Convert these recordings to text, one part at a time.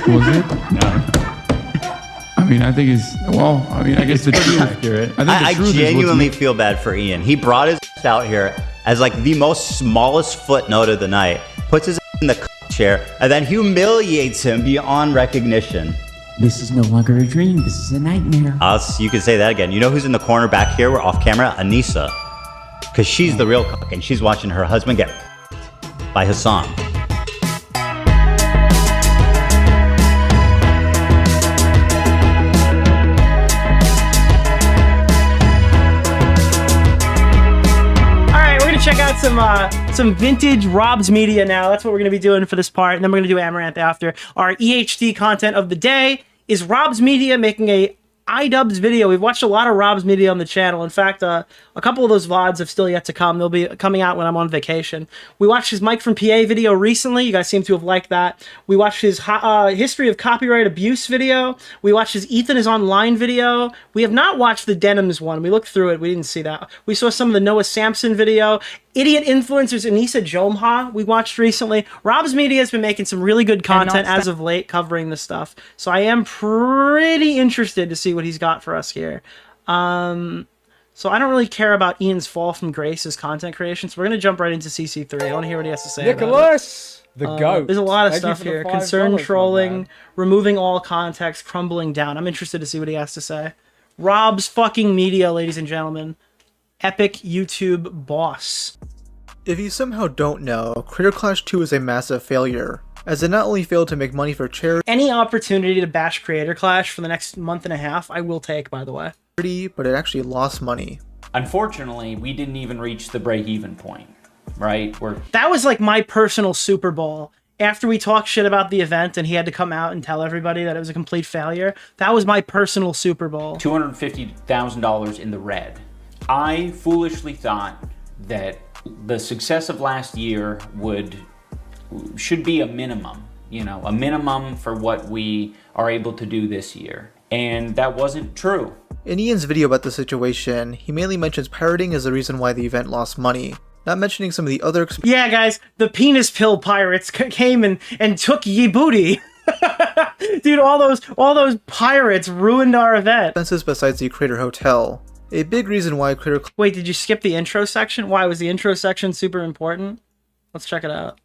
Was it? No. I mean, I think it's, well, I mean, I guess the truth. Accurate. I genuinely feel bad for Ian. He brought his out here as like the most smallest footnote of the night, puts his in the chair, and then humiliates him beyond recognition. This is no longer a dream. This is a nightmare. You can say that again. You know who's in the corner back here? We're off camera. Anissa. Because she's the real cook, and she's watching her husband get by Hassan. Check out some vintage Rob's Media now. That's what we're going to be doing for this part, and then we're going to do Amaranth after. Our EHD content of the day is Rob's Media making a iDubbbz video. We've watched a lot of Rob's Media on the channel. In fact, a couple of those VODs have still yet to come. They'll be coming out when I'm on vacation. We watched his Mike from PA video recently. You guys seem to have liked that. We watched his history of copyright abuse video. We watched his Ethan is Online video. We have not watched the Denims one. We looked through it. We didn't see that. We saw some of the Noah Sampson video. Idiot influencers Anissa Jomha we watched recently. Rob's Media has been making some really good content as of late covering this stuff. So I am pretty interested to see what he's got for us here. So I don't really care about Ian's fall from grace, his content creation. So we're going to jump right into CC3. I want to hear what he has to say Nicholas, the GOAT. There's a lot of stuff here. Concern trolling, removing all context, crumbling down. I'm interested to see what he has to say. Rob's fucking Media, ladies and gentlemen. Epic YouTube boss. If you somehow don't know, Creator Clash 2 is a massive failure, as it not only failed to make money for charity, any opportunity to bash Creator Clash for the next month and a half, I will take, by the way. But it actually lost money. Unfortunately, we didn't even reach the break-even point, right? That was like my personal Super Bowl. After we talked shit about the event and he had to come out and tell everybody that it was a complete failure, that was my personal Super Bowl. $250,000 in the red. I foolishly thought that the success of last year should be a minimum, a minimum for what we are able to do this year. And that wasn't true. In Ian's video about the situation, he mainly mentions pirating as the reason why the event lost money, not mentioning some of the other Yeah, guys, the penis pill pirates came and took ye booty. Dude, all those pirates ruined our event. Expenses besides the Creator Hotel. A big reason why Creator... Wait, did you skip the intro section? Why was the intro section super important? Let's check it out.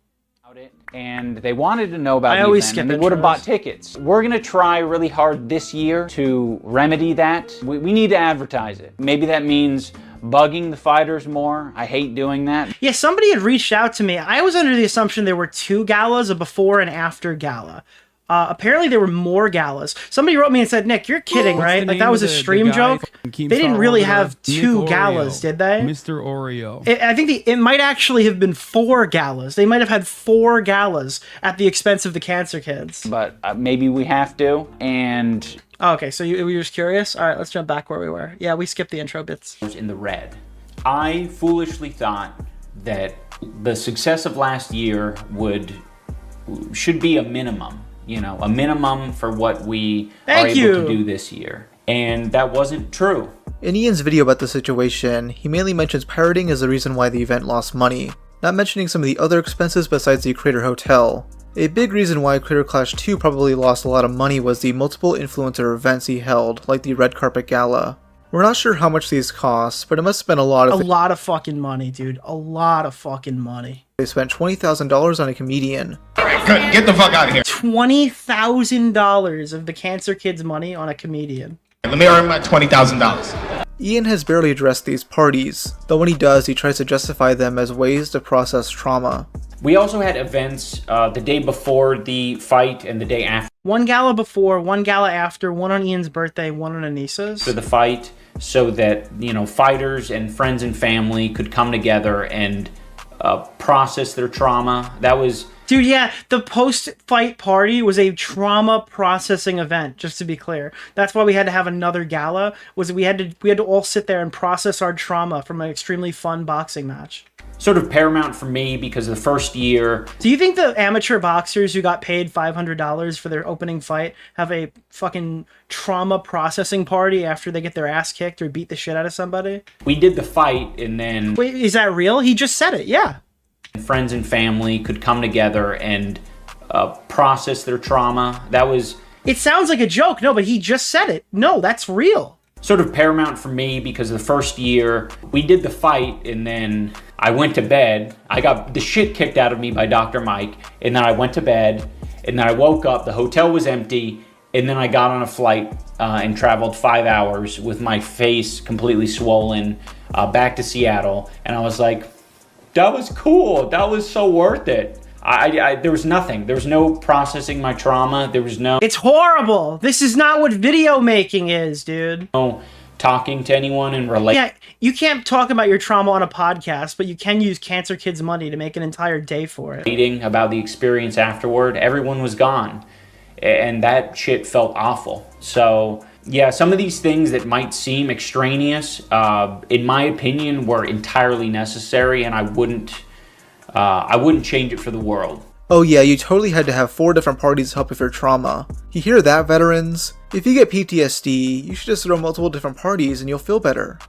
And they wanted to know about I always skip and they would have bought tickets. We're gonna try really hard this year to remedy that. We need to advertise it. Maybe that means bugging the fighters more. I hate doing that. Yeah, somebody had reached out to me. I was under the assumption there were 2 galas, a before and after gala. Apparently there were more galas. Somebody wrote me and said, Nick, you're kidding, right? Like that was a stream joke. They didn't really have 2 galas, did they? Mr. Oreo. I think it might actually have been 4 galas. They might have had 4 galas at the expense of the cancer kids. But maybe we have to, and... Oh, okay, so you were just curious? All right, let's jump back where we were. Yeah, we skipped the intro bits. In the red. I foolishly thought that the success of last year should be a minimum. A minimum for what we are able to do this year. And that wasn't true. In Ian's video about the situation, he mainly mentions pirating as the reason why the event lost money, not mentioning some of the other expenses besides the Creator Hotel. A big reason why Creator Clash 2 probably lost a lot of money was the multiple influencer events he held, like the Red Carpet Gala. We're not sure how much these cost, but it must have been a lot of fucking money, dude. A lot of fucking money. They spent $20,000 on a comedian. Alright, good. Get the fuck out of here. $20,000 of the cancer kids' money on a comedian. Let me earn my $20,000. Ian has barely addressed these parties, though when he does, he tries to justify them as ways to process trauma. We also had events the day before the fight and the day after. 1 gala before, 1 gala after, 1 on Ian's birthday, 1 on Anissa's. For the fight, so that, fighters and friends and family could come together and process their trauma. That was... Dude, yeah, the post-fight party was a trauma processing event, just to be clear. That's why we had to have another gala, was we had to all sit there and process our trauma from an extremely fun boxing match. Sort of paramount for me because the first year... Do you think the amateur boxers who got paid $500 for their opening fight have a fucking trauma processing party after they get their ass kicked or beat the shit out of somebody? We did the fight and then... Wait, is that real? He just said it, yeah. Friends and family could come together and process their trauma. That was It sounds like a joke. No, but he just said it. No, that's real. sort of paramount for me because the first year we did the fight and then I went to bed. I got the shit kicked out of me by Dr. Mike, and then I went to bed, and then I woke up, the hotel was empty, and then I got on a flight and traveled 5 hours with my face completely swollen back to Seattle, and I was like, that was cool, that was so worth it. There was nothing. There was no processing my trauma. There was no... It's horrible. This is not what video making is, dude. No talking to anyone and relate. Yeah, you can't talk about your trauma on a podcast, but you can use Cancer Kids money to make an entire day for it. Reading about the experience afterward, everyone was gone. And that shit felt awful. So, yeah, some of these things that might seem extraneous, in my opinion, were entirely necessary, and I wouldn't change it for the world. Oh yeah, you totally had to have 4 different parties to help with your trauma. You hear that, veterans? If you get PTSD, you should just throw multiple different parties and you'll feel better.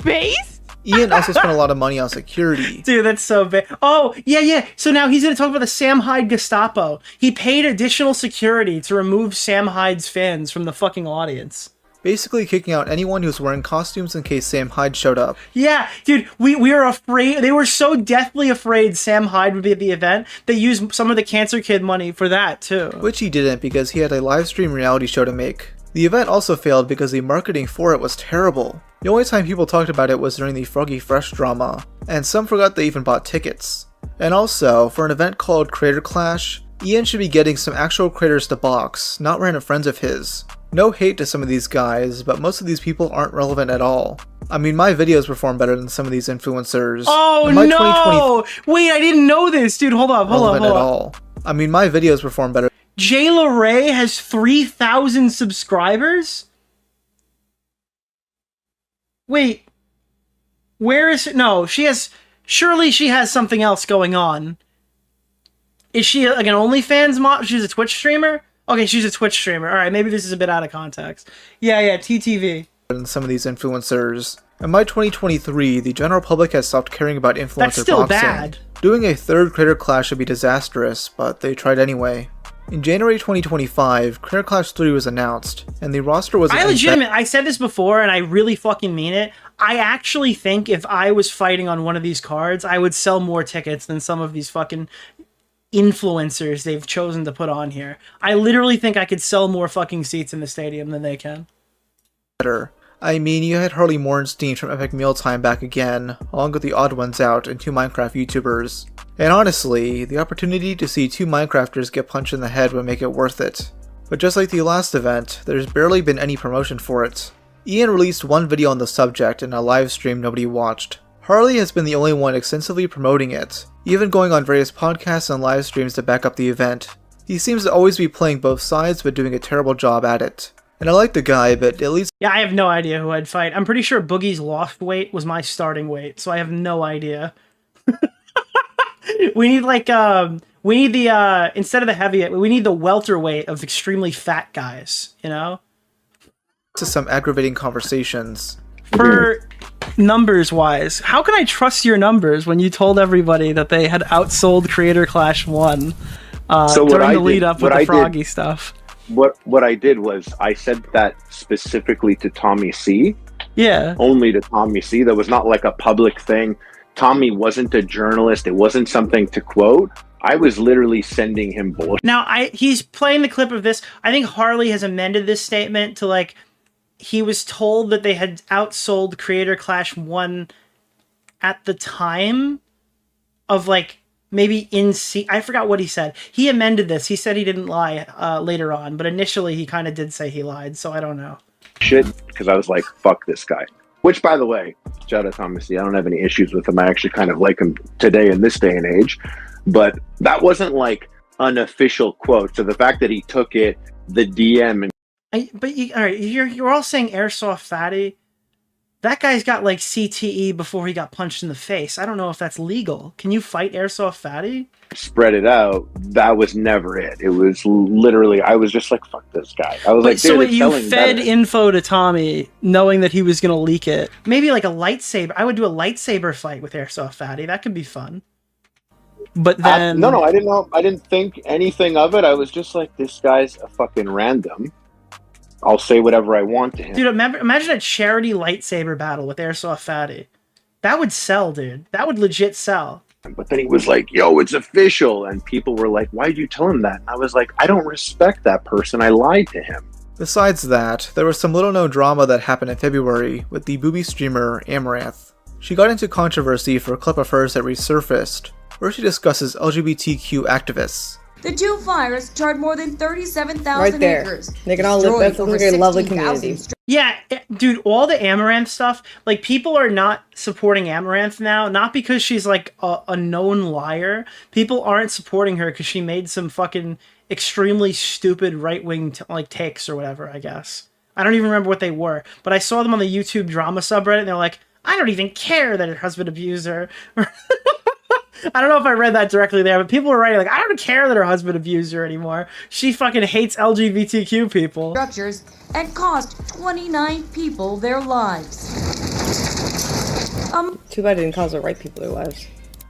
Base? Ian also spent a lot of money on security. Dude, that's so bad. Oh, yeah. So now he's going to talk about the Sam Hyde Gestapo. He paid additional security to remove Sam Hyde's fans from the fucking audience. Basically kicking out anyone who's wearing costumes in case Sam Hyde showed up. Yeah, dude, we were afraid. They were so deathly afraid Sam Hyde would be at the event. They used some of the Cancer Kid money for that, too. Which he didn't because he had a live stream reality show to make. The event also failed because the marketing for it was terrible. The only time people talked about it was during the Froggy Fresh drama, and some forgot they even bought tickets. And also, for an event called Creator Clash, Ian should be getting some actual creators to box, not random friends of his. No hate to some of these guys, but most of these people aren't relevant at all. I mean, my videos perform better than some of these influencers. Oh no! Wait, I didn't know this, dude. Hold up. I mean, my videos perform better. Jayla Ray has 3,000 subscribers? Wait. Where is it? No, she has... Surely she has something else going on. Is she like an OnlyFans mod? She's a Twitch streamer? Okay, she's a Twitch streamer. Alright, maybe this is a bit out of context. Yeah, TTV. Than some of these influencers. In my 2023, the general public has stopped caring about influencer That's still boxing. bad. Doing a third Creator Clash would be disastrous, but they tried anyway. In January 2025, Creator Clash 3 was announced, and the roster was... I said this before, and I really fucking mean it. I actually think if I was fighting on one of these cards, I would sell more tickets than some of these fucking influencers they've chosen to put on here. I literally think I could sell more fucking seats in the stadium than they can. I mean, you had Harley Morenstein from Epic Mealtime back again, along with the odd ones out and 2 Minecraft YouTubers. And honestly, the opportunity to see 2 Minecrafters get punched in the head would make it worth it. But just like the last event, there's barely been any promotion for it. Ian released 1 video on the subject in a live stream nobody watched. Harley has been the only one extensively promoting it, even going on various podcasts and live streams to back up the event. He seems to always be playing both sides but doing a terrible job at it. And I like the guy, but at least... Yeah, I have no idea who I'd fight. I'm pretty sure Boogie's loft weight was my starting weight, so I have no idea. We need the, instead of the heavyweight, we need the welterweight of extremely fat guys, you know? To some aggravating conversations. For numbers-wise, how can I trust your numbers when you told everybody that they had outsold Creator Clash 1 during the lead-up with the Froggy stuff? What I did was I said that specifically to Tommy C. Yeah. Only to Tommy C. That was not like a public thing. Tommy wasn't a journalist. It wasn't something to quote. I was literally sending him bullshit. Now, he's playing the clip of this. I think Harley has amended this statement to, like, he was told that they had outsold Creator Clash 1 at the time of, like, maybe I forgot what he said. He amended this. He said he didn't lie later on, but initially he kind of did say he lied, so I don't know. Shit, because I was like, fuck this guy. Which, by the way, shout out Thomas C. I don't have any issues with him. I actually kind of like him today in this day and age. But that wasn't like an official quote. So the fact that he took it, the DM... all right, you're all saying Airsoft Fatty. That guy's got, like, CTE before he got punched in the face. I don't know if that's legal. Can you fight Airsoft Fatty? Spread it out. That was never it. It was literally, I was just like, fuck this guy. I was so you fed info to Tommy knowing that he was going to leak it. Maybe like a lightsaber. I would do a lightsaber fight with Airsoft Fatty. That could be fun. But then no, I didn't know. I didn't think anything of it. I was just like, this guy's a fucking random. I'll say whatever I want to him. Dude, imagine a charity lightsaber battle with Airsoft Fatty. That would sell, dude. That would legit sell. But then he was like, yo, it's official. And people were like, why'd you tell him that? And I was like, I don't respect that person. I lied to him. Besides that, there was some little-known drama that happened in February with the booby streamer Amaranth. She got into controversy for a clip of hers that resurfaced, where she discusses LGBTQ activists. The two fires charred more than 37,000 right there. acres. They can all live. That's like a lovely community. Yeah, dude, all the Amaranth stuff, like, people are not supporting Amaranth now, not because she's, like, a known liar. People aren't supporting her because she made some fucking extremely stupid right-wing, like, takes or whatever, I guess. I don't even remember what they were, but I saw them on the YouTube drama subreddit, and they're like, I don't even care that her husband abused her. I don't know if I read that directly there, but people were writing, like, I don't care that her husband abused her anymore. She fucking hates LGBTQ people. Structures and cost 29 people their lives. Too bad it didn't cause the right people their lives.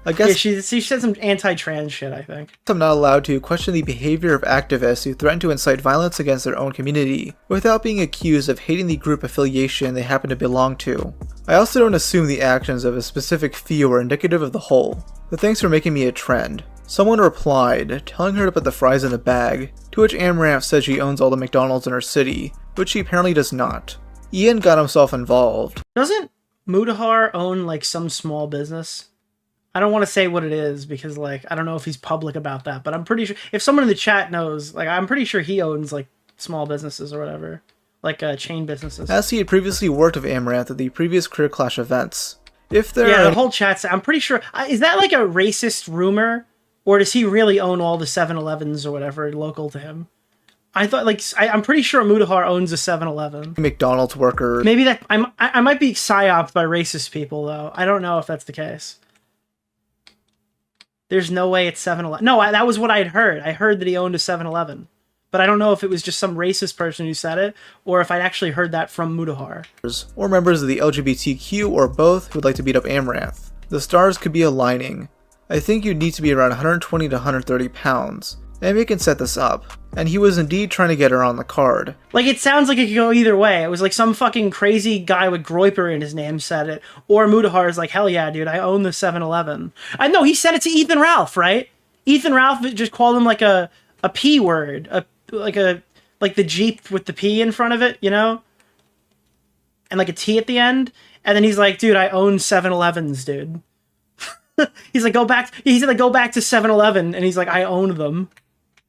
I guess yeah, she said some anti-trans shit, I think. I'm not allowed to question the behavior of activists who threaten to incite violence against their own community, without being accused of hating the group affiliation they happen to belong to. I also don't assume the actions of a specific few are indicative of the whole. But thanks for making me a trend. Someone replied, telling her to put the fries in the bag, to which Amaranth said she owns all the McDonald's in her city, which she apparently does not. Ian got himself involved. Doesn't Mudahar own, like, some small business? I don't want to say what it is because, like, I don't know if he's public about that, but I'm pretty sure if someone in the chat knows, like, I'm pretty sure he owns, like, small businesses or whatever, like, chain businesses. As he had previously worked with Amaranth at the previous Career Clash events. If there yeah, are... the whole chat's, I'm pretty sure, is that like a racist rumor, or does he really own all the 7-Elevens or whatever local to him? I thought, like, I'm pretty sure Mudahar owns a 7-Eleven. McDonald's workers. Maybe that, I might be psyoped by racist people, though. I don't know if that's the case. There's no way it's 7-Eleven. No, that was what I'd heard. I heard that he owned a 7-Eleven. But I don't know if it was just some racist person who said it, or if I'd actually heard that from Mudahar. Or members of the LGBTQ, or both, who would like to beat up Amaranth. The stars could be aligning. I think you'd need to be around 120 to 130 pounds. And we can set this up. And he was indeed trying to get her on the card. Like, it sounds like it could go either way. It was like some fucking crazy guy with Groiper in his name said it. Or Mudahar is like, hell yeah, dude, I own the 7-Eleven. I know, he said it to Ethan Ralph, right? Ethan Ralph just called him like a P word. Like the Jeep with the P in front of it, you know? And like a T at the end. And then he's like, dude, I own 7-Elevens, dude. He's like, go back to 7-Eleven. And he's like, I own them.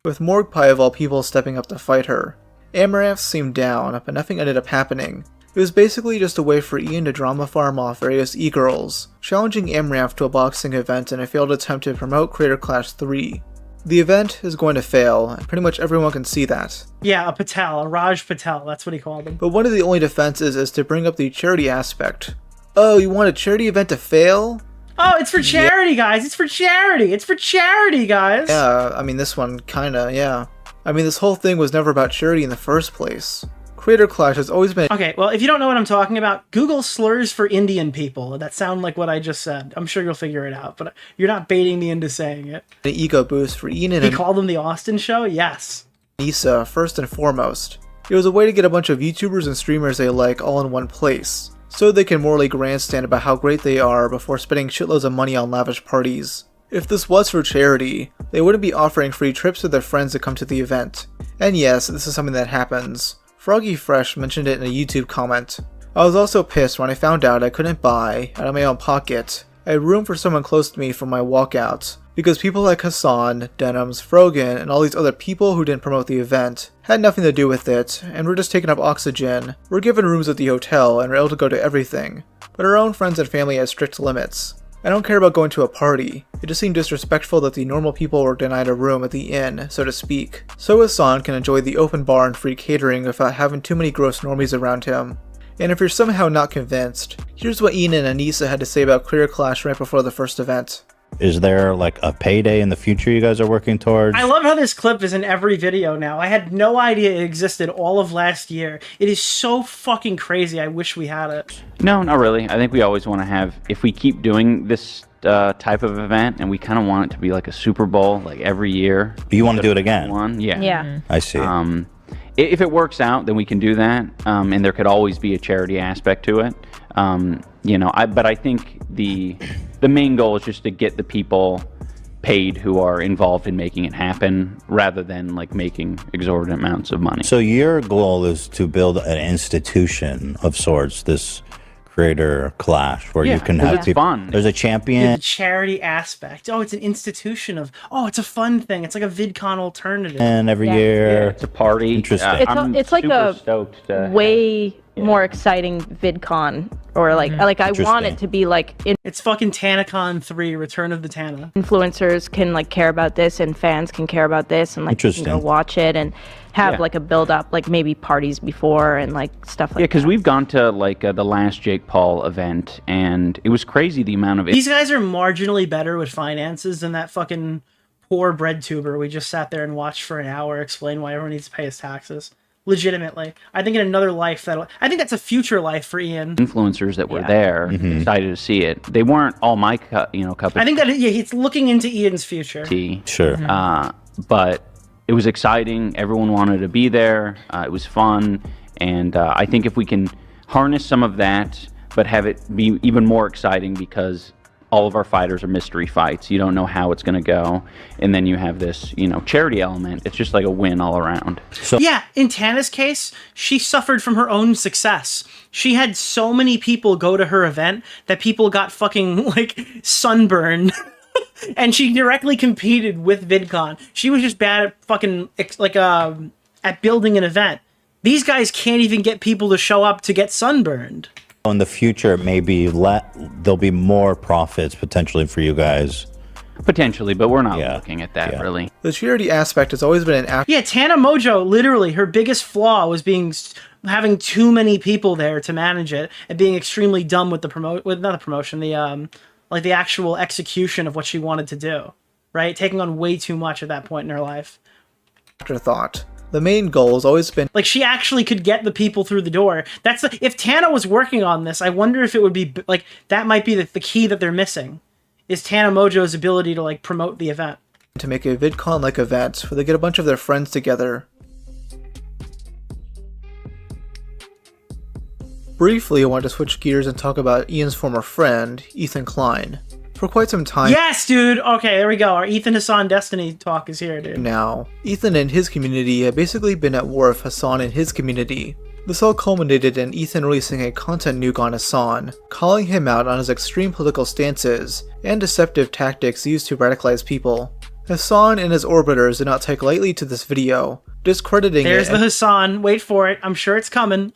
With Morgpie of all people stepping up to fight her. Amaranth seemed down, but nothing ended up happening. It was basically just a way for Ian to drama farm off various e-girls, challenging Amaranth to a boxing event in a failed attempt to promote Creator Clash 3. The event is going to fail, and pretty much everyone can see that. Yeah, a Raj Patel, that's what he called him. But one of the only defenses is to bring up the charity aspect. Oh, you want a charity event to fail? Oh, it's for charity, guys! It's for charity! It's for charity, guys! Yeah, I mean, this one kinda, yeah. I mean, this whole thing was never about charity in the first place. Creator Clash has always been... Okay, well, if you don't know what I'm talking about, Google slurs for Indian people that sound like what I just said. I'm sure you'll figure it out, but you're not baiting me into saying it. An ego boost for Ian and... He called them the Austin Show? Yes. Nisa, first and foremost. It was a way to get a bunch of YouTubers and streamers they like all in one place, so they can morally grandstand about how great they are before spending shitloads of money on lavish parties. If this was for charity, they wouldn't be offering free trips to their friends to come to the event. And yes, this is something that happens. Froggy Fresh mentioned it in a YouTube comment. I was also pissed when I found out I couldn't buy, out of my own pocket, a room for someone close to me for my walkout, because people like Hassan, Denims, Frogan, and all these other people who didn't promote the event had nothing to do with it, and were just taking up oxygen, were given rooms at the hotel, and were able to go to everything. But our own friends and family had strict limits. I don't care about going to a party. It just seemed disrespectful that the normal people were denied a room at the inn, so to speak. So Hassan can enjoy the open bar and free catering without having too many gross normies around him. And if you're somehow not convinced, here's what Ian and Anissa had to say about Career Clash right before the first event. Is there like a payday in the future you guys are working towards? I love how this clip is in every video now. I had no idea it existed all of last year. It is so fucking crazy. I wish we had it. No, not really. I think we always want to have, if we keep doing this type of event, and we kind of want it to be like a Super Bowl, like every year. But you want to do it again? Yeah. Yeah. I see. If it works out, then we can do that, and there could always be a charity aspect to it. But I think the main goal is just to get the people paid who are involved in making it happen, rather than like making exorbitant amounts of money. So your goal is to build an institution of sorts, this creator clash, where you can have people. Fun. There's a champion. The charity aspect. Oh, it's an institution of. Oh, it's a fun thing. It's like a VidCon alternative. And every year, it's a party. Interesting. It's like a way more exciting VidCon, or like I want it to be like it's fucking TanaCon 3, Return of the Tana. Influencers can like care about this, and fans can care about this, and like you can go watch it and have like a build up, like maybe parties before and like stuff like that. Yeah, because we've gone to like the last Jake Paul event, and it was crazy the amount of. These guys are marginally better with finances than that fucking poor bread tuber we just sat there and watched for an hour explain why everyone needs to pay his taxes. Legitimately, I think in another life I think that's a future life for Ian. Influencers that were there excited to see it. They weren't all my cup of I think that he's looking into Ian's future. tea. Sure. But it was exciting. Everyone wanted to be there. It was fun, and I think if we can harness some of that, but have it be even more exciting, because all of our fighters are mystery fights. You don't know how it's going to go. And then you have this, charity element. It's just like a win all around. So yeah, in Tana's case, she suffered from her own success. She had so many people go to her event that people got fucking, like, sunburned. And she directly competed with VidCon. She was just bad at fucking, at building an event. These guys can't even get people to show up to get sunburned. in the future, maybe there'll be more profits potentially for you guys. Potentially, but we're not looking at that really. The charity aspect has always been an act. Yeah, Tana Mojo, literally, her biggest flaw was having too many people there to manage it and being extremely dumb with the actual execution of what she wanted to do, right? Taking on way too much at that point in her life. Afterthought. The main goal has always been like she actually could get the people through the door. If Tana was working on this, I wonder if it would be like that might be the key that they're missing. Is Tana Mojo's ability to like promote the event. To make a VidCon-like event where they get a bunch of their friends together. Briefly, I want to switch gears and talk about Ian's former friend, Ethan Klein. For quite some time... Yes, dude! Okay, there we go. Our Ethan Hassan Destiny talk is here, dude. Now, Ethan and his community have basically been at war with Hassan and his community. This all culminated in Ethan releasing a content nuke on Hassan, calling him out on his extreme political stances and deceptive tactics used to radicalize people. Hassan and his orbiters did not take lightly to this video, discrediting There's the Hassan. Wait for it. I'm sure it's coming.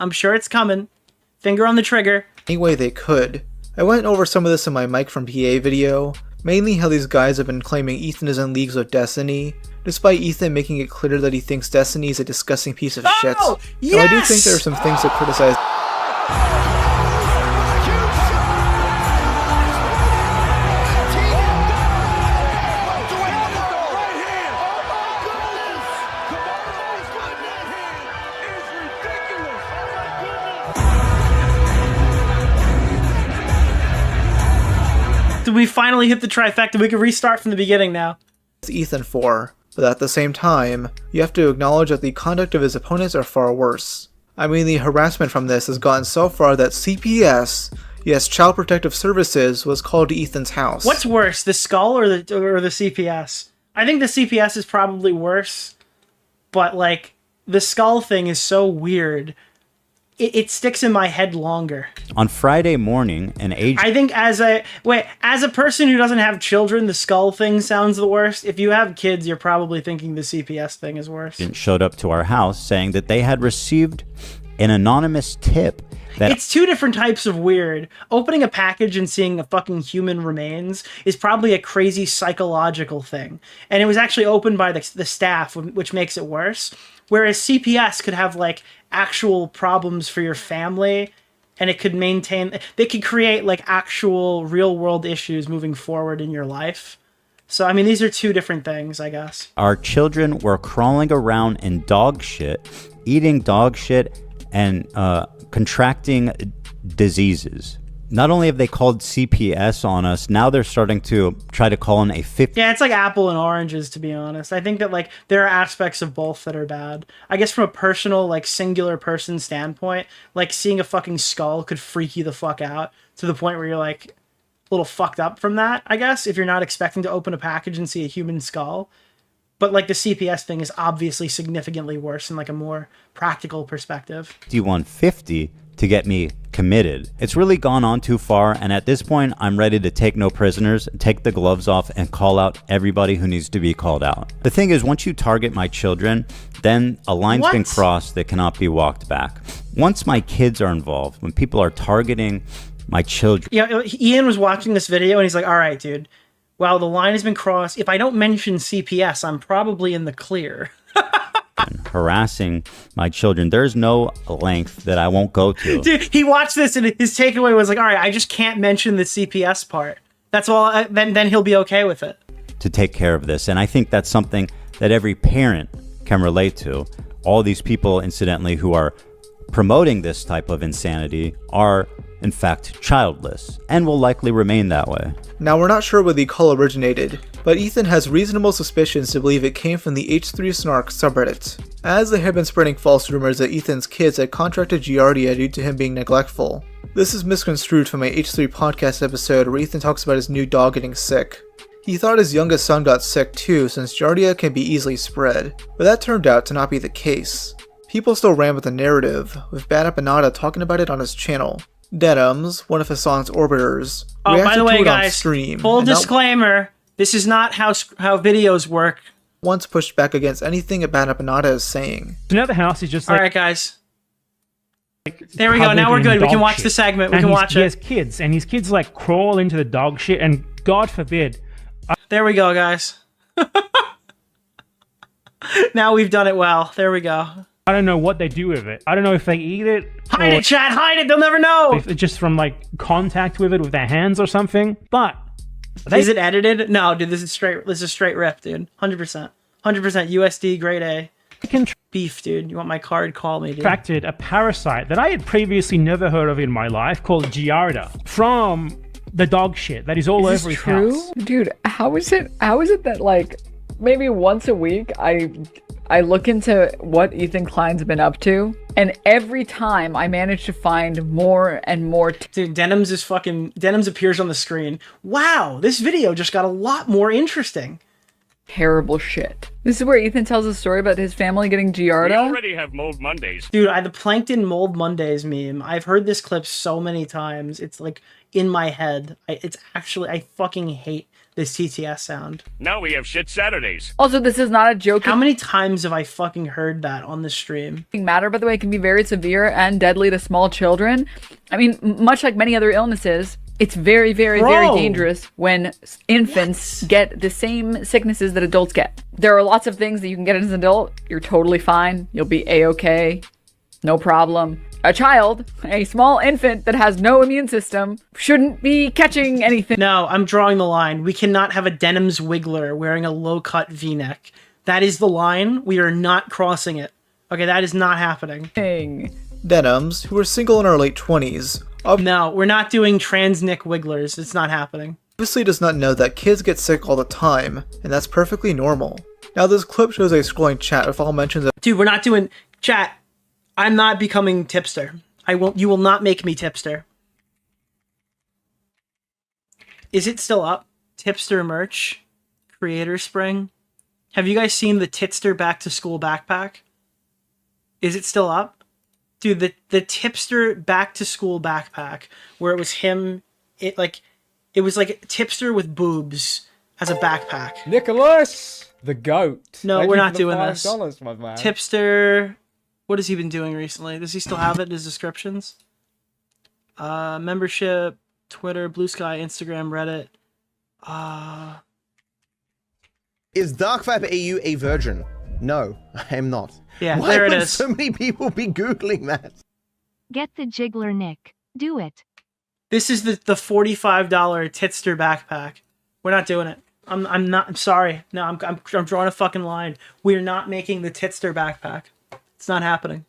Finger on the trigger. Any way they could. I went over some of this in my Mike from PA video, mainly how these guys have been claiming Ethan is in leagues with Destiny, despite Ethan making it clear that he thinks Destiny is a disgusting piece of shit. Yes! Now, I do think there are some things to criticize. We finally hit the trifecta. We can restart from the beginning now. Ethan for, but at the same time, you have to acknowledge that the conduct of his opponents are far worse. I mean, the harassment from this has gotten so far that CPS, yes, Child Protective Services, was called to Ethan's house. What's worse, the skull or the CPS? I think the CPS is probably worse, but like the skull thing is so weird. It sticks in my head longer. On Friday morning, I think as a person who doesn't have children, the skull thing sounds the worst. If you have kids, you're probably thinking the CPS thing is worse. Showed up to our house saying that they had received an anonymous tip. It's two different types of weird. Opening a package and seeing a fucking human remains is probably a crazy psychological thing. And it was actually opened by the staff, which makes it worse. Whereas CPS could have like actual problems for your family, and it could they could create like actual real world issues moving forward in your life. So, I mean, these are two different things, I guess. Our children were crawling around in dog shit, eating dog shit, and contracting diseases. not only have they called CPS on us, now they're starting to try to call in a 50. Yeah, it's like apple and oranges, to be honest. I think that like there are aspects of both that are bad. I guess from a personal, like singular person standpoint, like seeing a fucking skull could freak you the fuck out to the point where you're like a little fucked up from that, I guess, if you're not expecting to open a package and see a human skull. But like the CPS thing is obviously significantly worse in like a more practical perspective. 5150 to get me committed. It's really gone on too far, and at this point I'm ready to take no prisoners, take the gloves off, and call out everybody who needs to be called out. The thing is, once you target my children, then a line's been crossed that cannot be walked back. Once my kids are involved, when people are targeting my children. Yeah, Ian was watching this video and he's like, all right, dude, well, the line has been crossed. If I don't mention CPS, I'm probably in the clear. Harassing my children, there's no length that I won't go to. Dude, he watched this and his takeaway was like, all right, I just can't mention the CPS part. That's all. Then he'll be okay with it. To take care of this. And I think that's something that every parent can relate to. All these people, incidentally, who are promoting this type of insanity are, in fact, childless and will likely remain that way. Now, we're not sure where the call originated, but Ethan has reasonable suspicions to believe it came from the H3 Snark subreddit, as they have been spreading false rumors that Ethan's kids had contracted Giardia due to him being neglectful. This is misconstrued from a H3 podcast episode where Ethan talks about his new dog getting sick. He thought his youngest son got sick too, since Giardia can be easily spread, but that turned out to not be the case. People still ran with the narrative, with Bad Apanada talking about it on his channel. iDubbbz, one of Hassan's orbiters, oh, by the way, guys, stream, full disclaimer, this is not how videos work. Once pushed back against anything Bad Apanada is saying. Another house is just like... Alright, guys. There we go, now we're good. We can watch the segment. We can watch it. He has kids, and his kids like crawl into the dog shit, and God forbid... There we go, guys. Now we've done it well. There we go. I don't know what they do with it. I don't know if they eat it. Hide it, chat! Hide it! They'll never know! If it's just from like contact with it with their hands or something. But is it edited? No, dude. This is straight rip, dude. 100%. 100% USD grade A. Beef, dude. You want my card? Call me, dude. Contracted a parasite that I had previously never heard of in my life called Giardia from the dog shit that is all over his house. Dude, how is it that like maybe once a week I look into what Ethan Klein's been up to, and every time I manage to find more and more. Dude, Denims appears on the screen. Wow, this video just got a lot more interesting. Terrible shit. This is where Ethan tells a story about his family getting Giardia. We already have Mold Mondays. Dude, the Plankton Mold Mondays meme. I've heard this clip so many times. It's like in my head. I fucking hate this TTS sound. Now we have Shit Saturdays. Also, this is not a joke. How many times have I fucking heard that on the stream? Matter, by the way, can be very severe and deadly to small children. I mean, much like many other illnesses, it's very, very, very dangerous when infants get the same sicknesses that adults get. There are lots of things that you can get as an adult. You're totally fine. You'll be a-okay. No problem. A child, a small infant that has no immune system, shouldn't be catching anything. No, I'm drawing the line. We cannot have a Denims Wiggler wearing a low-cut V-neck. That is the line. We are not crossing it. Okay, that is not happening. Denims, who are single in our late 20s. No, we're not doing trans Nick Wigglers. It's not happening. Obviously does not know that kids get sick all the time, and that's perfectly normal. Now this clip shows a scrolling chat with all mentions of— Dude, we're not doing— Chat, I'm not becoming tipster. You will not make me tipster. Is it still up? Tipster merch? Creator Spring? Have you guys seen the Titster back to school backpack? Is it still up? Dude, the Tipster back to school backpack, where it was him, it was like Tipster with boobs as a backpack. Nicholas, the goat. No, Thank we're you not for the doing this. $5, my man. Tipster, what has he been doing recently? Does he still have it in his descriptions? Membership, Twitter, Blue Sky, Instagram, Reddit. Is Dark Vibe AU a virgin? No, I am not. Yeah, Why there it would is. so many people be Googling that? Get the jiggler, Nick. Do it. This is the $45 Titster backpack. We're not doing it. I'm not. I'm sorry. No, I'm drawing a fucking line. We're not making the Titster backpack. It's not happening.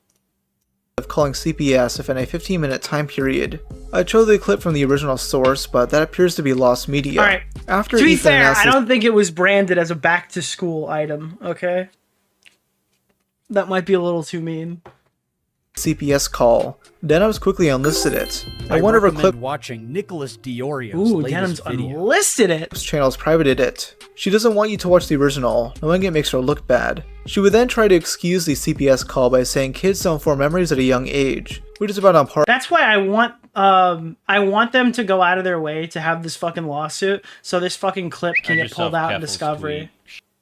of calling CPS within a 15-minute time period. I chose the clip from the original source, but that appears to be lost media. Alright, After to be Ethan fair, announced I don't think it was branded as a back-to-school item, okay? That might be a little too mean. CPS call, Denham's quickly unlisted it. I wonder if a clip watching Nicholas DeOrio's Ooh, latest Denham's video. unlisted it! channel's privated it. She doesn't want you to watch the original, knowing it makes her look bad. She would then try to excuse the CPS call by saying kids don't form memories at a young age, which is about on par. That's why I want them to go out of their way to have this fucking lawsuit, so this fucking clip can get pulled out in Discovery.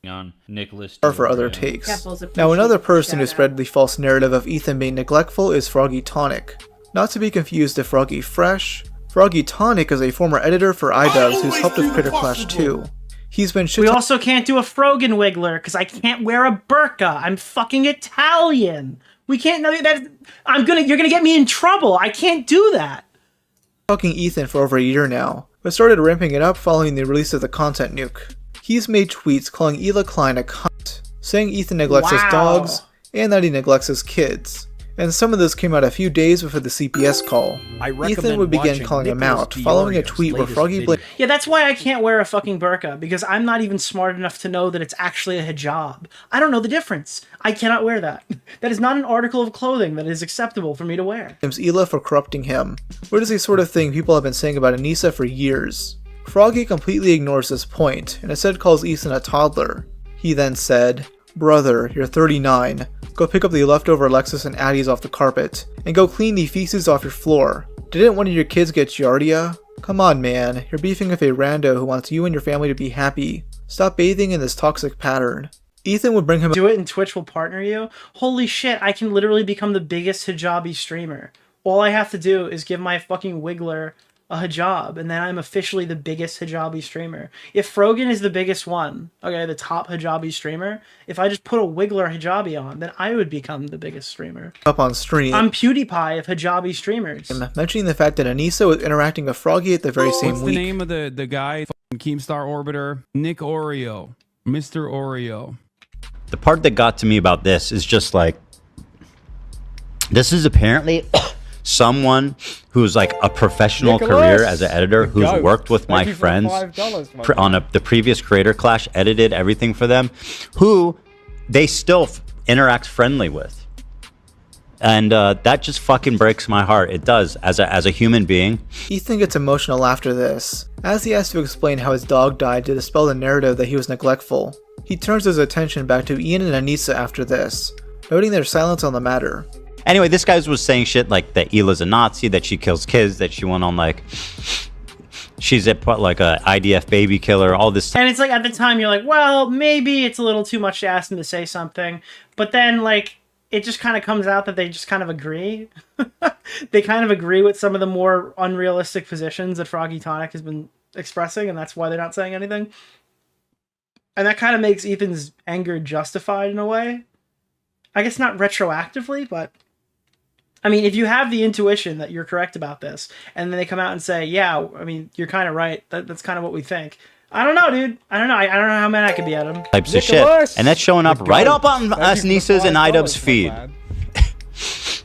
On Nicholas Or for other takes. Now another person who spread the false narrative of Ethan being neglectful is Froggy Tonic. Not to be confused with Froggy Fresh, Froggy Tonic is a former editor for iDubbbz who's helped with Critter Clash 2. He's been We also can't do a Frogan Wiggler because I can't wear a burqa. I'm fucking Italian. We can't know that. You're gonna get me in trouble. I can't do that. Talking Ethan for over a year now, but started ramping it up following the release of the content nuke. He's made tweets calling Ela Klein a cunt, saying Ethan neglects his dogs, and that he neglects his kids. And some of this came out a few days before the CPS call. Ethan would begin calling him out, following a tweet where Froggy blamed. Yeah, that's why I can't wear a fucking burqa, because I'm not even smart enough to know that it's actually a hijab. I don't know the difference. I cannot wear that. That is not an article of clothing that is acceptable for me to wear. Blames Ela for corrupting him, which is the sort of thing people have been saying about Anissa for years. Froggy completely ignores this point, and instead calls Ethan a toddler. He then said, "Brother, you're 39. Go pick up the leftover Lexus and Addies off the carpet, and go clean the feces off your floor. Didn't one of your kids get giardia? Come on, man. You're beefing with a rando who wants you and your family to be happy. Stop bathing in this toxic pattern." Ethan would bring him do it and Twitch will partner you. Holy shit, I can literally become the biggest hijabi streamer. All I have to do is give my fucking Wiggler a hijab, and then I'm officially the biggest hijabi streamer. If Frogan is the biggest one, okay, the top hijabi streamer, if I just put a Wiggler hijabi on, then I would become the biggest streamer. Up on stream. I'm PewDiePie of hijabi streamers. Mentioning the fact that Anissa was interacting with Froggy at the very same What's week. the name of the guy? Keemstar Orbiter? Nick Oreo. Mr. Oreo. The part that got to me about this is just like, this is apparently someone who's like a professional career as an editor, who's worked with my friends on the previous Creator Clash, edited everything for them, who they still interact friendly with. And that just fucking breaks my heart. It does, as a human being. Ethan gets emotional after this, as he has to explain how his dog died to dispel the narrative that he was neglectful. He turns his attention back to Ian and Anissa after this, noting their silence on the matter. Anyway, this guy was saying shit like that Ela's a Nazi, that she kills kids, that she went on like, she's like a IDF baby killer, all this. And it's like, at the time, you're like, well, maybe it's a little too much to ask them to say something. But then, like, it just kind of comes out that they just kind of agree. They kind of agree with some of the more unrealistic positions that Froggy Tonic has been expressing, and that's why they're not saying anything. And that kind of makes Ethan's anger justified in a way. I guess not retroactively, but I mean, if you have the intuition that you're correct about this, and then they come out and say, yeah, I mean, you're kind of right. That's kind of what we think. I don't know, dude. I don't know. I don't know how mad I could be at him. Types of shit. And that's showing up right up on us Nissa's and iDubbbz feed.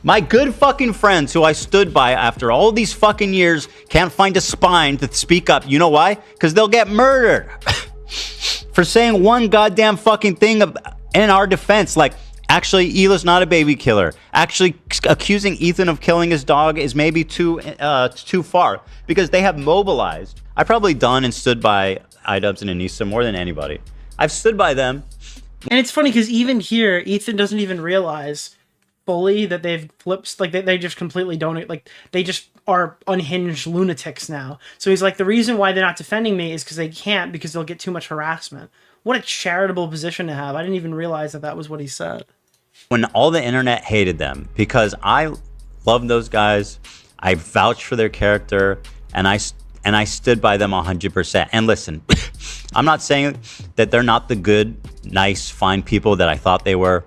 My good fucking friends who I stood by after all these fucking years can't find a spine to speak up. You know why? Because they'll get murdered for saying one goddamn fucking thing in our defense. Like, actually, Ela's not a baby killer. Actually, accusing Ethan of killing his dog is maybe too far, because they have mobilized. I've probably done and stood by iDubbbz and Anissa more than anybody. I've stood by them. And it's funny because even here, Ethan doesn't even realize fully that they've flipped, like they just completely don't, like they just are unhinged lunatics now. So he's like, the reason why they're not defending me is because they can't, because they'll get too much harassment. What a charitable position to have. I didn't even realize that that was what he said. When all the internet hated them, because I love those guys, I vouched for their character, and I stood by them 100%. And listen, I'm not saying that they're not the good, nice, fine people that I thought they were,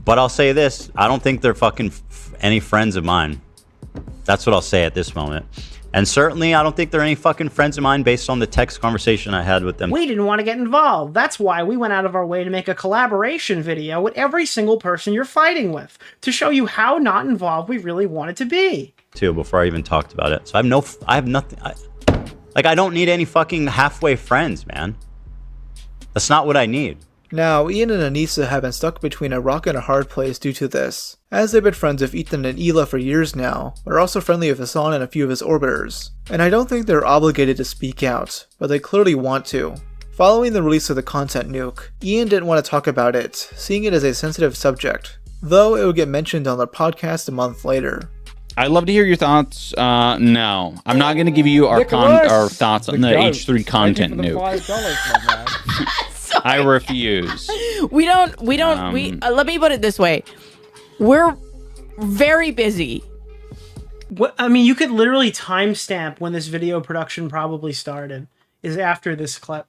but I'll say this, I don't think they're fucking any friends of mine. That's what I'll say at this moment. And certainly, I don't think they're any fucking friends of mine based on the text conversation I had with them. We didn't want to get involved. That's why we went out of our way to make a collaboration video with every single person you're fighting with, to show you how not involved we really wanted to be. Too, before I even talked about it. So I have nothing. I don't need any fucking halfway friends, man. That's not what I need. Now, Ian and Anissa have been stuck between a rock and a hard place due to this, as they've been friends with Ethan and Hila for years now, but are also friendly with Hassan and a few of his orbiters. And I don't think they're obligated to speak out, but they clearly want to. Following the release of the content nuke, Ian didn't want to talk about it, seeing it as a sensitive subject, though it would get mentioned on their podcast a month later. I'd love to hear your thoughts. No, I'm not going to give you our thoughts on the H3 content nuke. I refuse. Let me put it this way. We're very busy. What, I mean, you could literally timestamp when this video production probably started, is after this clip.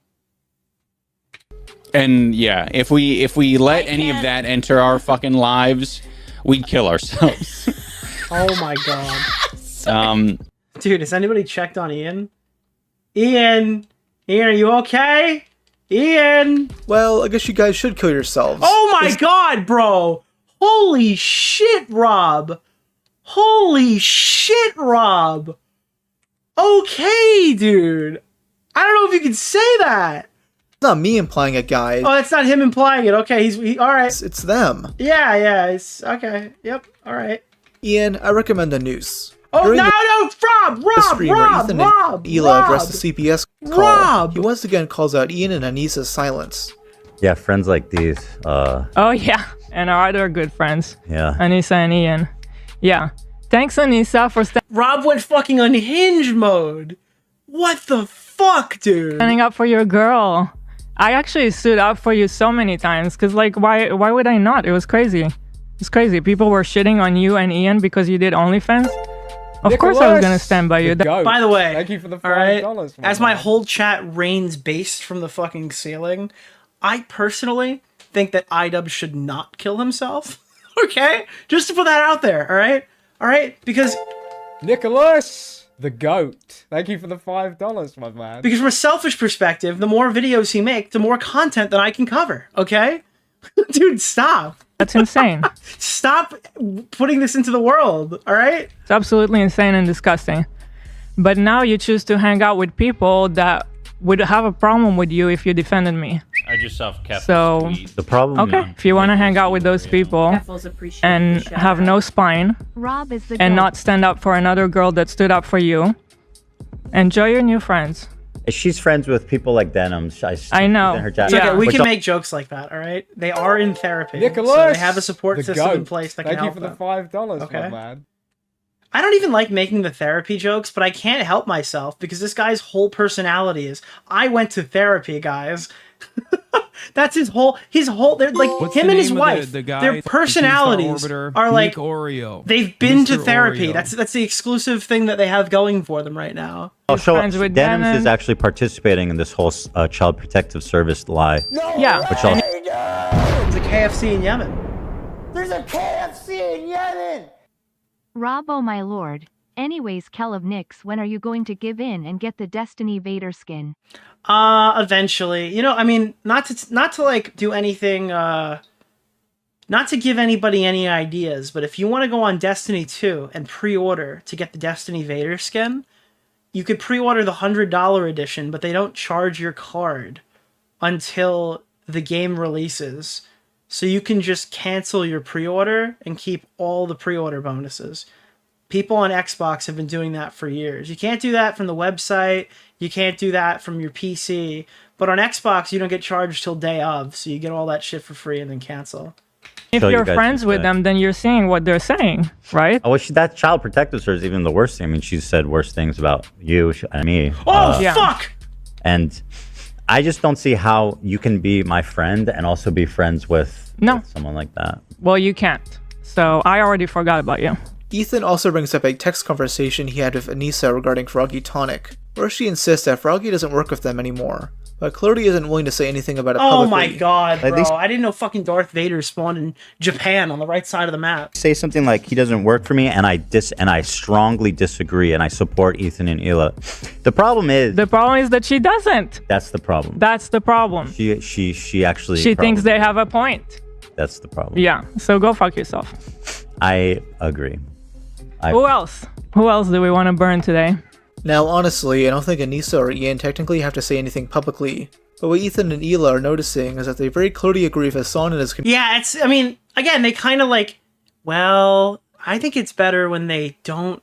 And yeah, if we let any of that enter our fucking lives, we'd kill ourselves. Oh my god. Dude, has anybody checked on Ian? Ian, are you okay? Ian! Well, I guess you guys should kill yourselves. Oh my god, bro! Holy shit, Rob! Holy shit, Rob! Okay, dude. I don't know if you can say that. It's not me implying it, guys. Oh, it's not him implying it. Okay, all right. It's them. Yeah, it's okay. Yep, all right. Ian, I recommend a noose. Oh, no, Rob! Hila addressed the CPS call. He once again calls out Ian and Anissa's silence. Yeah, friends like these. Oh, yeah. And our other good friends. Yeah. Anissa and Ian. Yeah. Thanks, Anissa, for Rob went fucking unhinged mode. What the fuck, dude? standing up for your girl. I actually stood up for you so many times, because, like, why would I not? It was crazy. It's crazy. People were shitting on you and Ian because you did OnlyFans. Of course I was going to stand by you. By the way, thank you for the $5. As my whole chat rains based from the fucking ceiling, I personally think that iDubbbz should not kill himself. Okay? Just to put that out there, all right? Because... Nicholas, the GOAT. Thank you for the $5, my man. Because from a selfish perspective, the more videos he makes, the more content that I can cover, okay? Dude, stop. That's insane. Stop putting this into the world, all right? It's absolutely insane and disgusting. But now you choose to hang out with people that would have a problem with you if you defended me. I just self-kept. So, the problem. Okay, if you want to hang out with those people and have no spine Rob is the and not stand up for another girl that stood up for you, enjoy your new friends. She's friends with people like Denim. I know. It's okay. We can make jokes like that, all right? They are in therapy. Nicholas, so they have a support system GOAT. in place that can help them. Thank you for the $5, Okay. my man. I don't even like making the therapy jokes, but I can't help myself because this guy's whole personality is, I went to therapy, guys. That's his whole, they're like, What's him the and his name of wife, the guy, their personalities Orbiter, are like, Nick Oreo. they've been to Mr. therapy. Oreo. That's the exclusive thing that they have going for them right now. I'll show friends with Denims Denim. is actually participating in this whole Child Protective Service lie. Yeah. Which I'll, There's a KFC in Yemen. There's a KFC in Yemen! Rob, oh my lord. Anyways, Kel of Nyx, when are you going to give in and get the Destiny Vader skin? Eventually. You know, I mean, not to like do anything, not to give anybody any ideas, but if you want to go on Destiny 2 and pre-order to get the Destiny Vader skin, you could pre-order the $100 edition, but they don't charge your card until the game releases. So you can just cancel your pre-order and keep all the pre-order bonuses. People on Xbox have been doing that for years. You can't do that from the website. You can't do that from your PC. But on Xbox, you don't get charged till day of, so you get all that shit for free and then cancel. If you're friends with them, then you're seeing what they're saying, right? oh, that Child Protective Service is even the worst thing. I mean, she said worse things about you and me. Oh, fuck! And I just don't see how you can be my friend and also be friends with someone like that. Well, you can't. So I already forgot about you. Ethan also brings up a text conversation he had with Anissa regarding Froggy Tonic, where she insists that Froggy doesn't work with them anymore, but clearly isn't willing to say anything about it Oh publicly. my god, At bro. least- I didn't know fucking Darth Vader spawned in Japan on the right side of the map. Say something like he doesn't work for me, and I strongly disagree, and I support Ethan and Hila. The problem is that she doesn't. That's the problem. That's the problem. She actually She thinks they have a point. That's the problem. Yeah, so go fuck yourself. I agree. Who else? Who else do we want to burn today? Now, honestly, I don't think Anissa or Ian technically have to say anything publicly, but what Ethan and Hila are noticing is that they very clearly agree with Hassan and his community. Yeah, it's, I mean, again, they kind of like, well, I think it's better when they don't,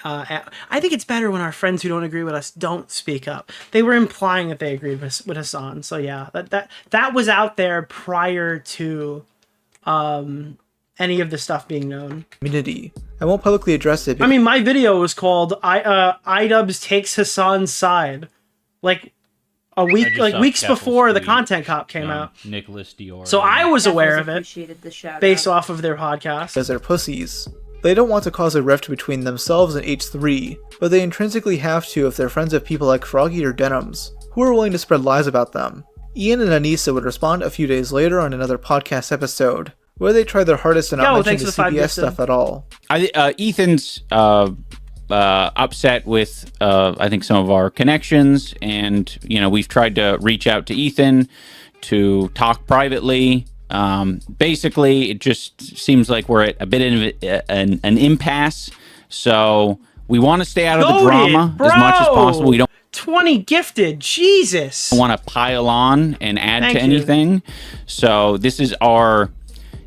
I think it's better when our friends who don't agree with us don't speak up. They were implying that they agreed with Hassan, so yeah, that was out there prior to any of the stuff being known. Community. I won't publicly address it. I mean, my video was called iDubbbz takes Hassan's side, like a week, like weeks before the Content Cop came out. Nicholas DeOrio. So I was aware of it based off of their podcast. As they're pussies. They don't want to cause a rift between themselves and H3, but they intrinsically have to if they're friends of people like Froggy or Denims, who are willing to spread lies about them. Ian and Anissa would respond a few days later on another podcast episode, where they try their hardest to not mention the CBS stuff at all. Ethan's upset with, I think, some of our connections, and, you know, we've tried to reach out to Ethan to talk privately. Basically, it just seems like we're at a bit of an impasse, so we want to stay out of the drama as much as possible. We don't 20 gifted, Jesus. want to pile on and add Thank to you. anything. So this is our,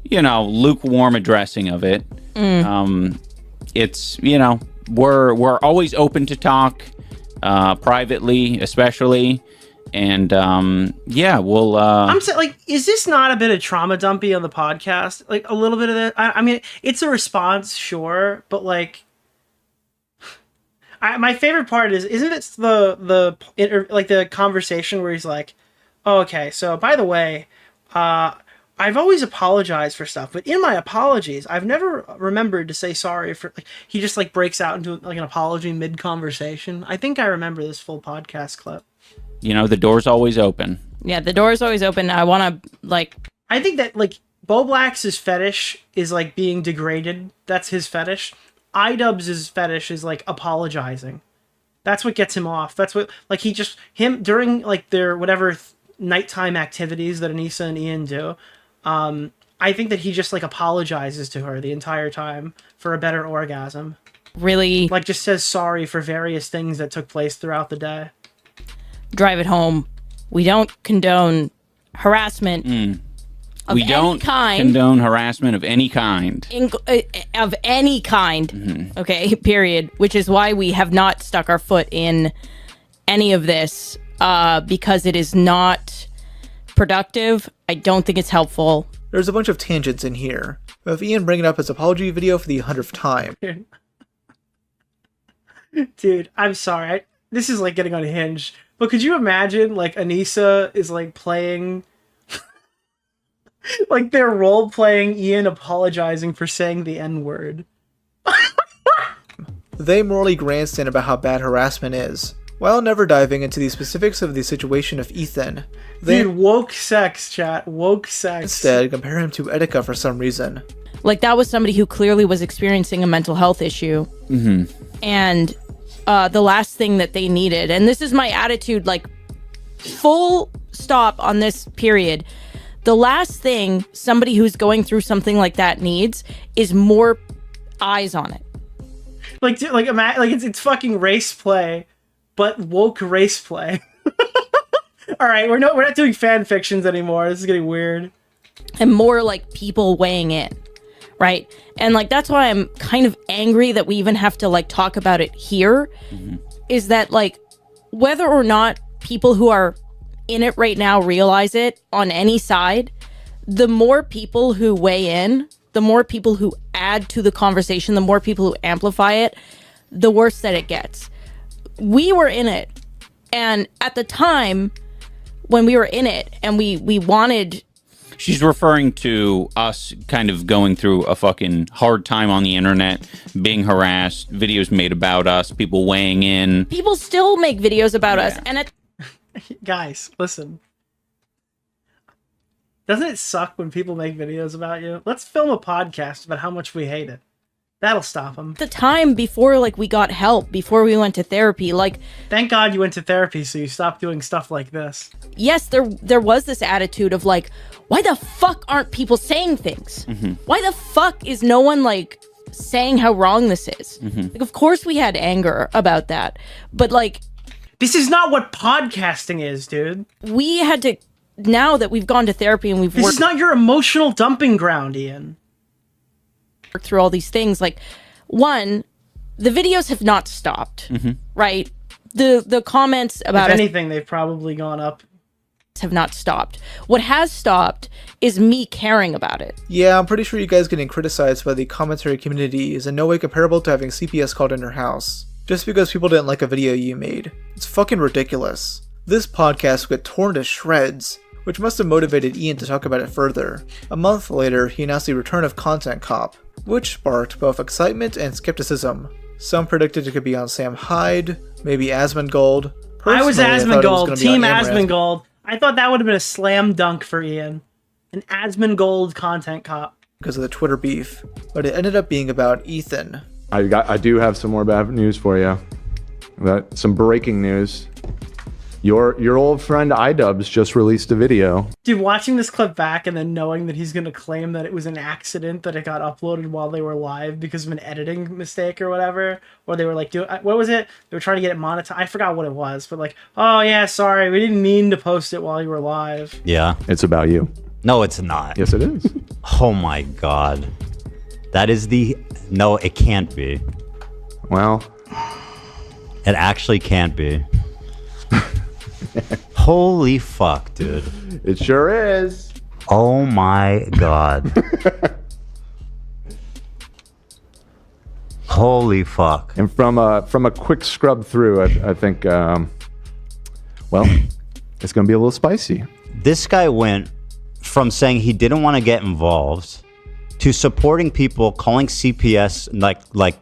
you know, lukewarm addressing of it. It's, you know, we're always open to talk, privately, especially. And yeah, we'll I'm saying, like, is this not a bit of trauma dumpy on the podcast? Like a little bit of that. I mean, it's a response, sure, but like, my favorite part isn't it the conversation where he's like, oh, okay, so by the way, I've always apologized for stuff, but in my apologies, I've never remembered to say sorry for, like, he just like breaks out into like an apology mid conversation. I think I remember this full podcast clip. You know, the door's always open. Yeah, the door's always open. I want to, like... I think that, like, Bo Black's fetish is, like, being degraded. That's his fetish. iDubbbz's fetish is, like, apologizing. That's what gets him off. That's what, like, during, like, their whatever nighttime activities that Anissa and Ian do, I think that he just, like, apologizes to her the entire time for a better orgasm. Really? Like, just says sorry for various things that took place throughout the day. Drive it home. We don't condone harassment of We don't any kind. condone harassment of any kind. Of any kind. Okay, period. Which is why we have not stuck our foot in any of this, because it is not productive. I don't think it's helpful. There's a bunch of tangents in here, with Ian bringing up his apology video for the 100th time. Dude, I'm sorry. This is like getting unhinged. But could you imagine, like, Anissa is, like, playing... like, they're role-playing Ian apologizing for saying the N-word. They morally grandstand about how bad harassment is, while never diving into the specifics of the situation of Ethan. They Dude, woke sex, chat. Woke sex. instead compare him to Etika for some reason. Like, that was somebody who clearly was experiencing a mental health issue. And the last thing that they needed, and this is my attitude, like, full stop on this period. The last thing somebody who's going through something like that needs is more eyes on it. Like, dude, like it's fucking race play, but woke race play. All right, we're not doing fan fictions anymore. This is getting weird. And more like people weighing in, right? And like that's why I'm kind of angry that we even have to like talk about it here. Is that like whether or not people who are in it right now realize it on any side, the more people who weigh in, the more people who add to the conversation, the more people who amplify it, the worse that it gets. We were in it, and at the time when we were in it and we wanted... She's referring to us kind of going through a fucking hard time on the internet, being harassed, videos made about us, people weighing in. People still make videos about us, and Guys, listen. Doesn't it suck when people make videos about you? Let's film a podcast about how much we hate it. That'll stop them. The time before, like, we got help, before we went to therapy, like... Thank God you went to therapy so you stopped doing stuff like this. Yes, there was this attitude of, like, why the fuck aren't people saying things? Why the fuck is no one, like, saying how wrong this is? Like, of course we had anger about that. But, like... This is not what podcasting is, dude. We had to... Now that we've gone to therapy and we've This worked... is not your emotional dumping ground, Ian. Worked through all these things, like, one, the videos have not stopped, right? The comments about If anything, they've probably gone up. Have not stopped. What has stopped is me caring about it. Yeah, I'm pretty sure you guys getting criticized by the commentary community is in no way comparable to having CPS called in your house, just because people didn't like a video you made. It's fucking ridiculous. This podcast would get torn to shreds, which must have motivated Ian to talk about it further. A month later, he announced the return of Content Cop, which sparked both excitement and skepticism. Some predicted it could be on Sam Hyde, maybe Asmongold. I was Asmongold, Team Asmongold. Asmongold. I thought that would have been a slam dunk for Ian. An Asmongold Content Cop. Because of the Twitter beef, but it ended up being about Ethan. I do have some more bad news for you. Some breaking news. Your old friend iDubbbz just released a video. Dude, watching this clip back and then knowing that he's going to claim that it was an accident that it got uploaded while they were live because of an editing mistake or whatever, or they were like, what was it? They were trying to get it monetized. I forgot what it was, but like, oh yeah, sorry, we didn't mean to post it while you were live. Yeah. It's about you. No, it's not. Yes, it is. Oh my God. That is the... No, it can't be. Well... It actually can't be. Holy fuck, dude. It sure is. Oh my God. Holy fuck. And from a quick scrub through, I think, well, it's going to be a little spicy. This guy went from saying he didn't want to get involved to supporting people calling CPS, like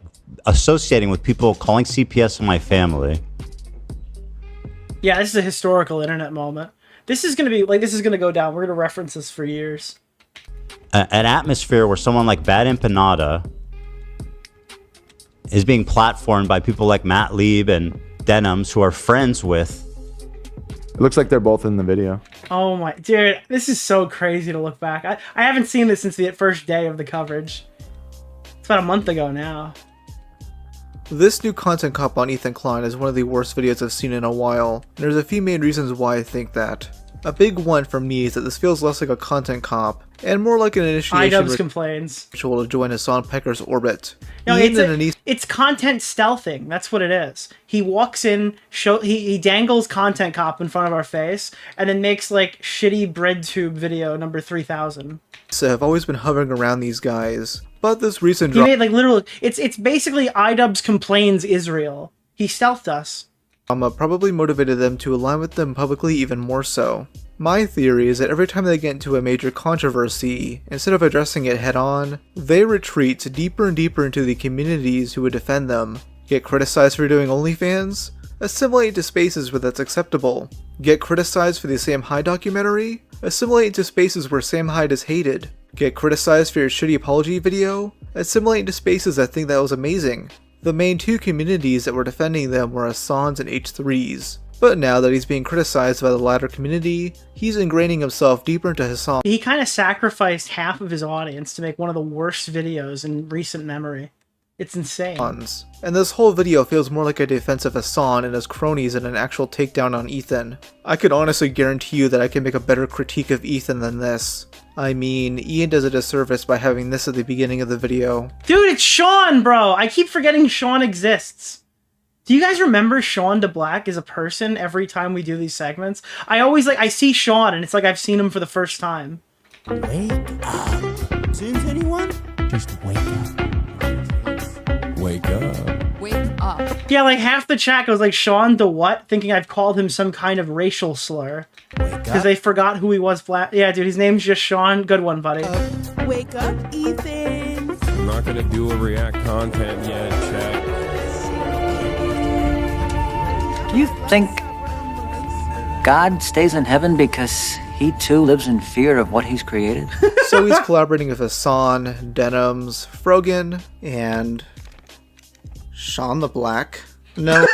associating with people calling CPS on my family. Yeah, this is a historical internet moment. This is going to go down. We're going to reference this for years. An atmosphere where someone like Bad Empanada is being platformed by people like Matt Lieb and Denims, who are friends with. It looks like they're both in the video. Oh my, dude, this is so crazy to look back. I haven't seen this since the first day of the coverage. It's about a month ago now. This new Content Cop on Ethan Klein is one of the worst videos I've seen in a while, and there's a few main reasons why I think that. A big one for me is that this feels less like a Content Cop, and more like an initiation iDubbbz complains. ritual to join Hassan Pecker's orbit. No, it's content stealthing. That's what it is. He walks in, he dangles Content Cop in front of our face, and then makes like shitty bread tube video number 3000. So I've always been hovering around these guys, but this recent He made like literal. It's basically iDubbbz complains Israel. He stealthed us. Probably motivated them to align with them publicly even more so. My theory is that every time they get into a major controversy, instead of addressing it head on, they retreat deeper and deeper into the communities who would defend them, get criticized for doing OnlyFans, assimilate to spaces where that's acceptable, get criticized for the Sam Hyde documentary, assimilate to spaces where Sam Hyde is hated, get criticized for your shitty apology video, assimilate into spaces that think that was amazing. The main two communities that were defending them were Hassans and H3s. But now that he's being criticized by the latter community, he's ingraining himself deeper into Hassan. He kind of sacrificed half of his audience to make one of the worst videos in recent memory. It's insane. And this whole video feels more like a defense of Hassan and his cronies than an actual takedown on Ethan. I could honestly guarantee you that I can make a better critique of Ethan than this. I mean, Ian does a disservice by having this at the beginning of the video. Dude, it's Sean, bro! I keep forgetting Sean exists. Do you guys remember Sean DeBlack as a person every time we do these segments? I see Sean and it's like I've seen him for the first time. Wake up. Seems anyone? Just wake up. Wake up. Wake up. Yeah, like half the chat goes like, Sean the what? Thinking I've called him some kind of racial slur. Because they forgot who he was. Yeah, dude, his name's just Sean. Good one, buddy. Wake up, Ethan. I'm not gonna do a react content yet, chat. You think God stays in heaven because he too lives in fear of what he's created? So he's collaborating with Hassan, Denims, Frogan, and Sean the Black. No.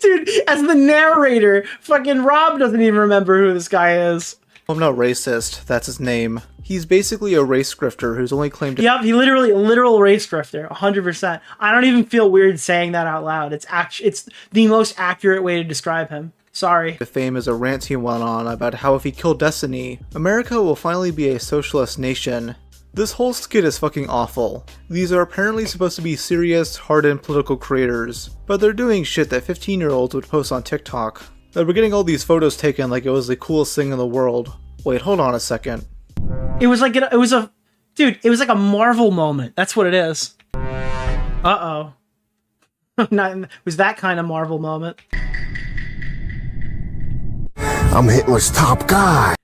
Dude, as the narrator, fucking Rob doesn't even remember who this guy is. I'm not racist, that's his name. He's basically a race grifter who's only claimed to— Yep, he literal race grifter, 100%. I don't even feel weird saying that out loud. It's the most accurate way to describe him. Sorry. The fame is a rant he went on about how if he killed Destiny, America will finally be a socialist nation. This whole skit is fucking awful. These are apparently supposed to be serious, hardened political creators, but they're doing shit that 15-year-olds would post on TikTok. They were getting all these photos taken like it was the coolest thing in the world. Wait, hold on a second. It was like it was like a Marvel moment. That's what it is. Uh-oh. It was that kind of Marvel moment. I'm Hitler's top guy.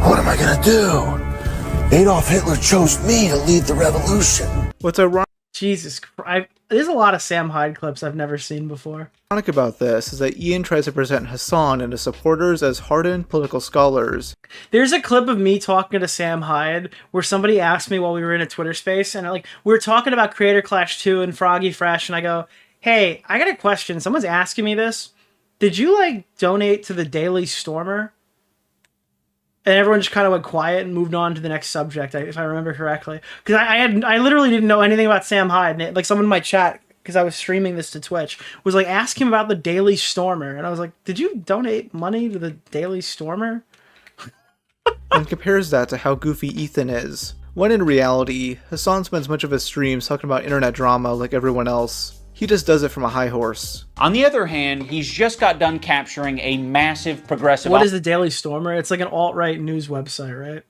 What am I gonna do? Adolf Hitler chose me to lead the revolution. What's ironic— Jesus Christ. There's a lot of Sam Hyde clips I've never seen before. Ironic about this is that Ian tries to present Hassan and his supporters as hardened political scholars. There's a clip of me talking to Sam Hyde where somebody asked me while we were in a Twitter space, and we were talking about Creator Clash 2 and Froggy Fresh, and I go, hey, I got a question. Someone's asking me this. Did you donate to the Daily Stormer? And everyone just kind of went quiet and moved on to the next subject, if I remember correctly. Because I literally didn't know anything about Sam Hyde. And someone in my chat, because I was streaming this to Twitch, was asking about the Daily Stormer. And I was like, did you donate money to the Daily Stormer? And compares that to how goofy Ethan is. When in reality, Hassan spends much of his streams talking about internet drama like everyone else. He just does it from a high horse. On the other hand, he's just got done capturing a massive progressive... What is the Daily Stormer? It's like an alt-right news website, right?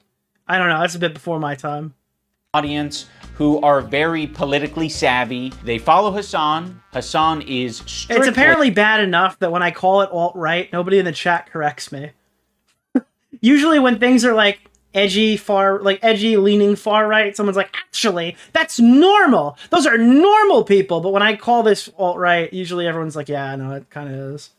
I don't know. That's a bit before my time. Audience who are very politically savvy. They follow Hassan. Hassan is strictly... It's apparently bad enough that when I call it alt-right, nobody in the chat corrects me. Usually when things are edgy leaning far right, someone's like, actually, that's normal. Those are normal people. But when I call this alt-right, usually everyone's like, yeah, no, it kind of is.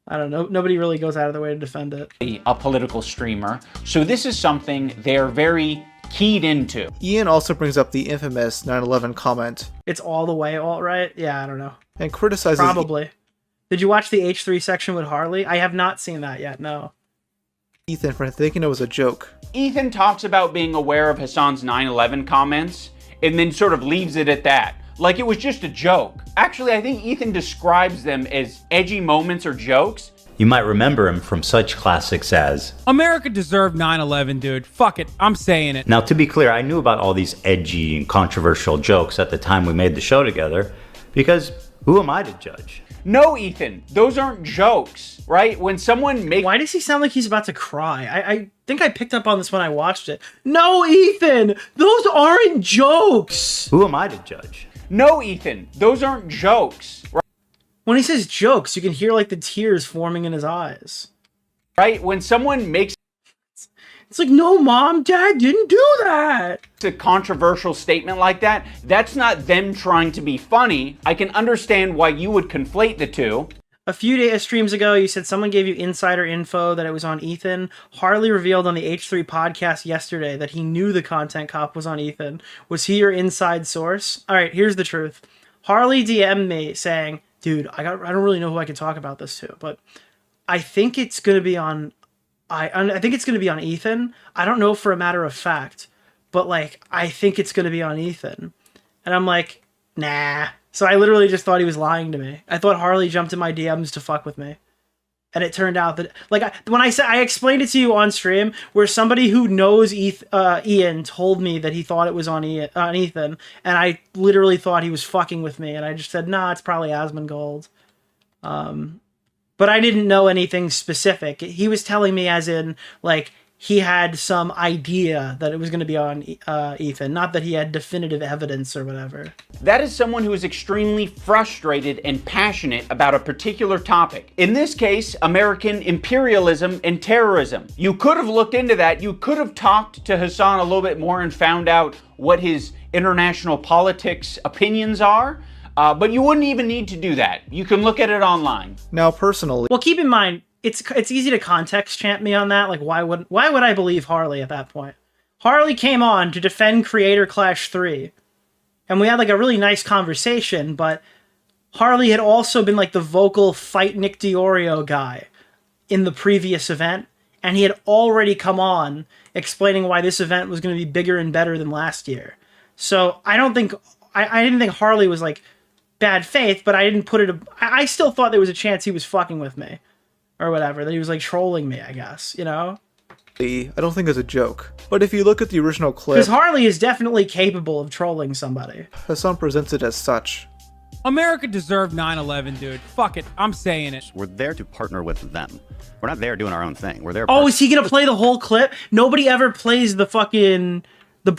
I don't know. Nobody really goes out of their way to defend it. A political streamer. So this is something they're very keyed into. Ian also brings up the infamous 9/11 comment. It's all the way alt-right? Yeah, I don't know. And criticizes... Probably. Did you watch the H3 section with Harley? I have not seen that yet, no. Ethan for thinking it was a joke. Ethan talks about being aware of Hassan's 9/11 comments and then sort of leaves it at that. Like it was just a joke. Actually, I think Ethan describes them as edgy moments or jokes. You might remember him from such classics as... America deserved 9/11, dude. Fuck it. I'm saying it. Now, to be clear, I knew about all these edgy and controversial jokes at the time we made the show together, because who am I to judge? No, Ethan, those aren't jokes, right? When someone makes... Why does he sound like he's about to cry? I think I picked up on this when I watched it. No, Ethan, those aren't jokes. Who am I to judge? No, Ethan, those aren't jokes. Right? When he says jokes, you can hear the tears forming in his eyes. Right? When someone makes... It's like, no, Mom, Dad didn't do that. A controversial statement like that, that's not them trying to be funny. I can understand why you would conflate the two. A few streams ago, you said someone gave you insider info that it was on Ethan. Harley revealed on the H3 podcast yesterday that he knew the content cop was on Ethan. Was he your inside source? All right, here's the truth. Harley DM'd me saying, dude, I don't really know who I can talk about this to, but I think it's going to be on... I think it's going to be on Ethan. I don't know for a matter of fact, but I think it's going to be on Ethan. And I'm like, nah. So I literally just thought he was lying to me. I thought Harley jumped in my DMs to fuck with me. And it turned out that, when I explained it to you on stream, where somebody who knows Ian told me that he thought it was on Ethan, and I literally thought he was fucking with me, and I just said, nah, it's probably Asmongold. But I didn't know anything specific. He was telling me as in, he had some idea that it was going to be on Ethan, not that he had definitive evidence or whatever. That is someone who is extremely frustrated and passionate about a particular topic. In this case, American imperialism and terrorism. You could have looked into that. You could have talked to Hassan a little bit more and found out what his international politics opinions are. But you wouldn't even need to do that. You can look at it online. Now, personally, Well, keep in mind, it's easy to context champ me on that. Like, why would I believe Harley at that point? Harley came on to defend Creator Clash 3, and we had like a really nice conversation, but Harley had also been like the vocal fight Nick DeOrio guy in the previous event, and he had already come on explaining why this event was going to be bigger and better than last year. So I didn't think Harley was like bad faith, but I didn't put it. I still thought there was a chance he was fucking with me, or whatever. That he was like trolling me, I guess. You know. I don't think it's a joke. But if you look at the original clip, Because Harley is definitely capable of trolling somebody. Hassan presents it as such. America deserved 9/11, dude. Fuck it. I'm saying it. We're there to partner with them. We're not there doing our own thing. We're there. Oh, is he gonna play the whole clip? Nobody ever plays the fucking the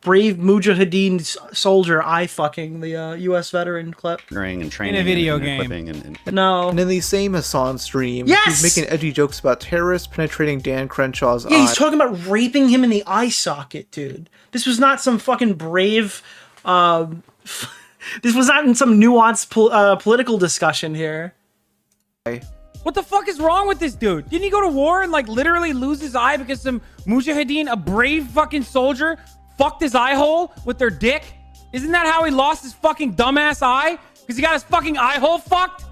brave Mujahideen soldier the U.S. veteran clip and training in a video and game. Equipping and No. And in the same Hassan stream, Yes! he's making edgy jokes about terrorists penetrating Dan Crenshaw's Yeah, eye. he's talking about raping him in the eye socket, dude. This was not some fucking brave. This was not in some nuanced political discussion here. What the fuck is wrong with this dude? Didn't he go to war and like literally lose his eye because some Mujahideen, a brave fucking soldier, fucked his eye hole with their dick? Isn't that how he lost his fucking dumbass eye? Because he got his fucking eye hole fucked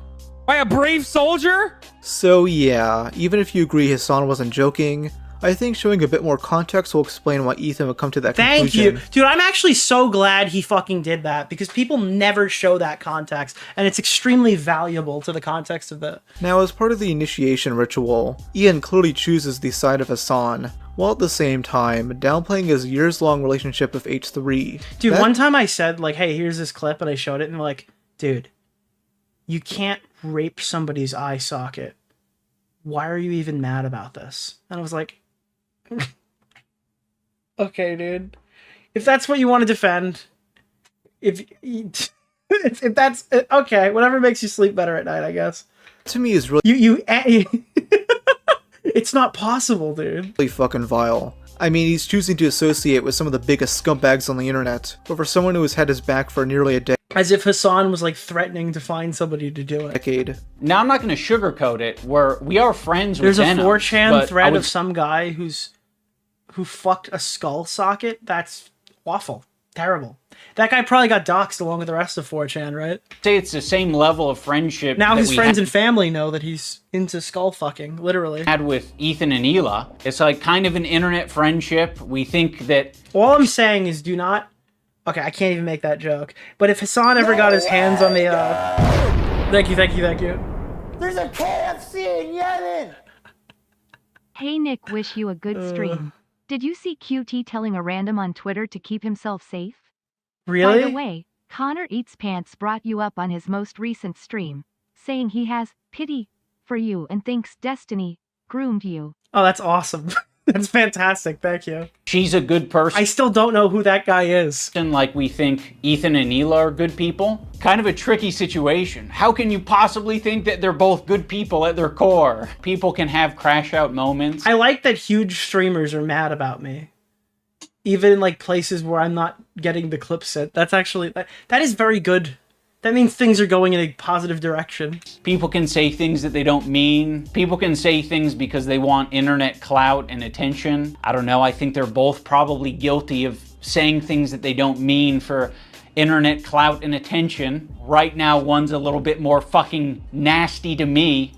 by a brave soldier? So yeah, even if you agree Hassan wasn't joking, I think showing a bit more context will explain why Ethan would come to that Thank conclusion. you. Dude, I'm actually so glad he fucking did that, because people never show that context, and it's extremely valuable to the context of the... Now, as part of the initiation ritual, Ian clearly chooses the side of Hassan, while at the same time downplaying his years-long relationship with H3. Dude, one time I said, like, hey, here's this clip, and I showed it, and they're like, dude, you can't rape somebody's eye socket. Why are you even mad about this? And I was like... Okay, dude. If that's what you want to defend, if that's okay, whatever makes you sleep better at night, I guess. To me, is really it's not possible, dude. Really fucking vile. I mean, he's choosing to associate with some of the biggest scumbags on the internet, but for someone who has had his back for nearly a decade. As if Hassan was like threatening to find somebody to do it. Now, I'm not going to sugarcoat it. We are friends There's with a Denim, 4chan but thread of some guy who fucked a skull socket. That's awful. Terrible. That guy probably got doxxed along with the rest of 4chan, right? Say it's the same level of friendship. Now that his we friends had- and family know that he's into skull fucking, literally. had with Ethan and Hila. It's like kind of an internet friendship. We think that... All I'm saying is do not... Okay, I can't even make that joke. But if Hassan ever got his hands on the... Thank you. There's a KFC in Yemen! Hey Nick, wish you a good stream. Did you see QT telling a random on Twitter to keep himself safe? Really? By the way, Connor Eats Pants brought you up on his most recent stream, saying he has pity for you and thinks Destiny groomed you. Oh, that's awesome. That's fantastic. Thank you. She's a good person. I still don't know who that guy is. Like we think Ethan and Hila are good people. Kind of a tricky situation. How can you possibly think that they're both good people at their core? People can have crash out moments. I like that huge streamers are mad about me. Even in like places where I'm not getting the clip set. That's actually... That is very good. That means things are going in a positive direction. People can say things that they don't mean. People can say things because they want internet clout and attention. I don't know, I think they're both probably guilty of saying things that they don't mean for internet clout and attention. Right now, one's a little bit more fucking nasty to me.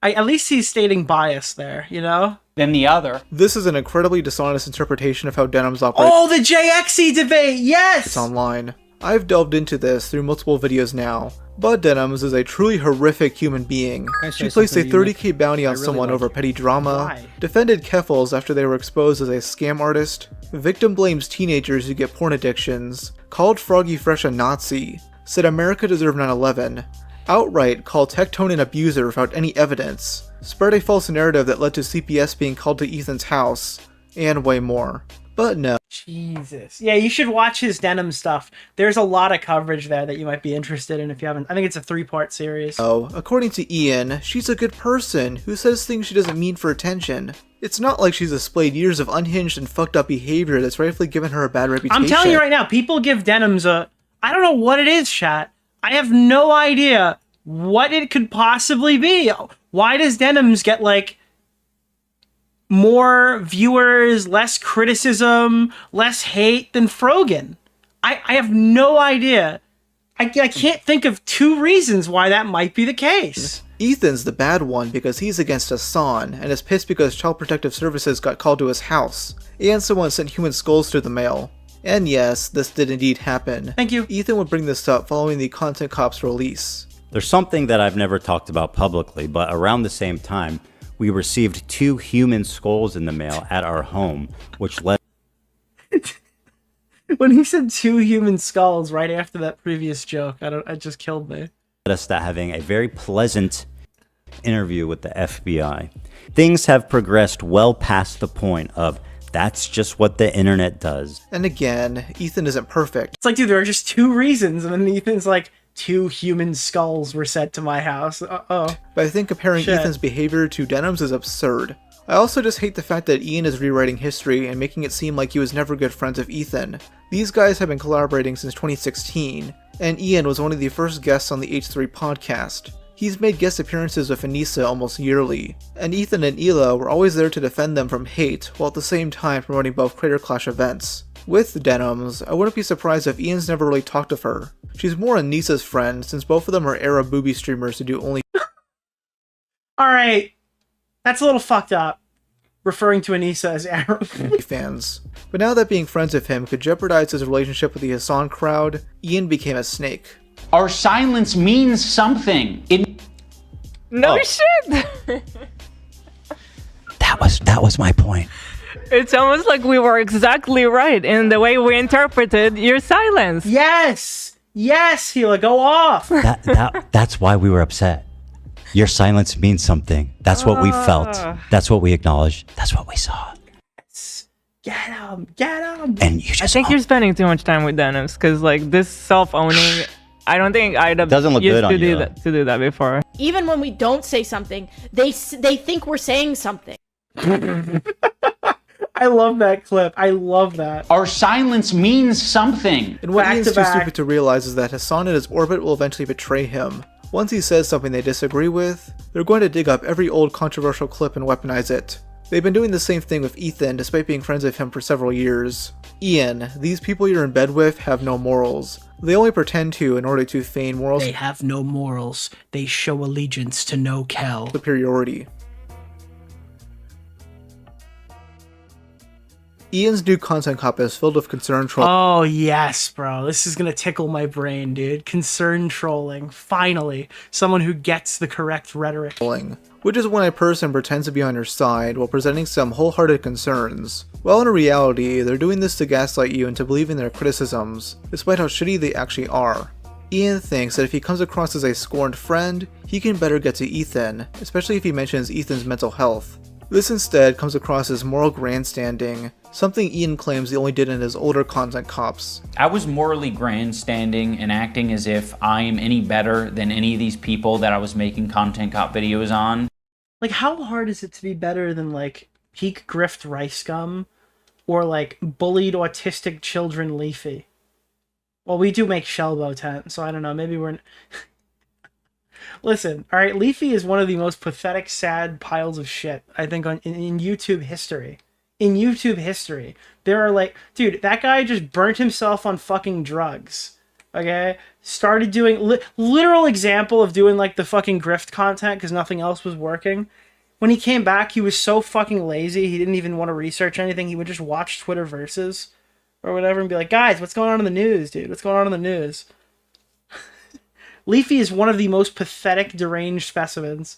At least he's stating bias there, you know? Than the other. This is an incredibly dishonest interpretation of how Denim's operate. Oh, the JXE debate, yes! It's online. I've delved into this through multiple videos now, but Denims is a truly horrific human being. She placed a 30k bounty on someone over petty drama, defended Keffels after they were exposed as a scam artist, victim blames teenagers who get porn addictions, called Froggy Fresh a Nazi, said America deserved 9/11, outright called Tectone an abuser without any evidence, spread a false narrative that led to CPS being called to Ethan's house, and way more. But no. Jesus. Yeah, you should watch his denim stuff. There's a lot of coverage there that you might be interested in if you haven't. I think it's a 3-part series. Oh, according to Ian, she's a good person who says things she doesn't mean for attention. It's not like she's displayed years of unhinged and fucked up behavior that's rightfully given her a bad reputation. I'm telling you right now, people give denims a... I don't know what it is, chat. I have no idea what it could possibly be. Why does denims get, like, more viewers, less criticism, less hate than Frogan? I have no idea. I can't think of 2 reasons why that might be the case. Ethan's the bad one because he's against Hassan and is pissed because Child Protective Services got called to his house and someone sent human skulls through the mail. And yes, this did indeed happen. Thank you. Ethan would bring this up following the Content Cop's release. There's something that I've never talked about publicly, but around the same time, we received 2 human skulls in the mail at our home, which led... When he said 2 human skulls right after that previous joke, it just killed me. us to having a very pleasant interview with the FBI. Things have progressed well past the point of that's just what the internet does. And again, Ethan isn't perfect. It's like, dude, there are just 2 reasons, and then Ethan's like, 2 human skulls were sent to my house. Uh-oh. But I think comparing Ethan's behavior to Denim's is absurd. I also just hate the fact that Ian is rewriting history and making it seem like he was never good friends with Ethan. These guys have been collaborating since 2016, and Ian was one of the first guests on the H3 podcast. He's made guest appearances with Anissa almost yearly, and Ethan and Ela were always there to defend them from hate, while at the same time promoting both Crater Clash events. With Denims, I wouldn't be surprised if Ian's never really talked of her. She's more Anissa's friend, since both of them are Arab booby streamers who do only Alright, that's a little fucked up, referring to Anissa as Arab fans. But now that being friends with him could jeopardize his relationship with the Hassan crowd, Ian became a snake. Our silence means something. No shit. That was my point. It's almost like we were exactly right in the way we interpreted your silence. Yes! Yes, Hila, go off! That's why we were upset. Your silence means something. That's what we felt. That's what we acknowledged. That's what we saw. Get him! Get him! And you just... I think you're spending too much time with Denims, because like this self-owning, I don't think iDubbbz doesn't look used good on to you. do that before. Even when we don't say something, they think we're saying something. I love that clip. I love that. Our silence means something. And what Ian's too stupid to realize is that Hassan and his orbit will eventually betray him. Once he says something they disagree with, they're going to dig up every old controversial clip and weaponize it. They've been doing the same thing with Ethan despite being friends with him for several years. Ian, these people you're in bed with have no morals. They only pretend to in order to feign moral They have no morals. They show allegiance to no Kel. superiority. Ian's new content cop is filled with concern trolling. Oh yes, bro. This is gonna tickle my brain, dude. Concern trolling. Finally. Someone who gets the correct rhetoric. Which is when a person pretends to be on your side while presenting some wholehearted concerns. Well, in reality, they're doing this to gaslight you into believing their criticisms, despite how shitty they actually are. Ian thinks that if he comes across as a scorned friend, he can better get to Ethan, especially if he mentions Ethan's mental health. This instead comes across as moral grandstanding, something Ian claims he only did in his older content cops. I was morally grandstanding and acting as if I am any better than any of these people that I was making content cop videos on. Like, how hard is it to be better than, like, peak grift rice gum? Or, like, bullied autistic children Leafy? Well, we do make Shellbow tent, so I don't know, maybe we're... Listen, alright, Leafy is one of the most pathetic, sad piles of shit, I think, in YouTube history. In YouTube history. There are, like... Dude, that guy just burnt himself on fucking drugs. Okay? Started doing... literal example of doing, like, the fucking grift content because nothing else was working. When he came back, he was so fucking lazy, he didn't even want to research anything. He would just watch Twitterverses or whatever and be like, guys, what's going on in the news, dude? What's going on in the news? Leafy is one of the most pathetic, deranged specimens.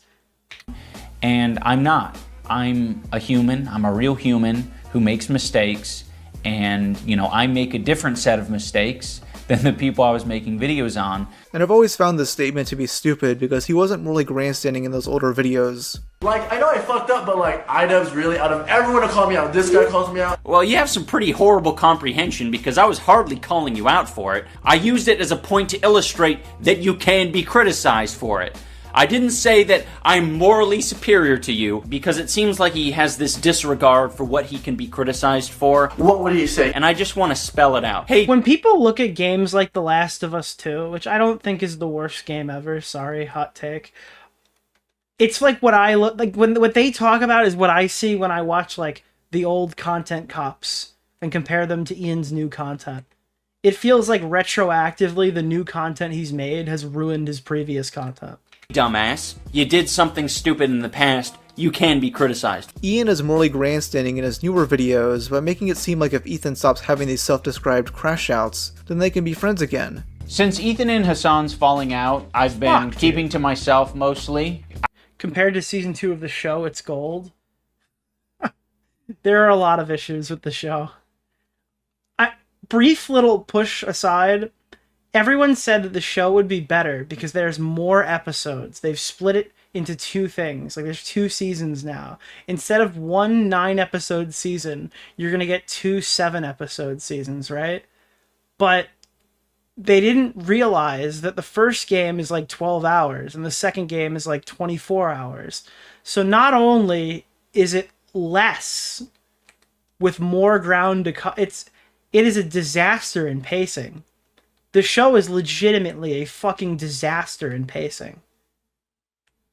And I'm not. I'm a human. I'm a real human who makes mistakes. And, you know, I make a different set of mistakes than the people I was making videos on. And I've always found this statement to be stupid because he wasn't really grandstanding in those older videos. Like, I know I fucked up, but like, iDubbbz really, out of everyone to call me out, this guy calls me out. Well, you have some pretty horrible comprehension because I was hardly calling you out for it. I used it as a point to illustrate that you can be criticized for it. I didn't say that I'm morally superior to you because it seems like he has this disregard for what he can be criticized for. What would he say? And I just want to spell it out. Hey, when people look at games like The Last of Us 2, which I don't think is the worst game ever, sorry, hot take. It's like what I look like when what they talk about is what I see when I watch like the old content cops and compare them to Ian's new content. It feels like retroactively the new content he's made has ruined his previous content. dumbass, you did something stupid in the past, you can be criticized. Ian is morally grandstanding in his newer videos by making it seem like if Ethan stops having these self-described crash outs, then they can be friends again. Since Ethan and Hassan's falling out, I've been keeping to myself mostly. Compared to season 2 of the show, it's gold. There are a lot of issues with the show. Brief little push aside, everyone said that the show would be better because there's more episodes. They've split it into 2 things. Like, there's 2 seasons now. Instead of 1 9-episode season, you're going to get 2 7-episode seasons, right? But they didn't realize that the first game is like 12 hours and the second game is like 24 hours. So not only is it less with more ground to cover, it is a disaster in pacing. The show is legitimately a fucking disaster in pacing.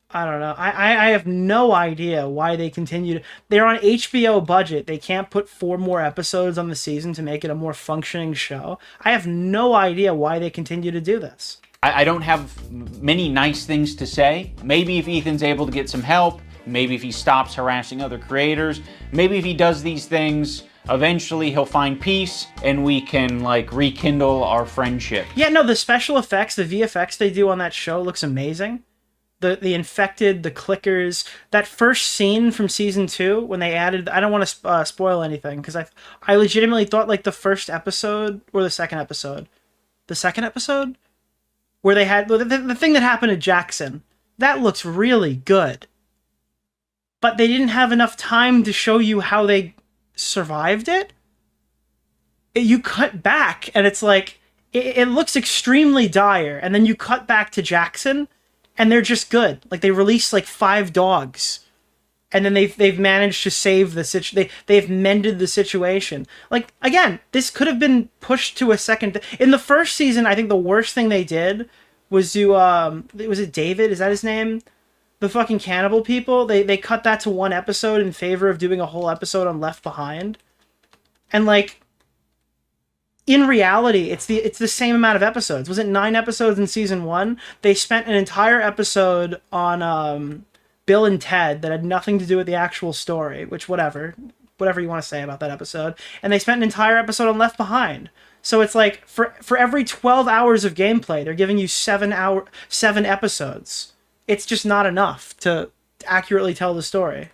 I don't know. I have no idea why they continue to... They're on HBO budget. They can't put 4 more episodes on the season to make it a more functioning show. I have no idea why they continue to do this. I don't have many nice things to say. Maybe if Ethan's able to get some help, maybe if he stops harassing other creators, maybe if he does these things, eventually he'll find peace and we can like rekindle our friendship. Yeah, no, the special effects, the VFX they do on that show looks amazing. The infected, the clickers, that first scene from season 2 when they added, I don't want to spoil anything because I legitimately thought like the first episode or the second episode where they had the thing that happened to Jackson, that looks really good. But they didn't have enough time to show you how they survived it. You cut back and it's like it looks extremely dire, and then you cut back to Jackson and they're just good. Like, they released like 5 dogs and then they've managed to save the situation. They've mended the situation. Like, again, this could have been pushed to a second. In the first season, I think the worst thing they did was do was it David, is that his name? The fucking cannibal people, they cut that to 1 episode in favor of doing a whole episode on Left Behind. And like, in reality, it's the same amount of episodes. Was it 9 episodes in season 1? They spent an entire episode on Bill and Ted that had nothing to do with the actual story, which whatever you want to say about that episode. And they spent an entire episode on Left Behind. So it's like for every 12 hours of gameplay, they're giving you 7 episodes. It's just not enough to accurately tell the story.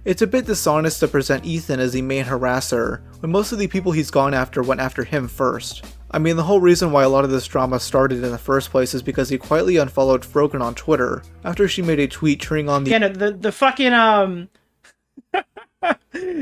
It's a bit dishonest to present Ethan as the main harasser, when most of the people he's gone after went after him first. I mean, the whole reason why a lot of this drama started in the first place is because he quietly unfollowed Froken on Twitter, after she made a tweet cheering on the- Yeah, no, the fucking,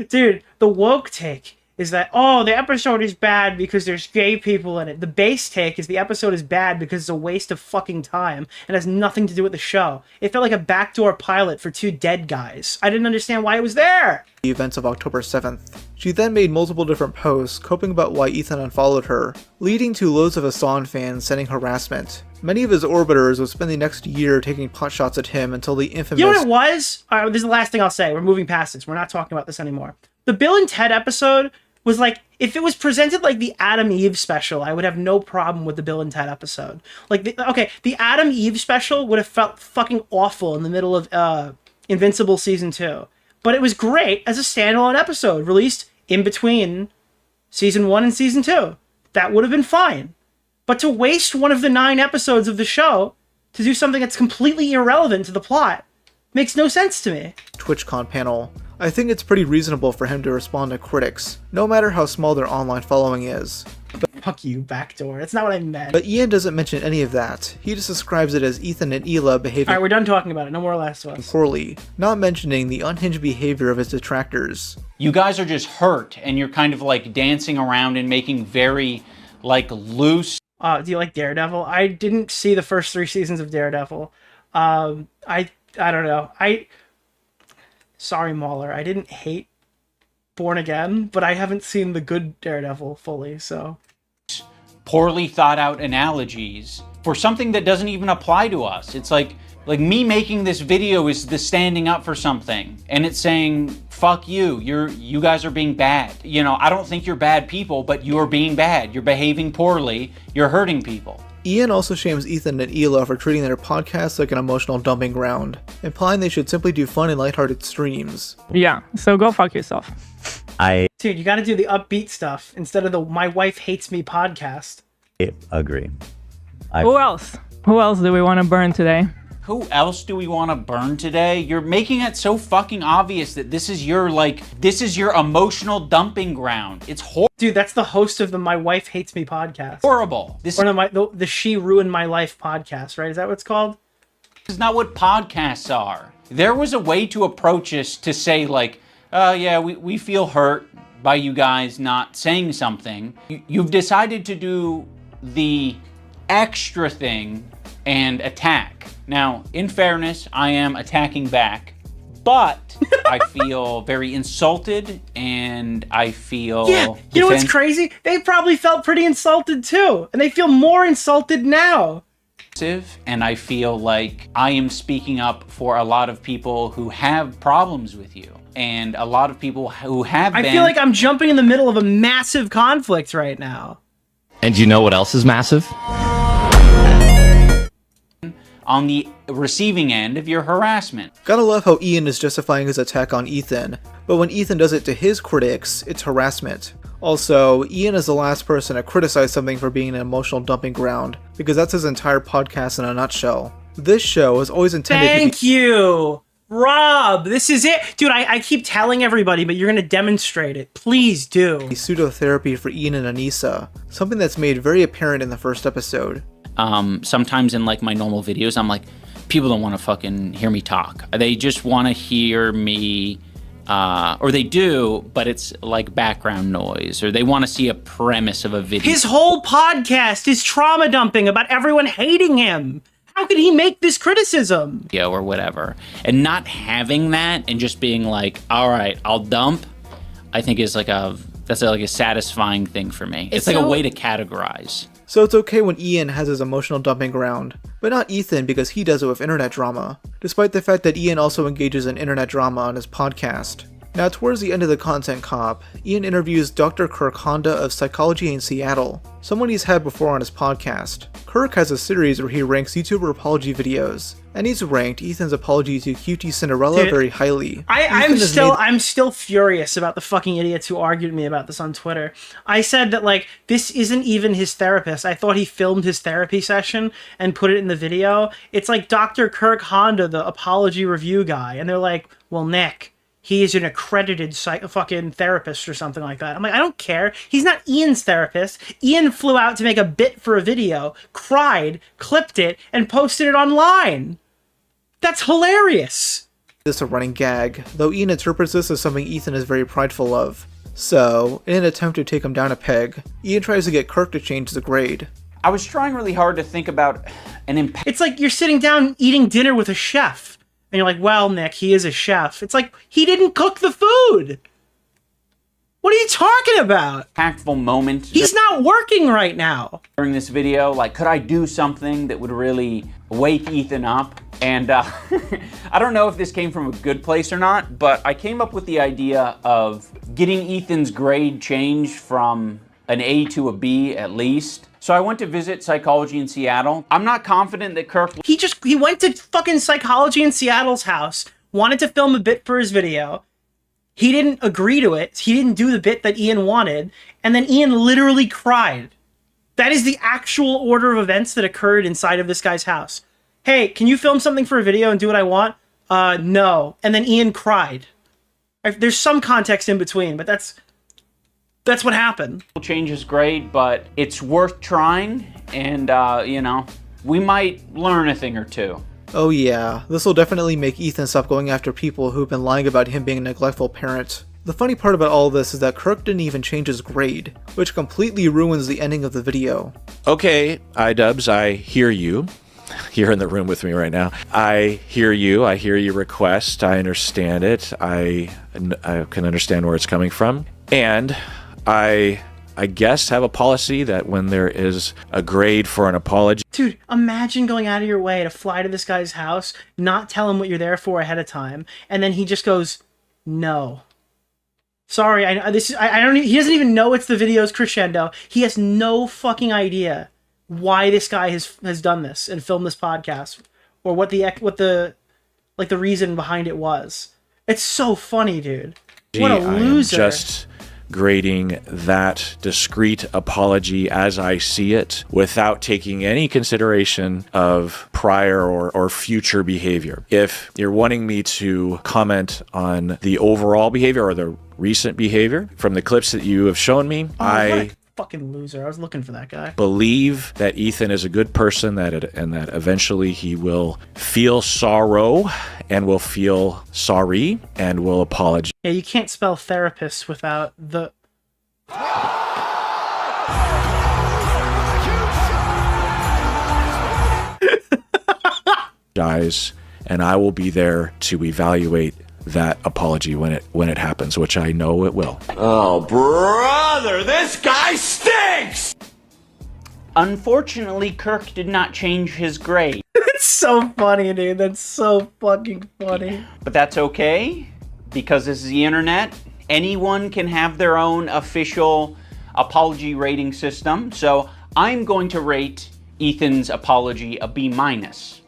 dude, the woke take is that, oh, the episode is bad because there's gay people in it. The base take is the episode is bad because it's a waste of fucking time and has nothing to do with the show. It felt like a backdoor pilot for 2 dead guys. I didn't understand why it was there. The events of October 7th. She then made multiple different posts coping about why Ethan unfollowed her, leading to loads of Hassan fans sending harassment. Many of his orbiters would spend the next year taking potshots at him until the infamous- You know what it was? This is the last thing I'll say. We're moving past this. We're not talking about this anymore. The Bill and Ted episode was like, if it was presented like the Adam Eve special, I would have no problem with the Bill and Ted episode. Like, the Adam Eve special would have felt fucking awful in the middle of Invincible Season 2. But it was great as a standalone episode, released in between Season 1 and Season 2. That would have been fine. But to waste one of the 9 episodes of the show to do something that's completely irrelevant to the plot makes no sense to me. TwitchCon panel. I think it's pretty reasonable for him to respond to critics, no matter how small their online following is. Fuck you, backdoor. That's not what I meant. But Ian doesn't mention any of that. He just describes it as Ethan and Hila behaving Alright, we're done talking about it. No more Last of Us. poorly, not mentioning the unhinged behavior of his detractors. You guys are just hurt, and you're kind of like dancing around and making very like loose. Do you like Daredevil? I didn't see the first 3 seasons of Daredevil. I don't know. Sorry, Mauler. I didn't hate Born Again, but I haven't seen the good Daredevil fully, so. Poorly thought out analogies for something that doesn't even apply to us. It's like me making this video is the standing up for something, and it's saying, fuck you, you guys are being bad. You know, I don't think you're bad people, but you're being bad. You're behaving poorly. You're hurting people. Ian also shames Ethan and Hila for treating their podcast like an emotional dumping ground, implying they should simply do fun and lighthearted streams. Yeah, so go fuck yourself. Dude, you gotta do the upbeat stuff instead of the My Wife Hates Me podcast. agree. Who else? Who else do we want to burn today? Who else do we want to burn today? You're making it so fucking obvious that this is your emotional dumping ground. It's horrible. Dude, that's the host of the My Wife Hates Me podcast. Horrible. The She Ruined My Life podcast, right? Is that what it's called? This is not what podcasts are. There was a way to approach this to say like, yeah, we feel hurt by you guys not saying something. You've decided to do the extra thing and attack. Now, in fairness, I am attacking back, but I feel very insulted and I feel... Yeah, you know what's crazy? They probably felt pretty insulted too, and they feel more insulted now. And I feel like I am speaking up for a lot of people who have problems with you, and a lot of people who have been... I feel like I'm jumping in the middle of a massive conflict right now. And you know what else is massive? On the receiving end of your harassment. Gotta love how Ian is justifying his attack on Ethan, but when Ethan does it to his critics, it's harassment. Also, Ian is the last person to criticize something for being an emotional dumping ground, because that's his entire podcast in a nutshell. This show is always intended to be— Thank you! Rob, this is it! Dude, I keep telling everybody, but you're gonna demonstrate it. Please do. Pseudo-therapy for Ian and Anissa, something that's made very apparent in the first episode. Sometimes in like my normal videos, I'm like, people don't want to fucking hear me talk. They just want to hear me, or they do, but it's like background noise, or they want to see a premise of a video. His whole podcast is trauma dumping about everyone hating him. How could he make this criticism? Or whatever. And not having that and just being like, all right, I'll dump, I think is like that's like a satisfying thing for me. It's like a way to categorize. So it's okay when Ian has his emotional dumping ground, but not Ethan because he does it with internet drama, despite the fact that Ian also engages in internet drama on his podcast. Now towards the end of the content cop, Ian interviews Dr. Kirk Honda of Psychology in Seattle, someone he's had before on his podcast. Kirk has a series where he ranks YouTuber apology videos, and he's ranked Ethan's apology to QT Cinderella very highly. I'm still furious about the fucking idiots who argued with me about this on Twitter. I said that like this isn't even his therapist. I thought he filmed his therapy session and put it in the video. It's like Dr. Kirk Honda, the apology review guy, and they're like, "Well, Nick, he is an accredited fucking therapist or something like that." I'm like, I don't care. He's not Ian's therapist. Ian flew out to make a bit for a video, cried, clipped it, and posted it online. That's hilarious. This is a running gag, though Ian interprets this as something Ethan is very prideful of. So, in an attempt to take him down a peg, Ian tries to get Kirk to change the grade. I was trying really hard to think about an impact. It's like you're sitting down eating dinner with a chef. And you're like, well, Nick, he is a chef. It's like, he didn't cook the food. What are you talking about? Impactful moment. He's not working right now. During this video, like, could I do something that would really wake Ethan up? And I don't know if this came from a good place or not, but I came up with the idea of getting Ethan's grade changed from an A to a B at least. So I went to visit Psychology in Seattle. I'm not confident that Kirk... He went to fucking Psychology in Seattle's house, wanted to film a bit for his video. He didn't agree to it. He didn't do the bit that Ian wanted. And then Ian literally cried. That is the actual order of events that occurred inside of this guy's house. Hey, can you film something for a video and do what I want? No. And then Ian cried. There's some context in between, but that's... That's what happened. Change is great, but it's worth trying, and, you know, we might learn a thing or two. Oh yeah, this will definitely make Ethan stop going after people who've been lying about him being a neglectful parent. The funny part about all this is that Kirk didn't even change his grade, which completely ruins the ending of the video. Okay, iDubbbz, I hear you. You're in the room with me right now. I hear you. I hear your request. I understand it. I can understand where it's coming from. And I guess have a policy that when there is a grade for an apology. Dude, imagine going out of your way to fly to this guy's house, not tell him what you're there for ahead of time, and then he just goes, no. Sorry, I don't. He doesn't even know it's the video's crescendo. He has no fucking idea why this guy has done this and filmed this podcast, or what the reason behind it was. It's so funny, dude. What a loser. I am just grading that discreet apology as I see it without taking any consideration of prior or future behavior. If you're wanting me to comment on the overall behavior or the recent behavior from the clips that you have shown me, I fucking loser. I was looking for that guy. Believe that Ethan is a good person, that eventually he will feel sorrow and will feel sorry and will apologize. Yeah, you can't spell therapist without the... And I will be there to evaluate that apology when it happens, which I know it will. Oh, brother, this guy stinks! Unfortunately, Kirk did not change his grade. It's so funny, dude. That's so fucking funny. But that's okay, because this is the internet. Anyone can have their own official apology rating system. So I'm going to rate Ethan's apology a B-.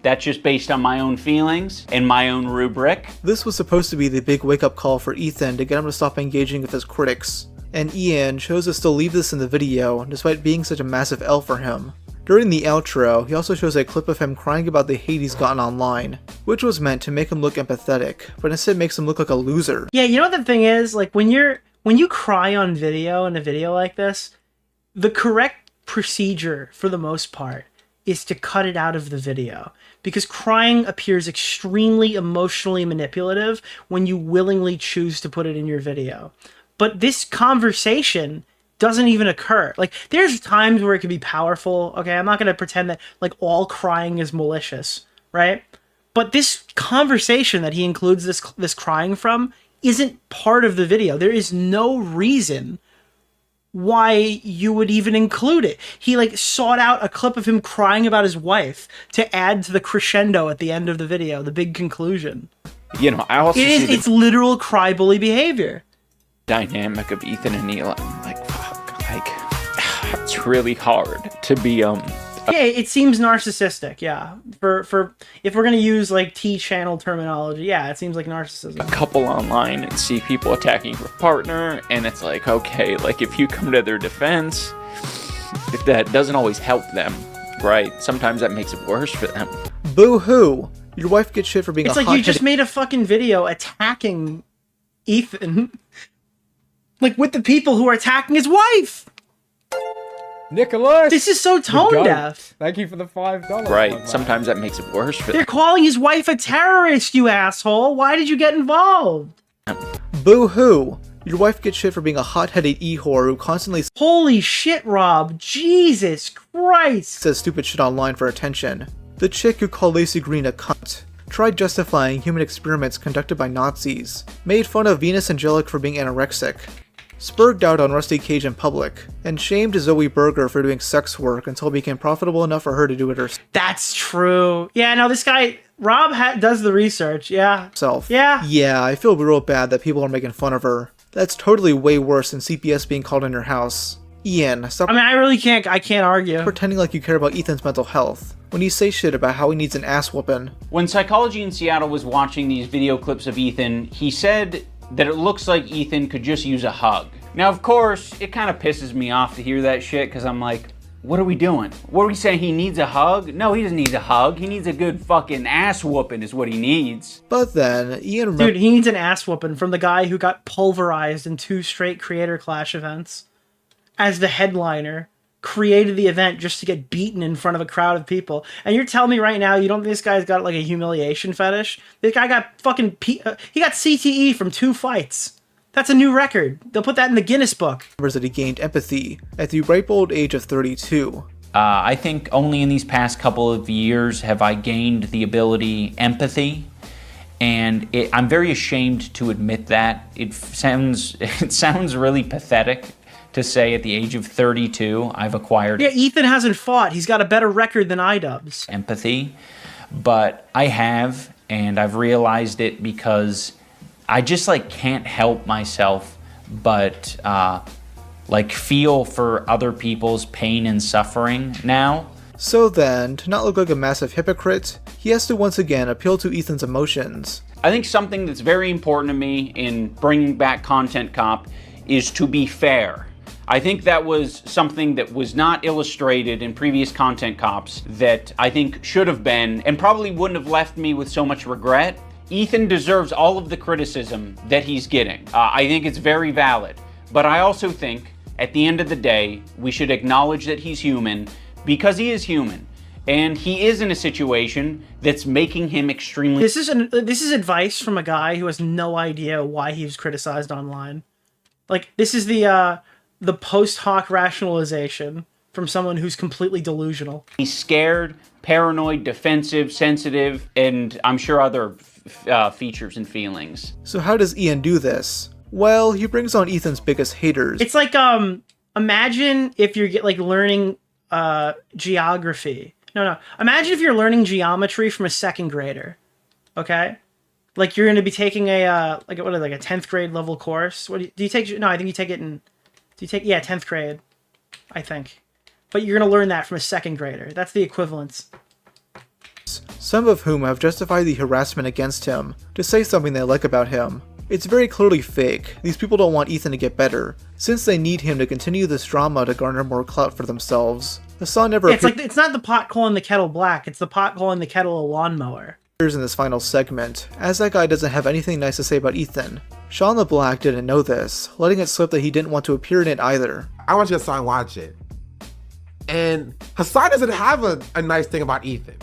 That's just based on my own feelings and my own rubric. This was supposed to be the big wake-up call for Ethan to get him to stop engaging with his critics, and Ian chose to still leave this in the video despite being such a massive L for him. During the outro, he also shows a clip of him crying about the hate he's gotten online, which was meant to make him look empathetic, but instead makes him look like a loser. Yeah, you know what the thing is? Like, when you cry on video in a video like this, the correct procedure, for the most part, is to cut it out of the video. Because crying appears extremely emotionally manipulative when you willingly choose to put it in your video. But this conversation doesn't even occur. Like, there's times where it can be powerful. Okay, I'm not going to pretend that, like, all crying is malicious, right? But this conversation that he includes this crying from isn't part of the video. There is no reason why you would even include it. He like sought out a clip of him crying about his wife to add to the crescendo at the end of the video, the big conclusion. You know, I also see it's literal cry bully behavior. Dynamic of Ethan and Neil. Like, fuck, like, it's really hard to be yeah, it seems narcissistic. Yeah, for if we're gonna use like T-channel terminology, yeah, it seems like narcissism. A couple online and see people attacking your partner, and it's like, okay, like if you come to their defense, if that doesn't always help them, right? Sometimes that makes it worse for them. Boo-hoo! Your wife gets shit for being It's a like you just made a fucking video attacking Ethan, like with the people who are attacking his wife. Nicholas! This is so tone deaf. Thank you for the $5. Right, sometimes that makes it worse for them. They're calling his wife a terrorist, you asshole! Why did you get involved? Boo-hoo! Your wife gets shit for being a hot-headed e-whore who constantly Holy shit, Rob! Jesus Christ! says stupid shit online for attention. The chick who called Lacey Green a cunt, tried justifying human experiments conducted by Nazis, made fun of Venus Angelic for being anorexic, spurged out on Rusty Cage in public, and shamed Zoe Berger for doing sex work until it became profitable enough for her to do it herself. That's true. Yeah, no, this guy, Rob does the research, yeah. Yeah. Yeah, I feel real bad that people are making fun of her. That's totally way worse than CPS being called in your house. Ian, stop. I mean, I can't argue. Pretending like you care about Ethan's mental health when you say shit about how he needs an ass whooping. When Psychology in Seattle was watching these video clips of Ethan, he said that it looks like Ethan could just use a hug. Now, of course, it kind of pisses me off to hear that shit, because I'm like, What are we doing? What are we saying? He needs a hug? No, he doesn't need a hug. He needs a good fucking ass whooping is what he needs. But then, Ian... Dude, he needs an ass whooping from the guy who got pulverized in 2 straight Creator Clash events. As the headliner, created the event just to get beaten in front of a crowd of people. And you're telling me right now you don't think this guy's got like a humiliation fetish? This guy got fucking... he got CTE from 2 fights. That's a new record. They'll put that in the Guinness Book. That he gained empathy at the ripe old age of 32. I think only in these past couple of years have I gained the ability empathy, and I'm very ashamed to admit that. It sounds really pathetic to say at the age of 32 I've acquired. Yeah, Ethan hasn't fought. He's got a better record than iDubbbz. Empathy, but I have, and I've realized it because I just like can't help myself but like feel for other people's pain and suffering now. So then, to not look like a massive hypocrite, he has to once again appeal to Ethan's emotions. I think something that's very important to me in bringing back Content Cop is to be fair. I think that was something that was not illustrated in previous Content Cops that I think should have been, and probably wouldn't have left me with so much regret. Ethan deserves all of the criticism that he's getting. I think it's very valid. But I also think, at the end of the day, we should acknowledge that he's human, because he is human. And he is in a situation that's making him extremely... This is advice from a guy who has no idea why he was criticized online. Like, this is the post hoc rationalization from someone who's completely delusional. He's scared, paranoid, defensive, sensitive, and I'm sure other features and feelings. So how does Ian do this? Well, he brings on Ethan's biggest haters. It's like, imagine if you're learning geography. No. Imagine if you're learning geometry from a 2nd grader. Okay? Like you're going to be taking a 10th grade level course. What do you take? No, I think you take it in 10th grade. I think. But you're going to learn that from a 2nd grader. That's the equivalence. Some of whom have justified the harassment against him to say something they like about him. It's very clearly fake. These people don't want Ethan to get better, since they need him to continue this drama to garner more clout for themselves. Hassan never it's not the pot calling the kettle black, it's the pot calling the kettle a lawnmower. In this final segment, as that guy doesn't have anything nice to say about Ethan. Sean the Black didn't know this, letting it slip that he didn't want to appear in it either. I want you to Hassan watch it. And Hassan doesn't have a nice thing about Ethan.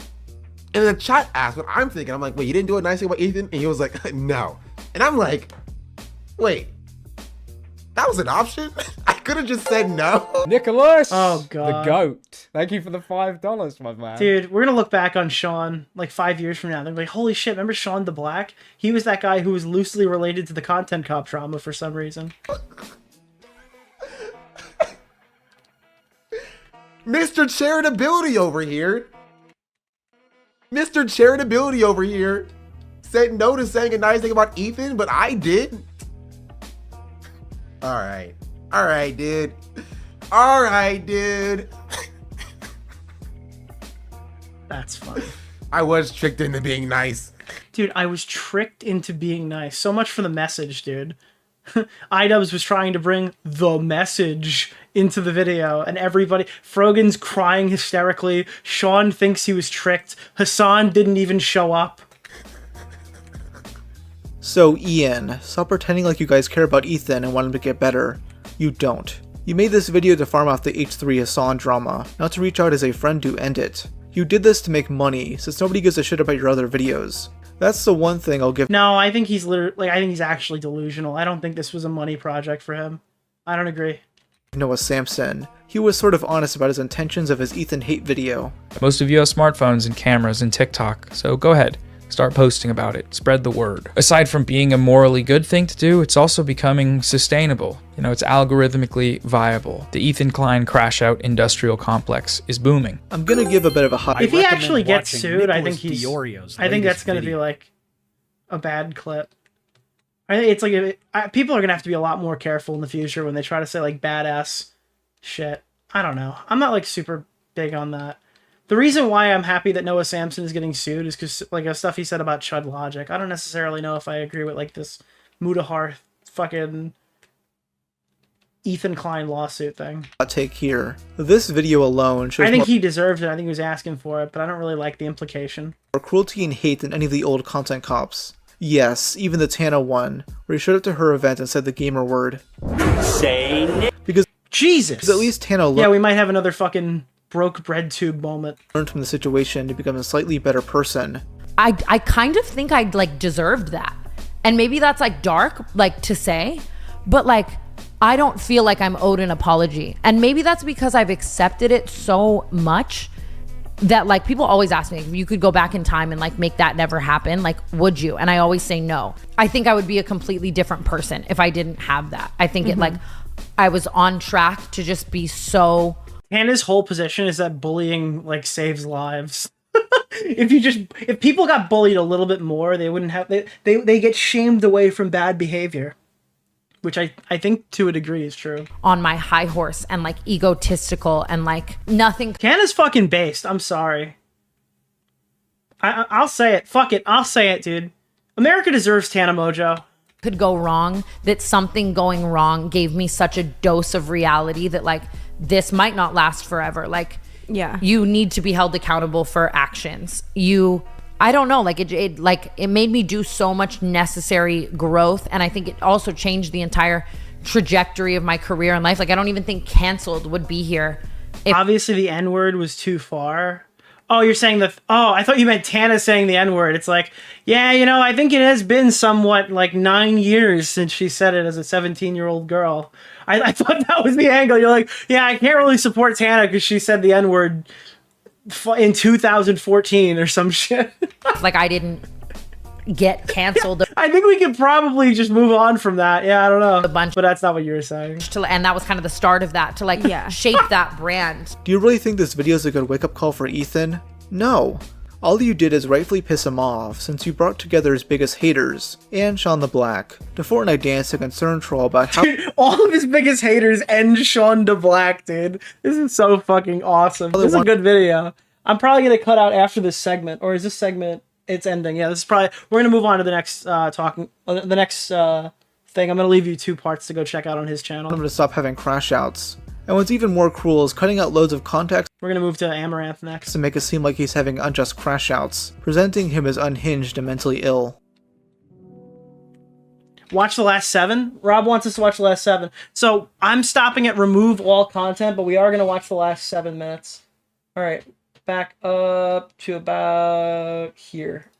And the chat asked what I'm thinking. I'm like, wait, you didn't do a nice thing about Ethan? And he was like, no. And I'm like, wait, that was an option? I could have just said no. Nicholas! Oh, God. The GOAT. Thank you for the $5, my man. Dude, we're going to look back on Sean like 5 years from now. They're like, holy shit, remember Sean the Black? He was that guy who was loosely related to the Content Cop drama for some reason. Mr. Charitability over here. Mr. Charitability over here said no to saying a nice thing about Ethan, but I did. All right, dude. All right, dude. That's funny. I was tricked into being nice. Dude, I was tricked into being nice. So much for the message, dude. iDubbbz was trying to bring the message into the video, and everybody... Frogan's crying hysterically. Sean thinks he was tricked. Hassan didn't even show up. So, Ian, stop pretending like you guys care about Ethan and want him to get better. You don't. You made this video to farm off the H3 Hassan drama, not to reach out as a friend to end it. You did this to make money, since nobody gives a shit about your other videos. That's the one thing I'll give. No, I think he's I think he's actually delusional. I don't think this was a money project for him. I don't agree. Noah Samson. He was sort of honest about his intentions of his Ethan hate video. Most of you have smartphones and cameras and TikTok, so go ahead. Start posting about it. Spread the word. Aside from being a morally good thing to do, it's also becoming sustainable. You know, it's algorithmically viable. The Ethan Klein crash out industrial complex is booming. I'm gonna give a bit of a hot. If he actually gets sued, I think he's. I think that's gonna be like a bad clip. I think it's like people are gonna have to be a lot more careful in the future when they try to say like badass shit. I don't know. I'm not like super big on that. The reason why I'm happy that Noah Samson is getting sued is because like the stuff he said about Chud Logic. I don't necessarily know if I agree with like this Mutahar fucking Ethan Klein lawsuit thing. Take here. This video alone shows I think more he deserved it. I think he was asking for it, but I don't really like the implication. cruelty and hate than any of the old content cops. Yes, even the Tana one, where he showed up to her event and said the gamer word. Because Jesus! at least Tana Yeah, we might have another fucking broke bread tube moment. learned from the situation to become a slightly better person. I kind of think I like deserved that. And maybe that's like dark, like to say, but like I don't feel like I'm owed an apology. And maybe that's because I've accepted it so much that like people always ask me if you could go back in time and like make that never happen, like would you? And I always say no. I think I would be a completely different person if I didn't have that. I think it like I was on track to just be so. Hannah's whole position is that bullying like saves lives. If people got bullied a little bit more, they wouldn't have they get shamed away from bad behavior. Which I think to a degree is true. On my high horse and like egotistical and like nothing. Hannah's fucking based. I'm sorry. I'll say it. Fuck it. I'll say it, dude. America deserves Tana Mojo. Could go wrong, that something going wrong gave me such a dose of reality that like this might not last forever. Like, yeah, you need to be held accountable for actions. I don't know, like it made me do so much necessary growth, and I think it also changed the entire trajectory of my career and life. Like I don't even think canceled would be here. Obviously the N-word was too far. Oh, you're saying I thought you meant Tana saying the N-word. It's like, yeah, you know, I think it has been somewhat like 9 years since she said it as a 17-year-old girl. I thought that was the angle. You're like, yeah, I can't really support Tana because she said the N-word in 2014 or some shit. Like I didn't get canceled. I think we could probably just move on from that. Yeah, I don't know. But that's not what you were saying. And that was kind of the start of that, to like shape that brand. Do you really think this video is a good wake-up call for Ethan? No. All you did is rightfully piss him off, since you brought together his biggest haters, and Sean the Black, to Fortnite dance to concern troll about how- Dude, all of his biggest haters and Sean the Black, dude. This is so fucking awesome. This is a good video. I'm probably going to cut out after this segment, or is this segment, it's ending. Yeah, this is probably, we're going to move on to the next the next thing. I'm going to leave you 2 parts to go check out on his channel. I'm going to stop having crash outs. And what's even more cruel is cutting out loads of context. We're going to move to Amaranth next. To make it seem like he's having unjust crash outs, presenting him as unhinged and mentally ill. Watch the last 7. Rob wants us to watch the last 7. So I'm stopping at remove all content, but we are going to watch the last 7 minutes. All right, back up to about here.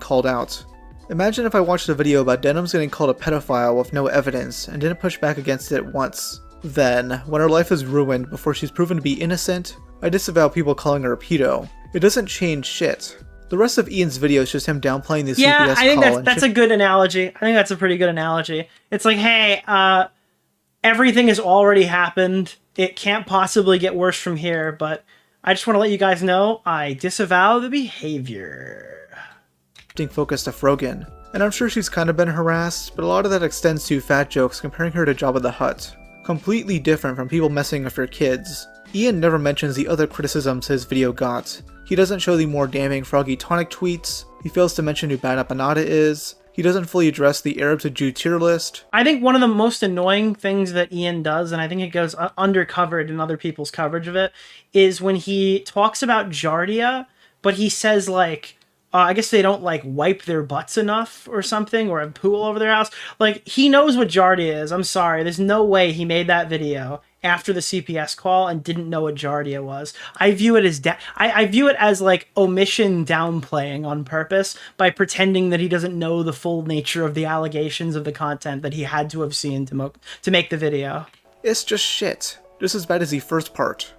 Called out. Imagine if I watched a video about Denham's getting called a pedophile with no evidence and didn't push back against it once. Then, when her life is ruined before she's proven to be innocent, I disavow people calling her a pedo. It doesn't change shit. The rest of Ian's video is just him downplaying the CPS I think call. that's a good analogy. I think that's a pretty good analogy. It's like, hey, everything has already happened. It can't possibly get worse from here, but I just want to let you guys know I disavow the behavior. Focus to Frogan. And I'm sure she's kind of been harassed, but a lot of that extends to fat jokes comparing her to Jabba the Hutt. Completely different from people messing with your kids. Ian never mentions the other criticisms his video got. He doesn't show the more damning Froggy Tonic tweets. He fails to mention who Bad Apanada is. He doesn't fully address the Arab to Jew tier list. I think one of the most annoying things that Ian does, and I think it goes undercovered in other people's coverage of it, is when he talks about Jardia, but he says like, I guess they don't like wipe their butts enough or something, or have poo all over their house. Like, he knows what Jardia is. I'm sorry. There's no way he made that video after the CPS call and didn't know what Jardia was. I view it as I view it as like omission downplaying on purpose by pretending that he doesn't know the full nature of the allegations of the content that he had to have seen to make the video. It's just shit. Just as bad as the first part.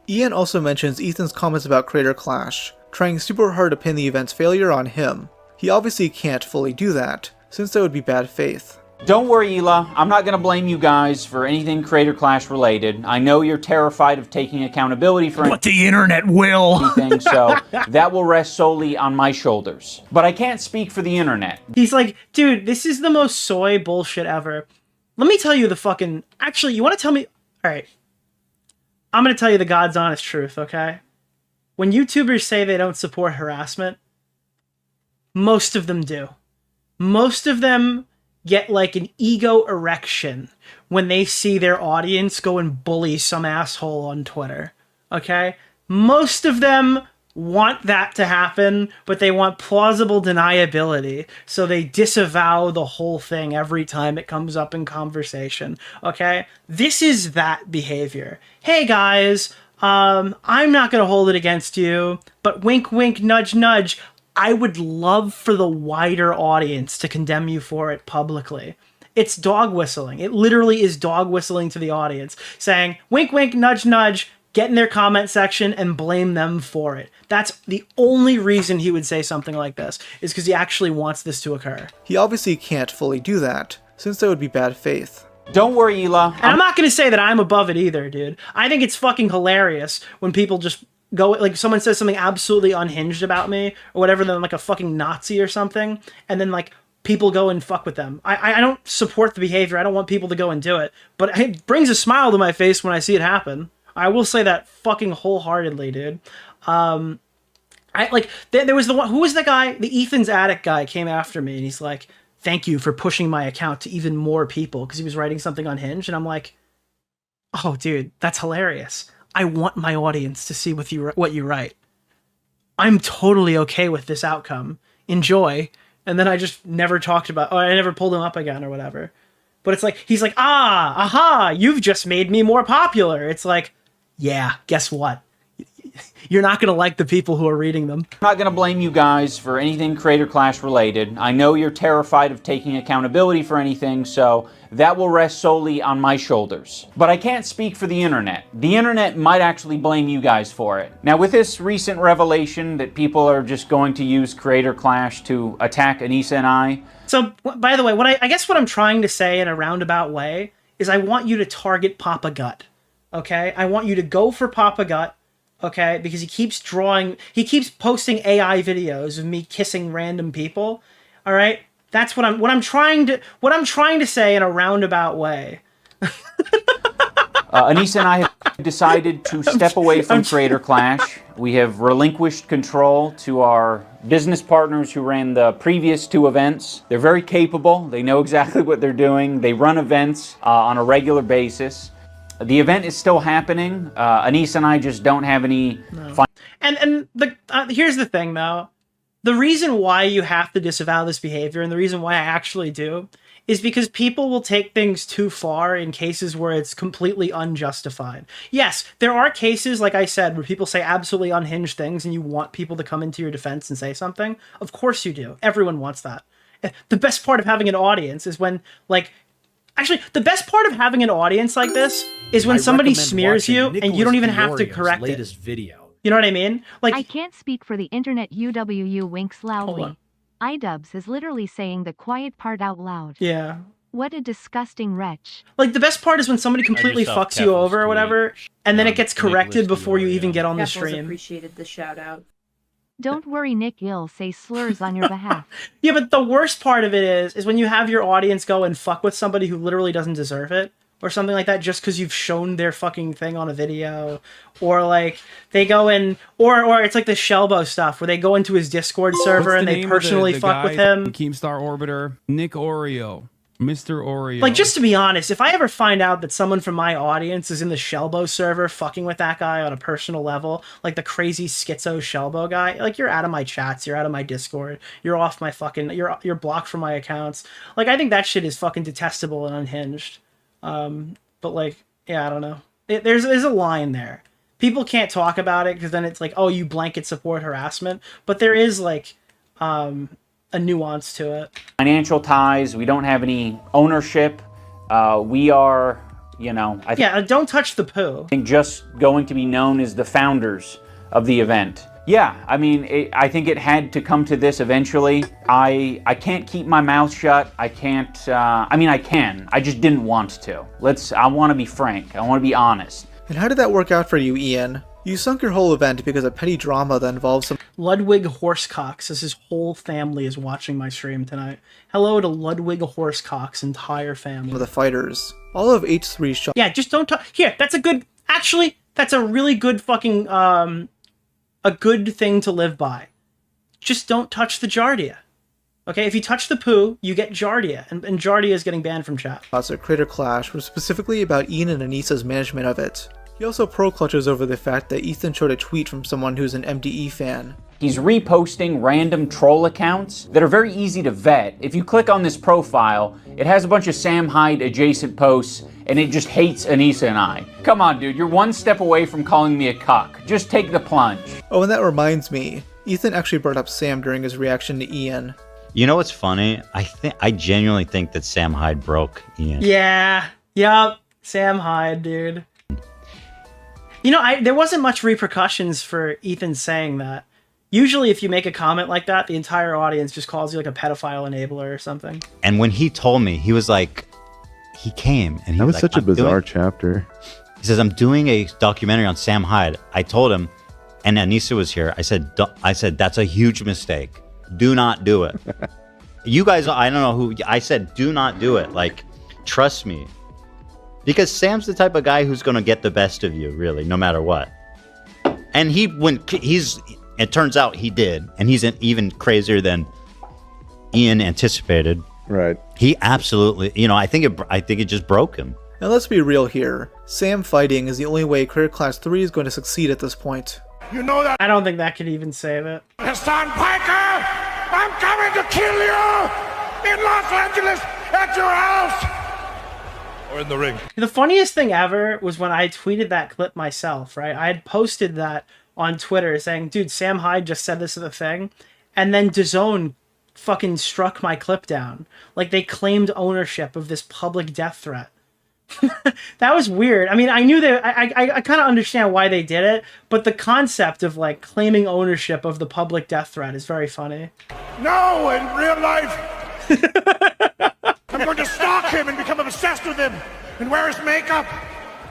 Ian also mentions Ethan's comments about Creator Clash, trying super hard to pin the event's failure on him. He obviously can't fully do that, since that would be bad faith. Don't worry, Hila. I'm not going to blame you guys for anything Creator Clash related. I know you're terrified of taking accountability for but the internet will. anything, so that will rest solely on my shoulders. But I can't speak for the internet. He's like, dude, this is the most soy bullshit ever. Let me tell you the fucking... Actually, you want to tell me... Alright. I'm going to tell you the God's honest truth, okay? When YouTubers say they don't support harassment, most of them do. Most of them get like an ego erection when they see their audience go and bully some asshole on Twitter. Okay? Most of them want that to happen, but they want plausible deniability, so they disavow the whole thing every time it comes up in conversation. Okay? This is that behavior. Hey guys, I'm not gonna hold it against you, but wink wink, nudge nudge, I would love for the wider audience to condemn you for it publicly. It's dog whistling. It literally is dog whistling to the audience, saying wink wink, nudge nudge, get in their comment section and blame them for it. That's the only reason he would say something like this, is because he actually wants this to occur. He obviously can't fully do that, since that would be bad faith. Don't worry, Ela. And I'm not going to say that I'm above it either, dude. I think it's fucking hilarious when people just go, like, someone says something absolutely unhinged about me, or whatever, then like a fucking Nazi or something, and then like people go and fuck with them. I don't support the behavior. I don't want people to go and do it, but it brings a smile to my face when I see it happen. I will say that fucking wholeheartedly, dude. There was the one, who was the guy? The Ethan's Attic guy came after me and he's like, thank you for pushing my account to even more people, because he was writing something unhinged. And I'm like, oh, dude, that's hilarious. I want my audience to see what you write. I'm totally okay with this outcome. Enjoy. And then I just never talked about, or I never pulled him up again or whatever. But it's like, he's like, aha, you've just made me more popular. It's like, yeah, guess what? You're not going to like the people who are reading them. I'm not going to blame you guys for anything Creator Clash related. I know you're terrified of taking accountability for anything, so that will rest solely on my shoulders. But I can't speak for the internet. The internet might actually blame you guys for it. Now, with this recent revelation that people are just going to use Creator Clash to attack Anissa and I. So, by the way, I guess what I'm trying to say in a roundabout way is I want you to target Papa Gut. Okay? I want you to go for Papa Gut. Okay, because he keeps posting AI videos of me kissing random people. All right, that's what I'm trying to say in a roundabout way. Anissa and I have decided to step away from Creator Clash. We have relinquished control to our business partners who ran the previous two events. They're very capable. They know exactly what they're doing. They run events on a regular basis. The event is still happening. Anissa and I just don't have any. No. And here's the thing, though. The reason why you have to disavow this behavior, and the reason why I actually do, is because people will take things too far in cases where it's completely unjustified. Yes, there are cases, like I said, where people say absolutely unhinged things, and you want people to come into your defense and say something. Of course you do. Everyone wants that. The best part of having an audience is when, like. Actually, the best part of having an audience like this is when somebody smears you and you don't even have to correct it. Video. You know what I mean? Like, I can't speak for the internet. UWU winks loudly. iDubbbz is literally saying the quiet part out loud. Yeah. What a disgusting wretch. Like, the best part is when somebody completely fucks you over or whatever, and then it gets corrected before you even get on the stream. Appreciated the shout out. Don't worry, Nick will say slurs on your behalf. Yeah, but the worst part of it is when you have your audience go and fuck with somebody who literally doesn't deserve it, or something like that, just because you've shown their fucking thing on a video, or like they go in, or it's like the Shelbo stuff where they go into his Discord server and they personally fuck with him. Keemstar Orbiter, Nick Oreo. Mr. Oreo. Like, just to be honest, if I ever find out that someone from my audience is in the Shelbo server fucking with that guy on a personal level, like the crazy schizo Shelbo guy, like, you're out of my chats, you're out of my Discord, you're off my fucking, you're blocked from my accounts. Like, I think that shit is fucking detestable and unhinged. But like, yeah, I don't know. There's a line there. People can't talk about it because then it's like, oh, you blanket support harassment. But there is like, a nuance to it. Financial ties, we don't have any ownership. We are, you know... yeah, don't touch the poo. I think just going to be known as the founders of the event. Yeah, I mean, I think it had to come to this eventually. I can't keep my mouth shut. I can't, I mean, I can. I just didn't want to. I want to be frank. I want to be honest. And how did that work out for you, Ian? You sunk your whole event because of petty drama that involves some... Ludwig Horsecox, as his whole family is watching my stream tonight. Hello to Ludwig Horsecox's entire family. ...of the fighters. All of H3 shot... Yeah, just don't talk... Here, that's a good... Actually, that's a really good fucking, a good thing to live by. Just don't touch the Jardia. Okay, if you touch the poo, you get Jardia, and Jardia is getting banned from chat. Thoughts at Creator Clash was specifically about Ian and Anissa's management of it. He also pro-clutches over the fact that Ethan showed a tweet from someone who's an MDE fan. He's reposting random troll accounts that are very easy to vet. If you click on this profile, it has a bunch of Sam Hyde adjacent posts, and it just hates Anissa and I. Come on, dude, you're one step away from calling me a cuck. Just take the plunge. Oh, and that reminds me, Ethan actually brought up Sam during his reaction to Ian. You know what's funny? I genuinely think that Sam Hyde broke Ian. Yeah, yup, Sam Hyde, dude. You know, there wasn't much repercussions for Ethan saying that. Usually if you make a comment like that, the entire audience just calls you like a pedophile enabler or something. And when he told me, he was like, he came and he That was like, such a bizarre chapter. He says, I'm doing a documentary on Sam Hyde. I told him, and Anissa was here. I said, that's a huge mistake. Do not do it. You guys, I don't know who, I said, do not do it. Like, trust me. Because Sam's the type of guy who's going to get the best of you, really, no matter what. And it turns out he did. And he's even crazier than Ian anticipated. Right. He absolutely, I think it just broke him. And let's be real here. Sam fighting is the only way Creator Clash 3 is going to succeed at this point. You know that. I don't think that could even save it. Hassan Piker, I'm coming to kill you in Los Angeles at your house. Or in the ring. The funniest thing ever was when I tweeted that clip myself, right? I had posted that on Twitter saying, dude, Sam Hyde just said this to the thing. And then DAZN fucking struck my clip down. Like, they claimed ownership of this public death threat. That was weird. I mean, I knew that I kind of understand why they did it, but the concept of like claiming ownership of the public death threat is very funny. No, in real life, I'm going to stalk him and become obsessed with him and wear his makeup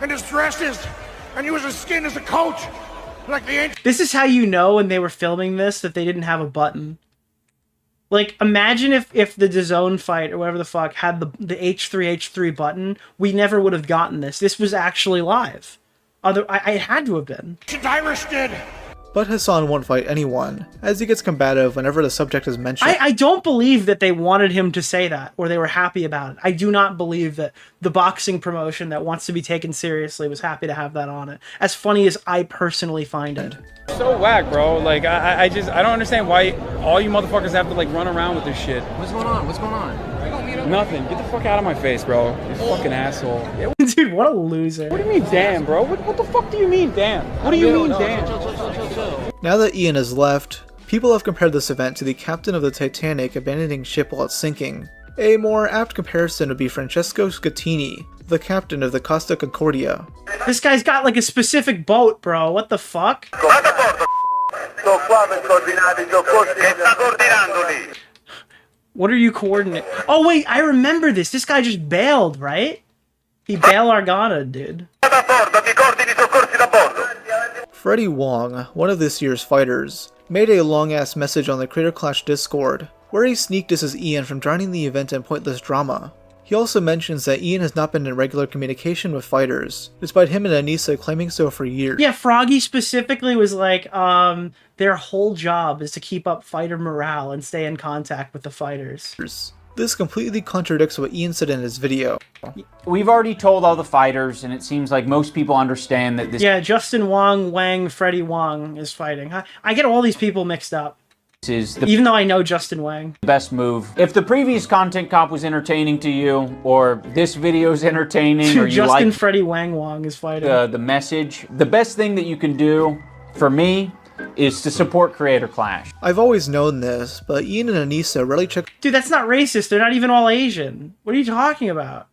and his dresses and use his skin as a coat, like the ancient. This is how you know when they were filming this that they didn't have a button. Like, imagine if the DAZN fight or whatever the fuck had the H3 button, we never would have gotten this. This was actually live. It had to have been. Irish did. But Hassan won't fight anyone, as he gets combative whenever the subject is mentioned. I don't believe that they wanted him to say that, or they were happy about it. I do not believe that the boxing promotion that wants to be taken seriously was happy to have that on it. As funny as I personally find it. So whack, bro. Like, I don't understand why all you motherfuckers have to, like, run around with this shit. What's going on? What's going on? Nothing. Get the fuck out of my face, bro. You fucking asshole. Dude, what a loser. What do you mean, damn, bro? What the fuck do you mean, damn? What do you mean, damn? Now that Ian has left, people have compared this event to the captain of the Titanic abandoning ship while it's sinking. A more apt comparison would be Francesco Scattini, the captain of the Costa Concordia. This guy's got like a specific boat, bro. What the fuck? What are you coordinating? Oh wait, I remember this. This guy just bailed, right? He bailed Argana, dude. Freddie Wong, one of this year's fighters, made a long-ass message on the Creator Clash Discord, where he sneak disses Ian from joining the event in pointless drama. He also mentions that Ian has not been in regular communication with fighters, despite him and Anissa claiming so for years. Yeah, Froggy specifically was like, their whole job is to keep up fighter morale and stay in contact with the fighters. This completely contradicts what Ian said in his video. We've already told all the fighters, and it seems like most people understand that this. Yeah, Justin Wang, Freddie Wong is fighting. I get all these people mixed up. Even though I know Justin Wang. Best move. If the previous content cop was entertaining to you, or this video is entertaining, or you Justin like Freddie Wong is fighting. The message, the best thing that you can do, for me, is to support Creator Clash. I've always known this, but Ian and Anissa rarely check Dude, that's not racist. They're not even all Asian. What are you talking about?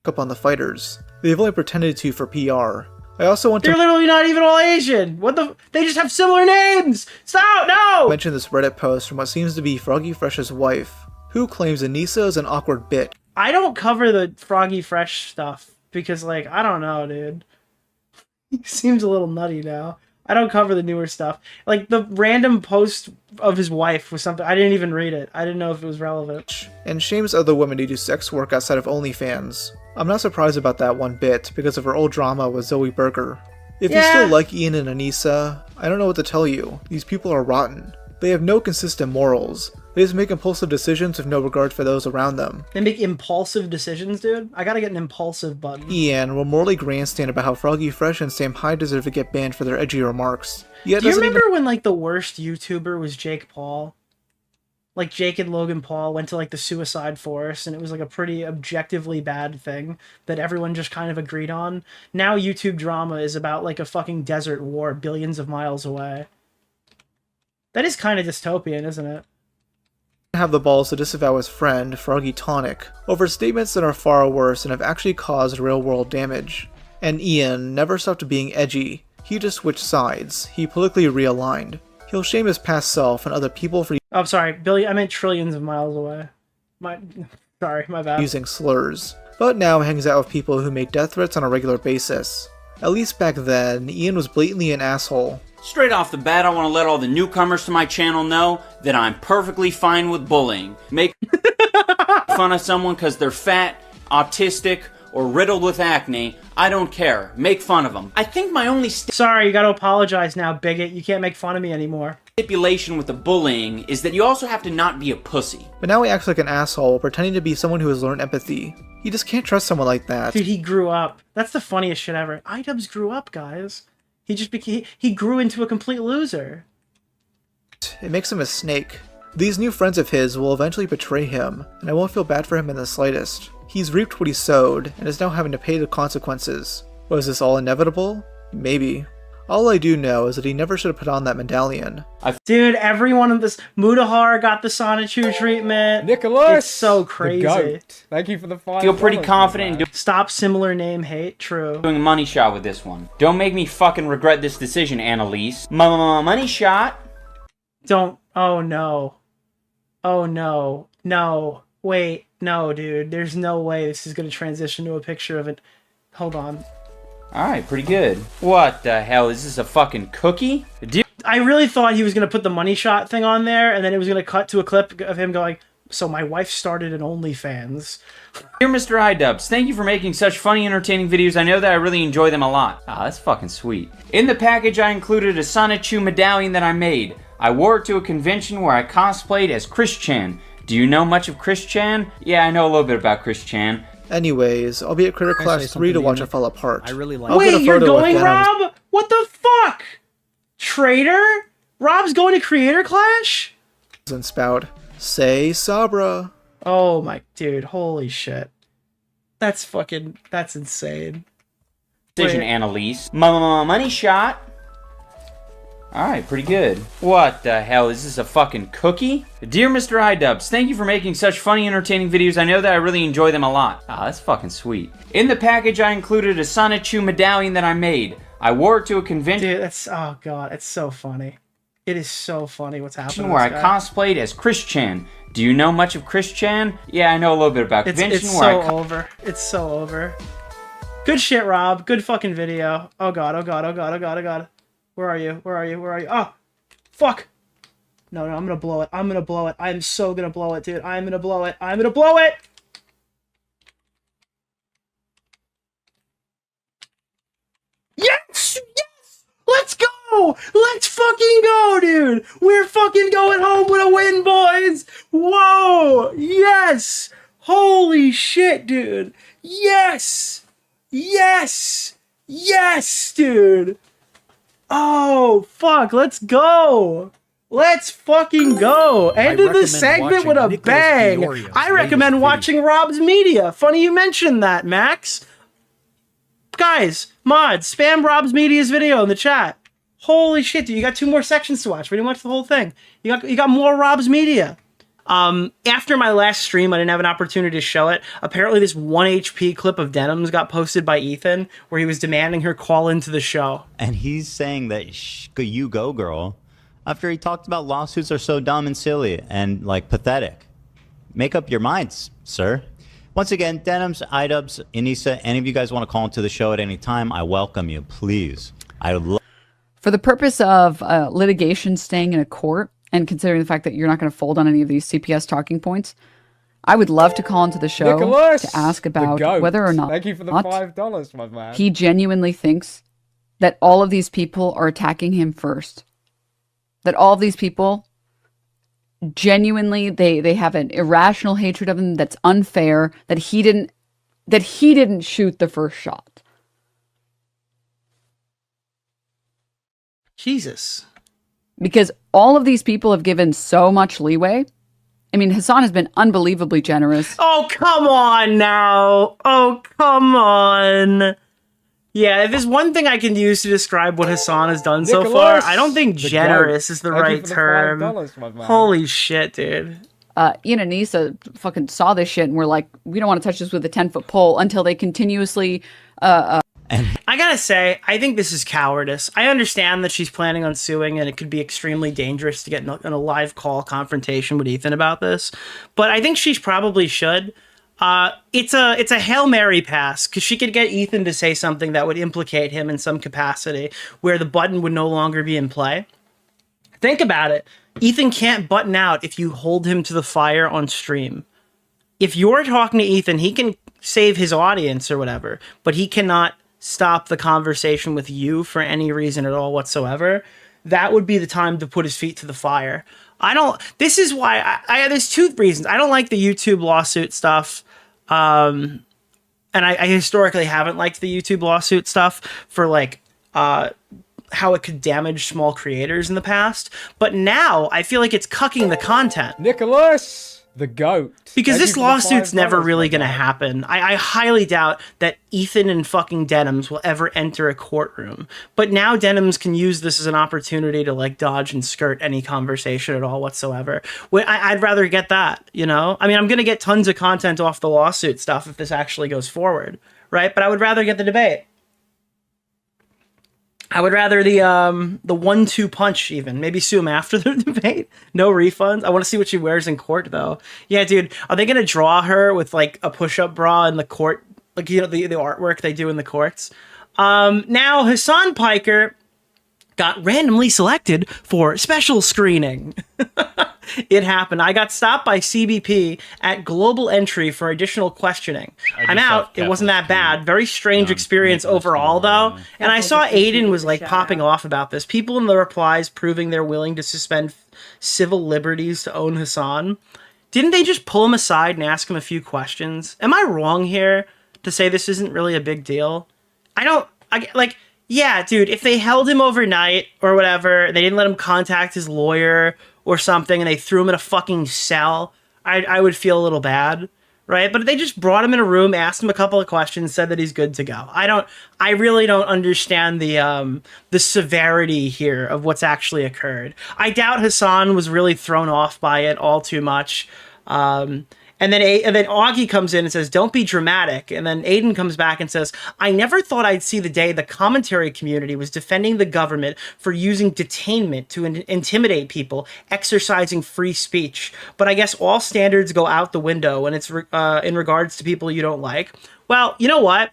Up on the fighters. They've only pretended to for PR. I also want They're literally not even all Asian. What the? They just have similar names. Stop! No! Mention this Reddit post from what seems to be Froggy Fresh's wife, who claims Anissa is an awkward bit. I don't cover the Froggy Fresh stuff because, like, I don't know, dude. He seems a little nutty now. I don't cover the newer stuff. Like, the random post of his wife was something, I didn't even read it. I didn't know if it was relevant. And shames other women who do sex work outside of OnlyFans. I'm not surprised about that one bit, because of her old drama with Zoe Berger. If you still like Ian and Anissa, I don't know what to tell you. These people are rotten. They have no consistent morals. They just make impulsive decisions with no regard for those around them. They make impulsive decisions, dude? I gotta get an impulsive button. Ian will morally grandstand about how Froggy Fresh and Sam Hyde deserve to get banned for their edgy remarks. Yet Do you remember when, like, the worst YouTuber was Jake Paul? Like, Jake and Logan Paul went to, like, the suicide forest, and it was, like, a pretty objectively bad thing that everyone just kind of agreed on. Now YouTube drama is about, like, a fucking desert war billions of miles away. That is kind of dystopian, isn't it? Have the balls to disavow his friend, Froggy Tonic, over statements that are far worse and have actually caused real-world damage. And Ian never stopped being edgy. He just switched sides. He politically realigned. He'll shame his past self and other people for Oh, sorry, Billy, I meant trillions of miles away. Sorry, my bad. using slurs, but now hangs out with people who make death threats on a regular basis. At least back then, Ian was blatantly an asshole. Straight off the bat, I want to let all the newcomers to my channel know that I'm perfectly fine with bullying. Make fun of someone because they're fat, autistic, or riddled with acne. I don't care. Make fun of them. I think my only Sorry, you gotta apologize now, bigot. You can't make fun of me anymore. stipulation with the bullying is that you also have to not be a pussy. But now he acts like an asshole, pretending to be someone who has learned empathy. You just can't trust someone like that. Dude, he grew up. That's the funniest shit ever. iDubbbz grew up, guys. He just became, he grew into a complete loser. It makes him a snake. These new friends of his will eventually betray him, and I won't feel bad for him in the slightest. He's reaped what he sowed, and is now having to pay the consequences. Was this all inevitable? Maybe. All I do know is that he never should have put on that medallion. Dude, everyone in this Mudahar got the Sonichu treatment. Nicholas, it's so crazy. the goat. Thank you for the $5. Feel pretty confident in Stop similar name hate. True. doing a money shot with this one. Don't make me fucking regret this decision, Annalise. Money shot. Don't. Oh no. Oh no. No. Wait. No, dude. There's no way this is gonna transition to a picture of it. Hold on. Alright, pretty good. What the hell? Is this a fucking cookie? I really thought he was gonna put the money shot thing on there, and then it was gonna cut to a clip of him going, "So my wife started an OnlyFans." Dear Mr. iDubbbz, thank you for making such funny, entertaining videos. I know that I really enjoy them a lot. Ah, that's fucking sweet. In the package, I included a Sonichu medallion that I made. I wore it to a convention where I cosplayed as Chris Chan. Do you know much of Chris Chan? Yeah, I know a little bit about Chris Chan. Anyways, I'll be at Critter Clash 3 to watch it fall apart. I really like Wait, you're going, Rob? What the fuck? Traitor? Rob's going to Creator Clash? And spout, say Sabra. Oh my, dude, holy shit. That's insane. Decision, Wait. Annalise. Money shot. Alright, pretty good. What the hell? Is this a fucking cookie? Dear Mr. iDubbbz, thank you for making such funny, entertaining videos. I know that I really enjoy them a lot. Ah, that's fucking sweet. In the package, I included a Sonichu medallion that I made. I wore it to a convention. Dude, that's, oh god, it's so funny. It is so funny what's happening. Where I cosplayed as Chris Chan. Do you know much of Chris Chan? Yeah, I know a little bit about convention. It's so over. It's so over. Good shit, Rob. Good fucking video. Oh god, oh god, oh god, oh god, oh god. Where are you? Where are you? Where are you? Oh, fuck. No, I'm gonna blow it. I'm gonna blow it. I'm so gonna blow it, dude. I'm gonna blow it. I'm gonna blow it! Yes! Yes! Let's go! Let's fucking go, dude! We're fucking going home with a win, boys! Whoa! Yes! Holy shit, dude! Yes! Yes! Yes, dude! Oh, fuck, let's go! Let's fucking go! Ended the segment with a bang! I recommend watching Rob's Media. Funny you mentioned that, Max. Guys, mods, spam Rob's Media's video in the chat. Holy shit, dude, you got 2 more sections to watch. We didn't watch the whole thing. You got more Rob's Media. After my last stream, I didn't have an opportunity to show it. Apparently this 1 HP clip of Denims got posted by Ethan where he was demanding her call into the show. And he's saying that you go, girl, after he talked about lawsuits are so dumb and silly and, like, pathetic. Make up your minds, sir. Once again, Denims, iDubbbz, Anissa, any of you guys want to call into the show at any time, I welcome you, please. I would love. For the purpose of litigation staying in a court, and considering the fact that you're not going to fold on any of these CPS talking points, I would love to call into the show Nicholas, to ask about the goat. whether or not Thank you for the $5, my man. he genuinely thinks that all of these people are attacking him first. That all of these people genuinely they have an irrational hatred of him that's unfair, that he didn't shoot the first shot. Jesus. Because all of these people have given so much leeway. I mean, Hassan has been unbelievably generous. Oh, come on now. Oh, come on. Yeah, if there's one thing I can use to describe what Hassan has done so far, I don't think generous is the right term. Holy shit, dude. Ian and Nisa fucking saw this shit and were like, we don't want to touch this with a 10-foot pole until they continuously... I gotta say, I think this is cowardice. I understand that she's planning on suing and it could be extremely dangerous to get in a live call confrontation with Ethan about this, but I think she probably should. It's a Hail Mary pass, because she could get Ethan to say something that would implicate him in some capacity where the button would no longer be in play. Think about it. Ethan can't button out if you hold him to the fire on stream. If you're talking to Ethan, he can save his audience or whatever, but he cannot stop the conversation with you for any reason at all whatsoever. That would be the time to put his feet to the fire. This is why there's two reasons. I don't like the YouTube lawsuit stuff. And I historically haven't liked the YouTube lawsuit stuff for how it could damage small creators in the past. But now I feel like it's cucking the content. Nicholas, the GOAT. Because this lawsuit's never really going to happen. I highly doubt that Ethan and fucking Denims will ever enter a courtroom. But now Denims can use this as an opportunity to dodge and skirt any conversation at all whatsoever. I'd rather get that, you know? I mean, I'm going to get tons of content off the lawsuit stuff if this actually goes forward, right? But I would rather get the debate. I would rather the 1-2 punch even. Maybe sue him after the debate. No refunds. I want to see what she wears in court though. Yeah, dude. Are they gonna draw her with a push-up bra in the court? The artwork they do in the courts. Now Hassan Piker got randomly selected for special screening. It happened. I got stopped by CBP at Global Entry for additional questioning. I'm out. It wasn't that bad. Very strange experience overall, though. And I saw Aiden was popping off about this. People in the replies proving they're willing to suspend civil liberties to own Hassan. Didn't they just pull him aside and ask him a few questions? Am I wrong here to say this isn't really a big deal? Yeah, dude, if they held him overnight or whatever, they didn't let him contact his lawyer or something, and they threw him in a fucking cell, I would feel a little bad, right? But they just brought him in a room, asked him a couple of questions, said that he's good to go. I really don't understand the severity here of what's actually occurred. I doubt Hassan was really thrown off by it all too much. And then Augie comes in and says, "Don't be dramatic." And then Aiden comes back and says, "I never thought I'd see the day the commentary community was defending the government for using detainment to intimidate people exercising free speech. But I guess all standards go out the window when it's in regards to people you don't like." Well, you know what?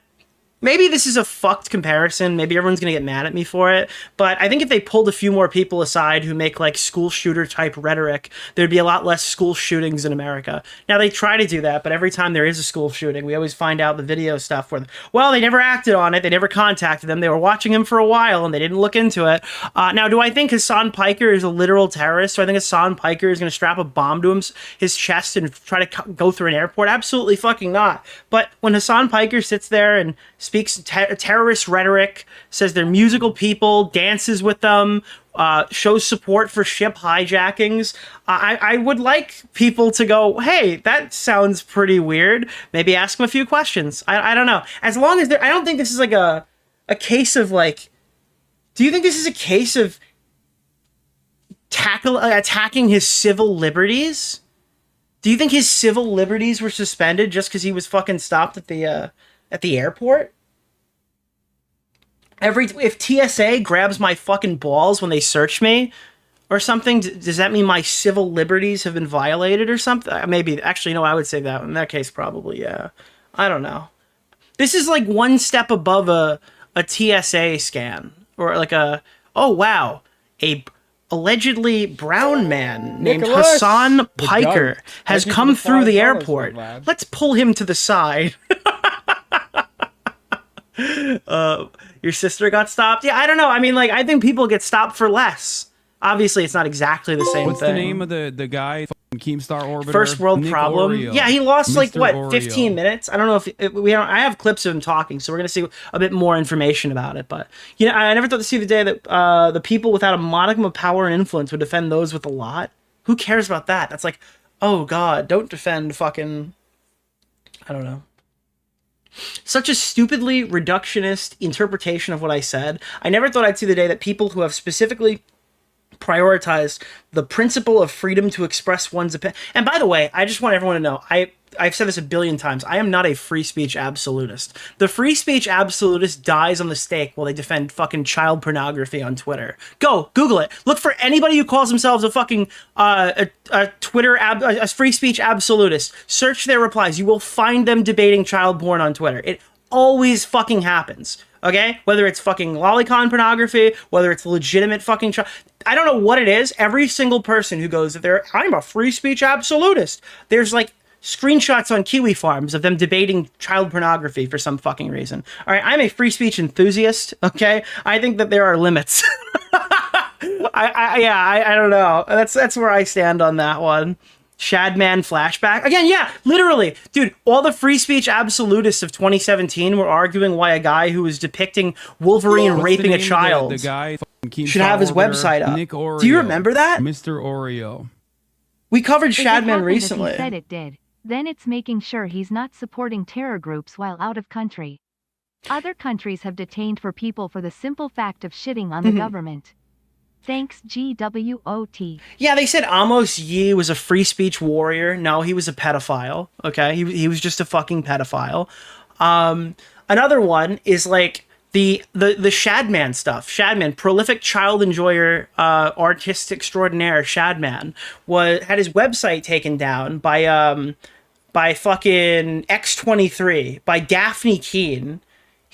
Maybe this is a fucked comparison. Maybe everyone's going to get mad at me for it. But I think if they pulled a few more people aside who make school shooter type rhetoric, there'd be a lot less school shootings in America. Now, they try to do that, but every time there is a school shooting, we always find out the video stuff where, well, they never acted on it. They never contacted them. They were watching him for a while and they didn't look into it. Now, do I think Hassan Piker is a literal terrorist? Do I think Hassan Piker is going to strap a bomb to his chest and try to go through an airport? Absolutely fucking not. But when Hassan Piker sits there and speaks terrorist rhetoric, says they're musical people, dances with them, shows support for ship hijackings, I would like people to go, hey, that sounds pretty weird. Maybe ask them a few questions. I don't know. As long as I don't think this is a case of do you think this is a case of attacking his civil liberties? Do you think his civil liberties were suspended just because he was fucking stopped at the airport? If TSA grabs my fucking balls when they search me or something, does that mean my civil liberties have been violated or something? Maybe. Actually, no, I would say that. In that case, probably, yeah. I don't know. This is one step above a TSA scan. Or oh, wow, a allegedly brown man named Nicholas, Hassan Piker has come through the airport. Let's pull him to the side. Your sister got stopped? Yeah, I don't know. I mean, I think people get stopped for less. Obviously, it's not exactly the same What's thing. the name of the guy? Keemstar Orbiter? First world Nick problem. Oreo. Yeah, he lost like Mr. what, Oreo. 15 minutes. I don't know if we don't. I have clips of him talking, so we're gonna see a bit more information about it. But you know, I never thought to see the day that the people without a modicum of power and influence would defend those with a lot. Who cares about that? That's like, oh God, don't defend fucking. I don't know. Such a stupidly reductionist interpretation of what I said. I never thought I'd see the day that people who have specifically prioritized the principle of freedom to express one's opinion. And by the way, I just want everyone to know, I've said this a billion times, I am not a free speech absolutist. The free speech absolutist dies on the stake while they defend fucking child pornography on Twitter. Go, Google it. Look for anybody who calls themselves a fucking a free speech absolutist. Search their replies. You will find them debating child porn on Twitter. It always fucking happens. Okay? Whether it's fucking lolicon pornography, whether it's legitimate fucking I don't know what it is. Every single person who goes there, I'm a free speech absolutist. There's like screenshots on Kiwi Farms of them debating child pornography for some fucking reason. All right, I'm a free speech enthusiast. Okay, I think that there are limits. I don't know. That's where I stand on that one. Shadman flashback again. Yeah, literally, dude. All the free speech absolutists of 2017 were arguing why a guy who was depicting Wolverine raping a child The guy should have his website up. Nick Oreo. Do you remember that? Mr. Oreo. We covered If it Shadman happened recently. If he said it did, then it's making sure he's not supporting terror groups while out of country. Other countries have detained people for the simple fact of shitting on the government. Thanks, GWOT. Yeah, they said Amos Yee was a free speech warrior. No, he was a pedophile. Okay, he was just a fucking pedophile. Another one is like the Shadman stuff. Shadman, prolific child enjoyer, artist extraordinaire. Shadman had his website taken down by fucking X23, by Daphne Keane,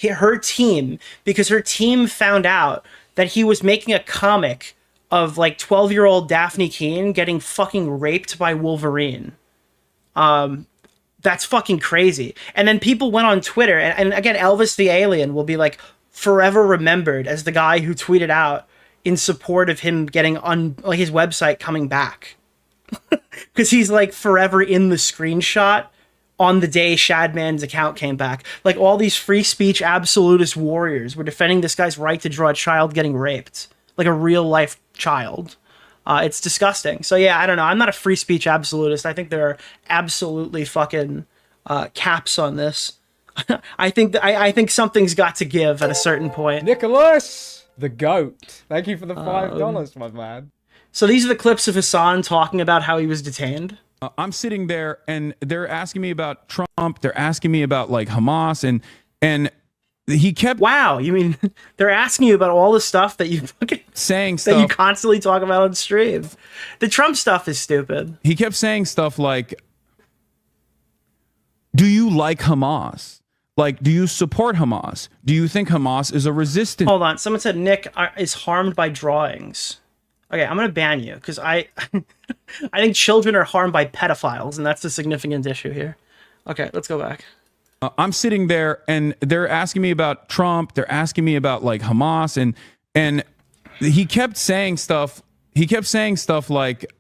her team, because her team found out that he was making a comic of like 12-year-old Daphne Keane getting fucking raped by Wolverine. That's fucking crazy. And then people went on Twitter, and again, Elvis the Alien will be like forever remembered as the guy who tweeted out in support of him getting like his website coming back. Because he's like forever in the screenshot on the day Shadman's account came back. Like all these free speech absolutist warriors were defending this guy's right to draw a child getting raped. Like a real life child. It's disgusting. So yeah, I don't know. I'm not a free speech absolutist. I think there are absolutely fucking caps on this. I think something's got to give at a certain point. Nicholas, the goat. Thank you for the $5, my man. So these are the clips of Hassan talking about how he was detained. I'm sitting there and they're asking me about Trump. They're asking me about like Hamas and he kept. Wow, you mean they're asking you about all the stuff that you fucking saying stuff that you constantly talk about on stream? The Trump stuff is stupid. He kept saying stuff like, "Do you like Hamas? Like, do you support Hamas? Do you think Hamas is a resistance?" Hold on, someone said Nick is harmed by drawings. Okay, I'm gonna ban you because I think children are harmed by pedophiles, and that's a significant issue here. Okay, let's go back. I'm sitting there and they're asking me about Trump. They're asking me about like Hamas and he kept saying stuff. He kept saying stuff like,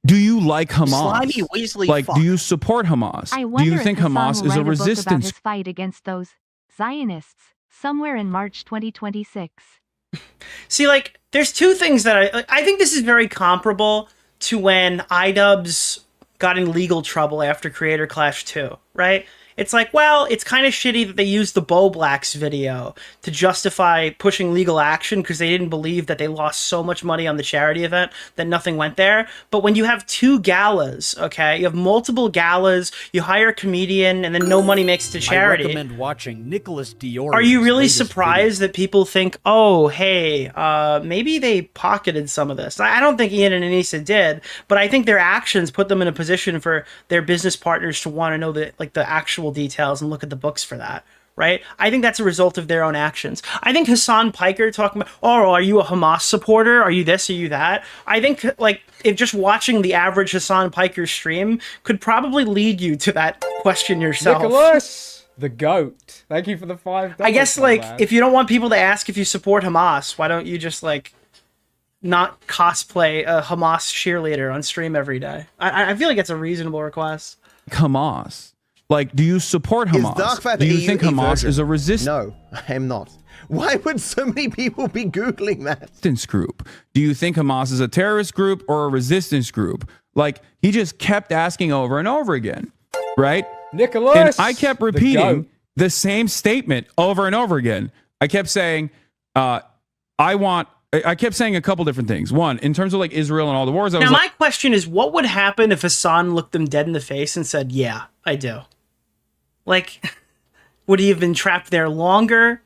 "Do you like Hamas? Slimy Weasley like, fuck. do you support Hamas? I wonder Do you if think Hassan Hamas will is a write book about resistance?" his fight against those Zionists somewhere in March 2026. See, like, there's two things that I think this is very comparable to when iDubbbz got in legal trouble after Creator Clash 2, right? It's like, well, it's kind of shitty that they used the Bo Blacks video to justify pushing legal action because they didn't believe that they lost so much money on the charity event that nothing went there. But when you have two galas, okay, you have multiple galas, you hire a comedian, and then no money makes to charity. I recommend watching Nicholas DeOrio. Are you really surprised that people think, oh, hey, maybe they pocketed some of this? I don't think Ian and Anissa did, but I think their actions put them in a position for their business partners to want to know the actual details and look at the books for that, right? I think that's a result of their own actions. I think Hassan Piker talking about, oh, are you a Hamas supporter? Are you this? Are you that? I think like if just watching the average Hassan Piker stream could probably lead you to that question yourself. Nicholas, the goat. Thank you for the $5. I guess like if you don't want people to ask if you support Hamas, why don't you just like not cosplay a Hamas cheerleader on stream every day. I feel like it's a reasonable request. Hamas. Like, do you support Hamas? Do you think Hamas is a resistance? No, I am not. Why would so many people be Googling that? Resistance group. Do you think Hamas is a terrorist group or a resistance group? Like, he just kept asking over and over again, right? Nicholas, and I kept repeating the same statement over and over again. I kept saying, I kept saying a couple different things. One, in terms of like Israel and all the wars. Now, my question is, what would happen if Hassan looked him dead in the face and said, "Yeah, I do"? Like, would he have been trapped there longer?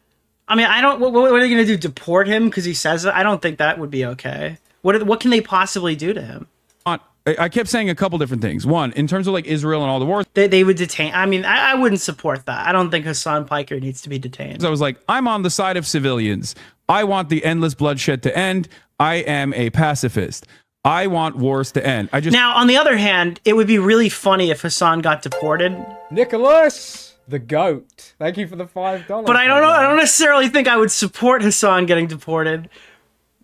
I mean, I don't. What are they going to do? Deport him because he says it? I don't think that would be okay. What can they possibly do to him? I kept saying a couple different things. One, in terms of like Israel and all the wars. They would detain. I mean, I wouldn't support that. I don't think Hassan Piker needs to be detained. So I was like, I'm on the side of civilians. I want the endless bloodshed to end. I am a pacifist. I want wars to end. Now, on the other hand, it would be really funny if Hassan got deported. Nicholas, the goat. Thank you for the $5. But I don't know. I don't necessarily think I would support Hassan getting deported.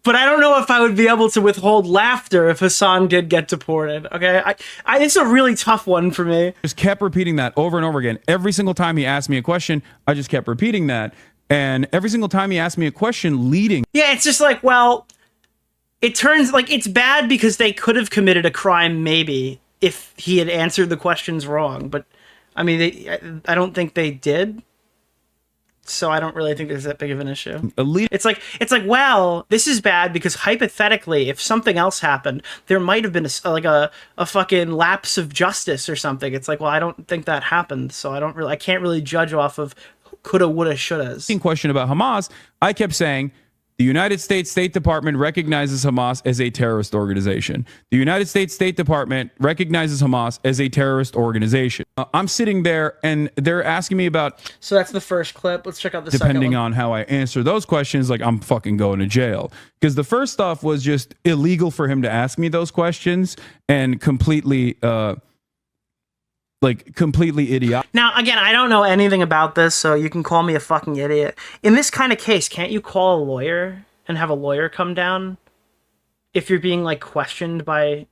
But I don't know if I would be able to withhold laughter if Hassan did get deported. Okay, it's a really tough one for me. Just kept repeating that over and over again. Every single time he asked me a question, I just kept repeating that. And every single time he asked me a question leading. Yeah, it's just like, well, it turns like it's bad because they could have committed a crime maybe if he had answered the questions wrong. But I mean, I don't think they did. So I don't really think there's that big of an issue. It's like, well, this is bad because hypothetically, if something else happened, there might have been a fucking lapse of justice or something. It's like, well, I don't think that happened, so I can't really judge off of coulda, woulda, shouldas. Question about Hamas, I kept saying the United States State Department recognizes Hamas as a terrorist organization. The United States State Department recognizes Hamas as a terrorist organization. I'm sitting there and they're asking me about. So that's the first clip. Let's check out the second one. Depending on how I answer those questions, like I'm fucking going to jail. Because the first stuff was just illegal for him to ask me those questions and completely idiotic. Now, again, I don't know anything about this, so you can call me a fucking idiot. In this kind of case, can't you call a lawyer and have a lawyer come down if you're being like questioned by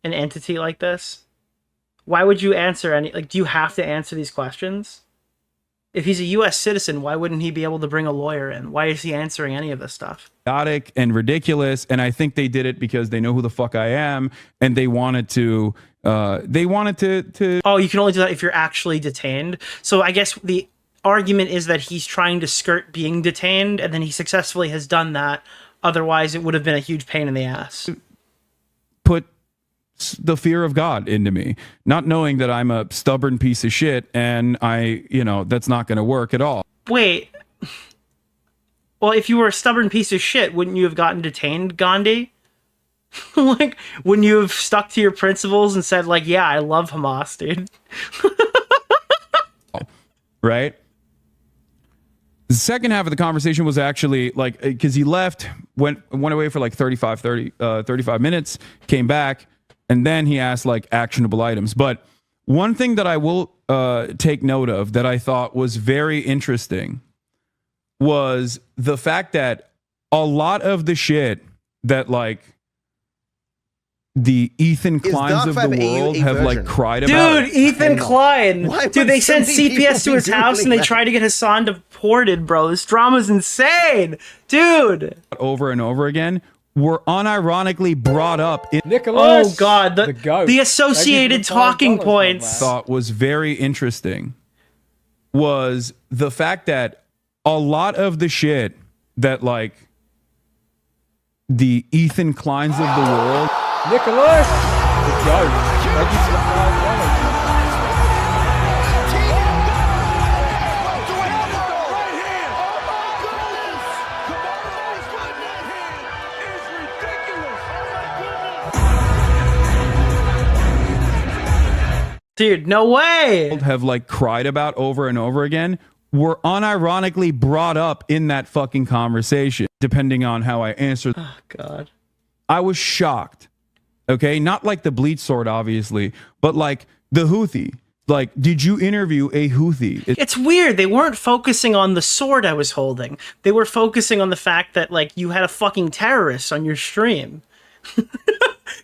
an entity like this? Why would you answer do you have to answer these questions? If he's a U.S. citizen, why wouldn't he be able to bring a lawyer in? Why is he answering any of this stuff? Idiotic and ridiculous, and I think they did it because they know who the fuck I am, and they wanted to. Oh, you can only do that if you're actually detained. So I guess the argument is that he's trying to skirt being detained, and then he successfully has done that. Otherwise, it would have been a huge pain in the ass. Put the fear of God into me, not knowing that I'm a stubborn piece of shit, and that's not going to work at all. Wait. Well, if you were a stubborn piece of shit, wouldn't you have gotten detained, Gandhi? Like, wouldn't you have stuck to your principles and said, like, yeah, I love Hamas, dude? Right? The second half of the conversation was actually, like, because he left, went away for, like, 35 minutes, came back, and then he asked, like, actionable items. But one thing that I will take note of that I thought was very interesting was the fact that a lot of the shit that, like, the Ethan Kleins of the world have like cried about. Dude, Ethan Klein. Dude, they sent CPS to his house and they tried to get Hassan deported, bro. This drama's insane. Dude. Over and over again were unironically brought up in Nicholas. Oh God, the associated talking points. Thought was very interesting was the fact that a lot of the shit that like the Ethan Kleins of the world. Nicholas, the goat. Thank you for the $5. Dude, no way. Have like cried about over and over again were unironically brought up in that fucking conversation, depending on how I answered. Oh God. I was shocked. Okay, not like the bleach sword, obviously, but like the Houthi. like, did you interview a Houthi? It's weird. They weren't focusing on the sword I was holding. They were focusing on the fact that, like, you had a fucking terrorist on your stream.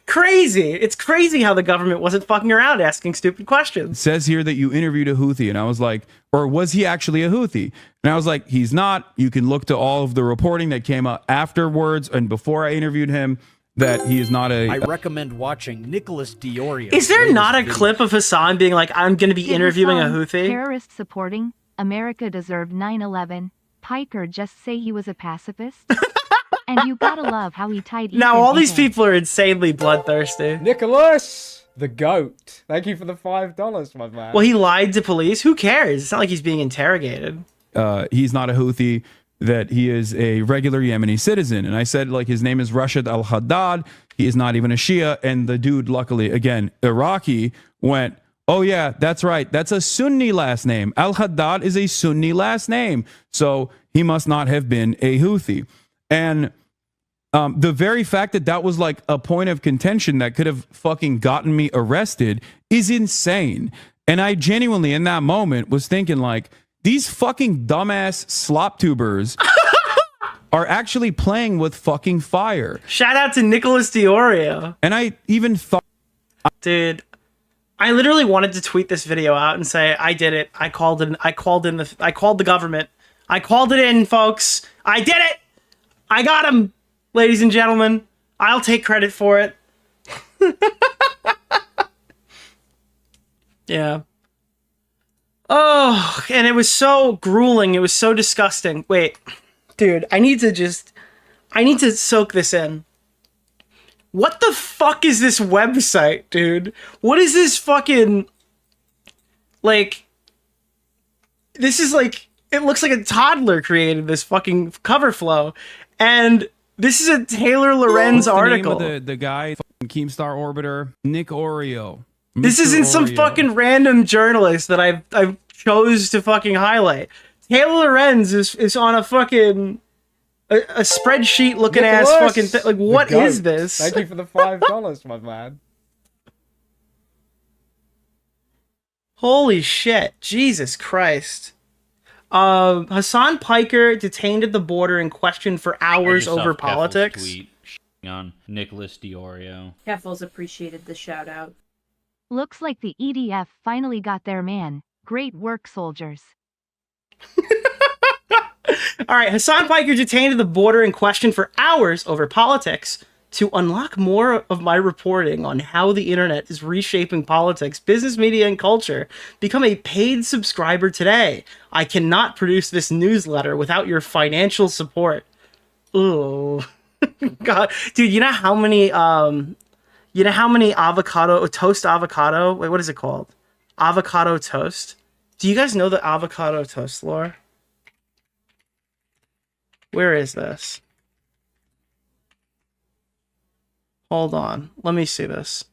Crazy. It's crazy how the government wasn't fucking around asking stupid questions. It says here that you interviewed a Houthi, and I was like, or was he actually a Houthi? And I was like, he's not. You can look to all of the reporting that came out afterwards and before I interviewed him that he is not a... I recommend watching Nicholas DeOrio. Is there not a clip of Hassan being like, I'm going to be interviewing a Houthi? Terrorist supporting America deserved 9/11. Piker just say he was a pacifist. And you gotta love how he tied. Now all these people are insanely bloodthirsty. Nicholas, the goat. Thank you for the $5, my man. Well, he lied to police. Who cares? It's not like he's being interrogated. He's not a Houthi, that he is a regular Yemeni citizen. And I said, like, his name is Rashid al-Haddad. He is not even a Shia. And the dude, luckily, again, Iraqi, went, oh, yeah, that's right. That's a Sunni last name. Al-Haddad is a Sunni last name. So he must not have been a Houthi. And the very fact that that was like a point of contention that could have fucking gotten me arrested is insane. And I genuinely, in that moment, was thinking, like, these fucking dumbass slop tubers are actually playing with fucking fire. Shout out to Nicholas DeOrio. And I even thought... Dude, I literally wanted to tweet this video out and say, I did it. I called the government. I called it in, folks. I did it. I got him, ladies and gentlemen. I'll take credit for it. Yeah. Oh, and it was so grueling. It was so disgusting. Wait, dude, I need to soak this in. What the fuck is this website, dude? What is this fucking, like, this is like, it looks like a toddler created this fucking cover flow. And this is a Taylor Lorenz article. The name of the guy, Keemstar Orbiter, Nick Oreo. This isn't some fucking random journalist that I've chose to fucking highlight. Taylor Lorenz is on a fucking a spreadsheet looking ass fucking like, what is this? Thank you for the $5, my man. Holy shit. Jesus Christ. Hassan Piker detained at the border and questioned for hours over politics. Tweet on Nicholas DeOrio. Keffels appreciated the shout out. Looks like the EDF finally got their man. Great work, soldiers. All right, Hassan Piker detained at the border and questioned for hours over politics. To unlock more of my reporting on how the internet is reshaping politics, business, media, and culture, become a paid subscriber today. I cannot produce this newsletter without your financial support. Ooh. God, dude, you know how many avocado avocado? Wait, what is it called? Avocado toast. Do you guys know the avocado toast lore? Where is this? Hold on. Let me see this.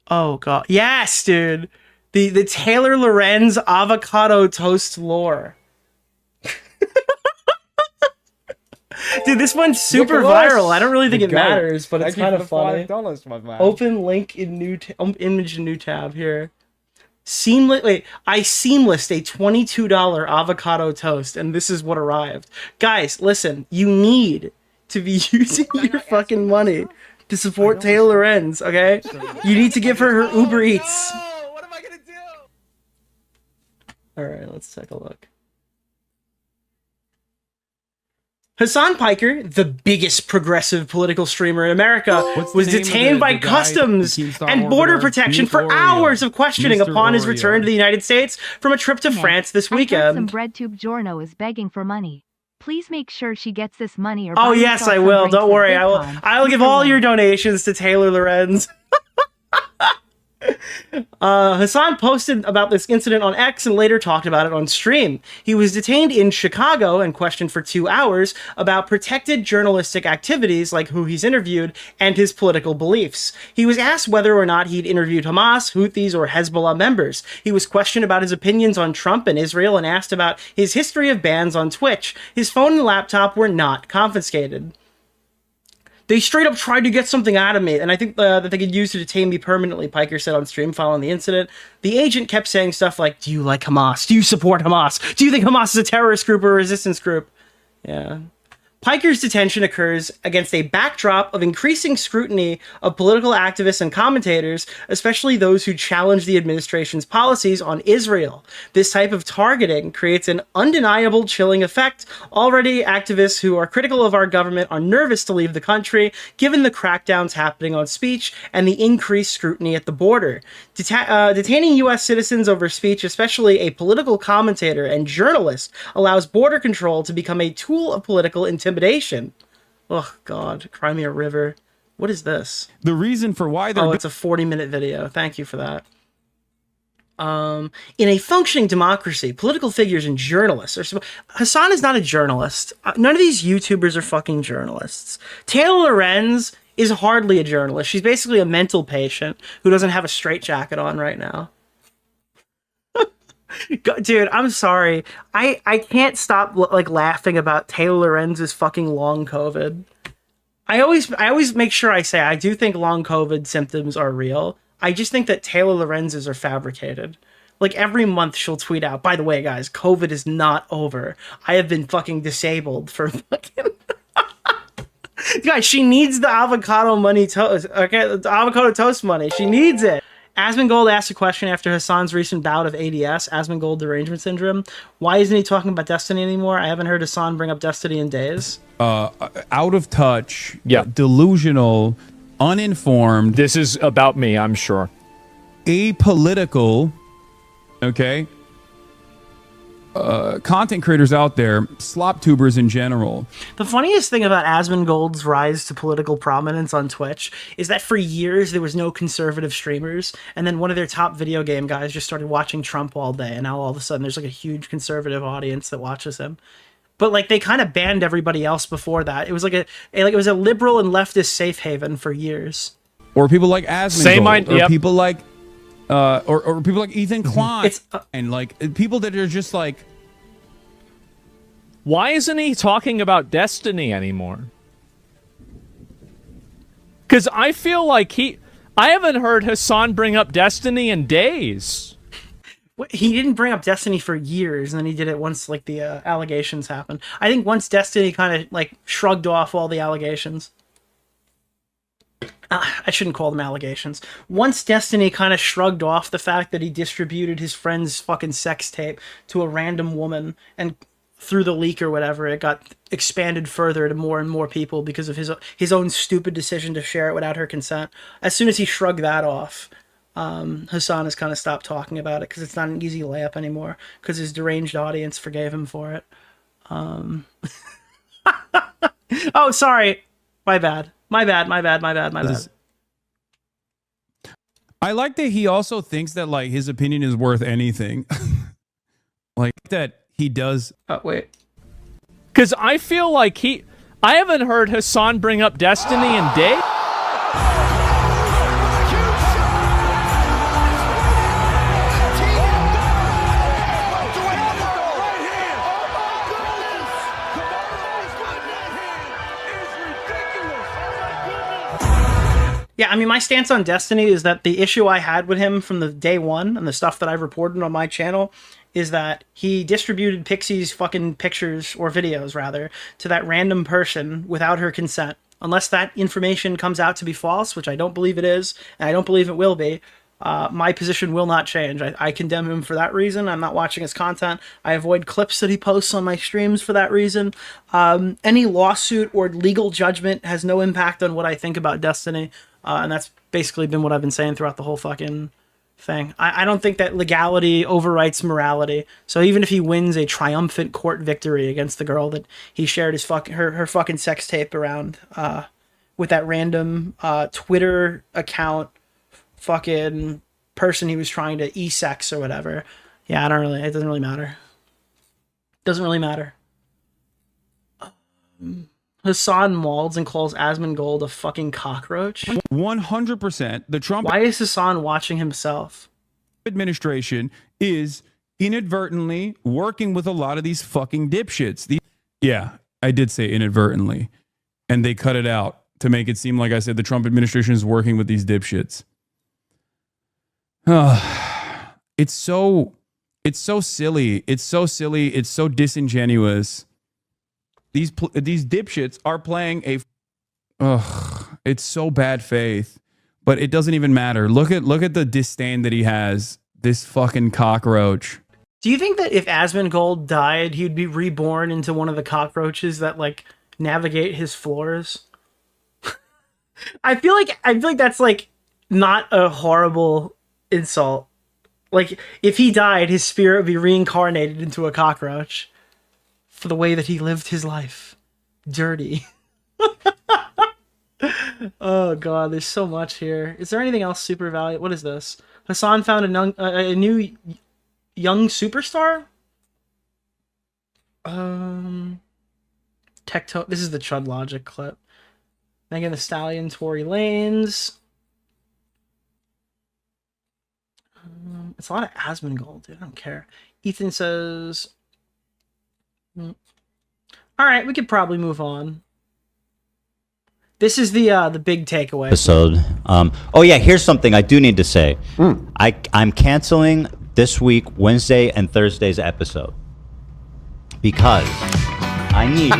Oh god. Yes, dude. The Taylor Lorenz avocado toast lore. Dude, this one's super viral. I don't really think it matters, but it's kind of funny. $5, my man. Open link in new image in new tab here. Seamless. Wait, I seamlessed a $22 avocado toast, and this is what arrived. Guys, listen. You need to be using your fucking money to support Taylor Lorenz. Okay, you need to give her Uber Eats. What am I gonna do? All right, let's take a look. Hassan Piker, the biggest progressive political streamer in America, was detained by Customs and Border Protection for hours of questioning upon his return to the United States from a trip to France this Some weekend. BreadTube Giorno is begging for money. Please make sure she gets this money or Oh buy yes, herself I some will. drinks Don't at worry. VidCon. I will give all your donations to Taylor Lorenz. Hassan posted about this incident on X and later talked about it on stream. He was detained in Chicago and questioned for 2 hours about protected journalistic activities like who he's interviewed and his political beliefs. He was asked whether or not he'd interviewed Hamas, Houthis, or Hezbollah members. He was questioned about his opinions on Trump and Israel and asked about his history of bans on Twitch. His phone and laptop were not confiscated. They straight up tried to get something out of me, and I think that they could use to detain me permanently, Piker said on stream following the incident. The agent kept saying stuff like, do you like Hamas? Do you support Hamas? Do you think Hamas is a terrorist group or a resistance group? Yeah. Piker's detention occurs against a backdrop of increasing scrutiny of political activists and commentators, especially those who challenge the administration's policies on Israel. This type of targeting creates an undeniable chilling effect. Already, activists who are critical of our government are nervous to leave the country, given the crackdowns happening on speech and the increased scrutiny at the border. Detaining U.S. citizens over speech, especially a political commentator and journalist, allows border control to become a tool of political intimidation. Oh God, Crimea River. What is this? The reason for why they're it's a 40-minute video. Thank you for that. In a functioning democracy, political figures and journalists are Hassan is not a journalist. None of these YouTubers are fucking journalists. Taylor Lorenz is hardly a journalist. She's basically a mental patient who doesn't have a straitjacket on right now. Dude, I'm sorry. I can't stop laughing about Taylor Lorenz's fucking long COVID. I always make sure I say I do think long COVID symptoms are real. I just think that Taylor Lorenz's are fabricated. Like every month she'll tweet out, by the way, guys, COVID is not over. I have been fucking disabled for fucking guys, she needs the avocado money toast. Okay, the avocado toast money. She needs it. Asmongold asked a question after Hassan's recent bout of ADS, Asmongold derangement syndrome. Why isn't he talking about Destiny anymore? I haven't heard Hassan bring up Destiny in days. Out of touch, delusional, uninformed. This is about me, I'm sure. Apolitical, okay? Content creators out there, slop tubers in general. The funniest thing about Asmongold's rise to political prominence on Twitch is that for years there was no conservative streamers, and then one of their top video game guys just started watching Trump all day, and now all of a sudden there's like a huge conservative audience that watches him. But like they kind of banned everybody else before that. It was like it was a liberal and leftist safe haven for years. Or people like Asmongold, or people like or people like Ethan Klein, and like people that are just like, why isn't he talking about Destiny anymore? Because I feel like I haven't heard Hassan bring up Destiny in days. He didn't bring up Destiny for years, and then he did it once like the allegations happened. I think once Destiny kind of like shrugged off all the allegations. I shouldn't call them allegations. Once Destiny kind of shrugged off the fact that he distributed his friend's fucking sex tape to a random woman, and through the leak or whatever, it got expanded further to more and more people because of his own stupid decision to share it without her consent. As soon as he shrugged that off, Hassan has kind of stopped talking about it because it's not an easy layup anymore because his deranged audience forgave him for it. Oh, sorry. My bad. My bad. I like that he also thinks that like his opinion is worth anything. Like that he does. Oh, wait. Because I feel like I haven't heard Hassan bring up Destiny in days. Yeah, I mean, my stance on Destiny is that the issue I had with him from the day one and the stuff that I've reported on my channel is that he distributed Pixie's fucking pictures, or videos rather, to that random person without her consent. Unless that information comes out to be false, which I don't believe it is, and I don't believe it will be, my position will not change. I condemn him for that reason. I'm not watching his content. I avoid clips that he posts on my streams for that reason. Any lawsuit or legal judgment has no impact on what I think about Destiny. And that's basically been what I've been saying throughout the whole fucking thing. I don't think that legality overrides morality. So even if he wins a triumphant court victory against the girl that he shared his her fucking sex tape around with that random Twitter account fucking person he was trying to e-sex or whatever. Yeah, it doesn't really matter. Doesn't really matter. Hassan mauls and calls Asmongold a fucking cockroach. 100%. The Trump. Why is Hassan watching himself? Administration is inadvertently working with a lot of these fucking dipshits. Yeah, I did say inadvertently, and they cut it out to make it seem like I said the Trump administration is working with these dipshits. It's so silly. It's so silly. It's so disingenuous. These dipshits are playing a. It's so bad faith, but it doesn't even matter. Look at the disdain that he has. This fucking cockroach. Do you think that if Asmongold died, he'd be reborn into one of the cockroaches that like navigate his floors? I feel like that's like not a horrible insult. Like if he died, his spirit would be reincarnated into a cockroach for the way that he lived his life. Dirty. Oh god, there's so much here. Is there anything else super valuable? What is this? Hassan found a new young superstar? This is the Chud Logic clip. Megan Thee Stallion, Tory Lanez. It's a lot of Asmongold, dude. I don't care. Ethan says... Alright, we could probably move on. This is the big takeaway. Episode. Oh yeah, here's something I do need to say. I'm canceling this week, Wednesday and Thursday's episode. Because I need...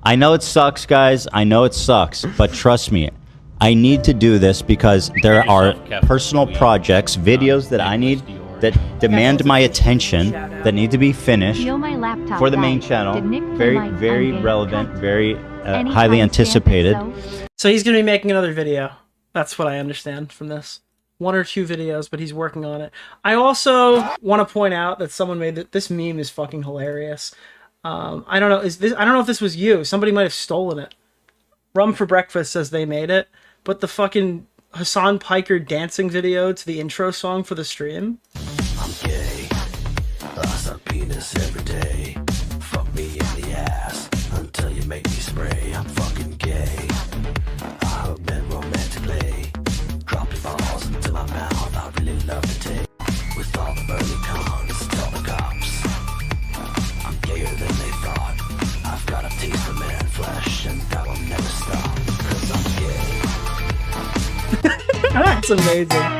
I know it sucks, guys. I know it sucks. But trust me, I need to do this because there are personal projects, videos that I need that demand my attention, that need to be finished for the main channel. Very relevant, very highly anticipated. So he's going to be making another video. That's what I understand from this. 1 or 2 videos, but he's working on it. I also want to point out that someone made that this meme is fucking hilarious. I don't know. I don't know if this was you. Somebody might have stolen it. Rum for Breakfast says they made it, but the fucking Hassan Piker dancing video to the intro song for the stream. I'm gay. I suck penis every day. Fuck me in the ass until you make me spray. I'm fucking gay. I hug men romantically. Drop your balls into my mouth. I really love to take. With all the burly cons, tell the cops I'm gayer than they thought. I've got a taste for man flesh, and that will never stop. 'Cause I'm gay. That's amazing.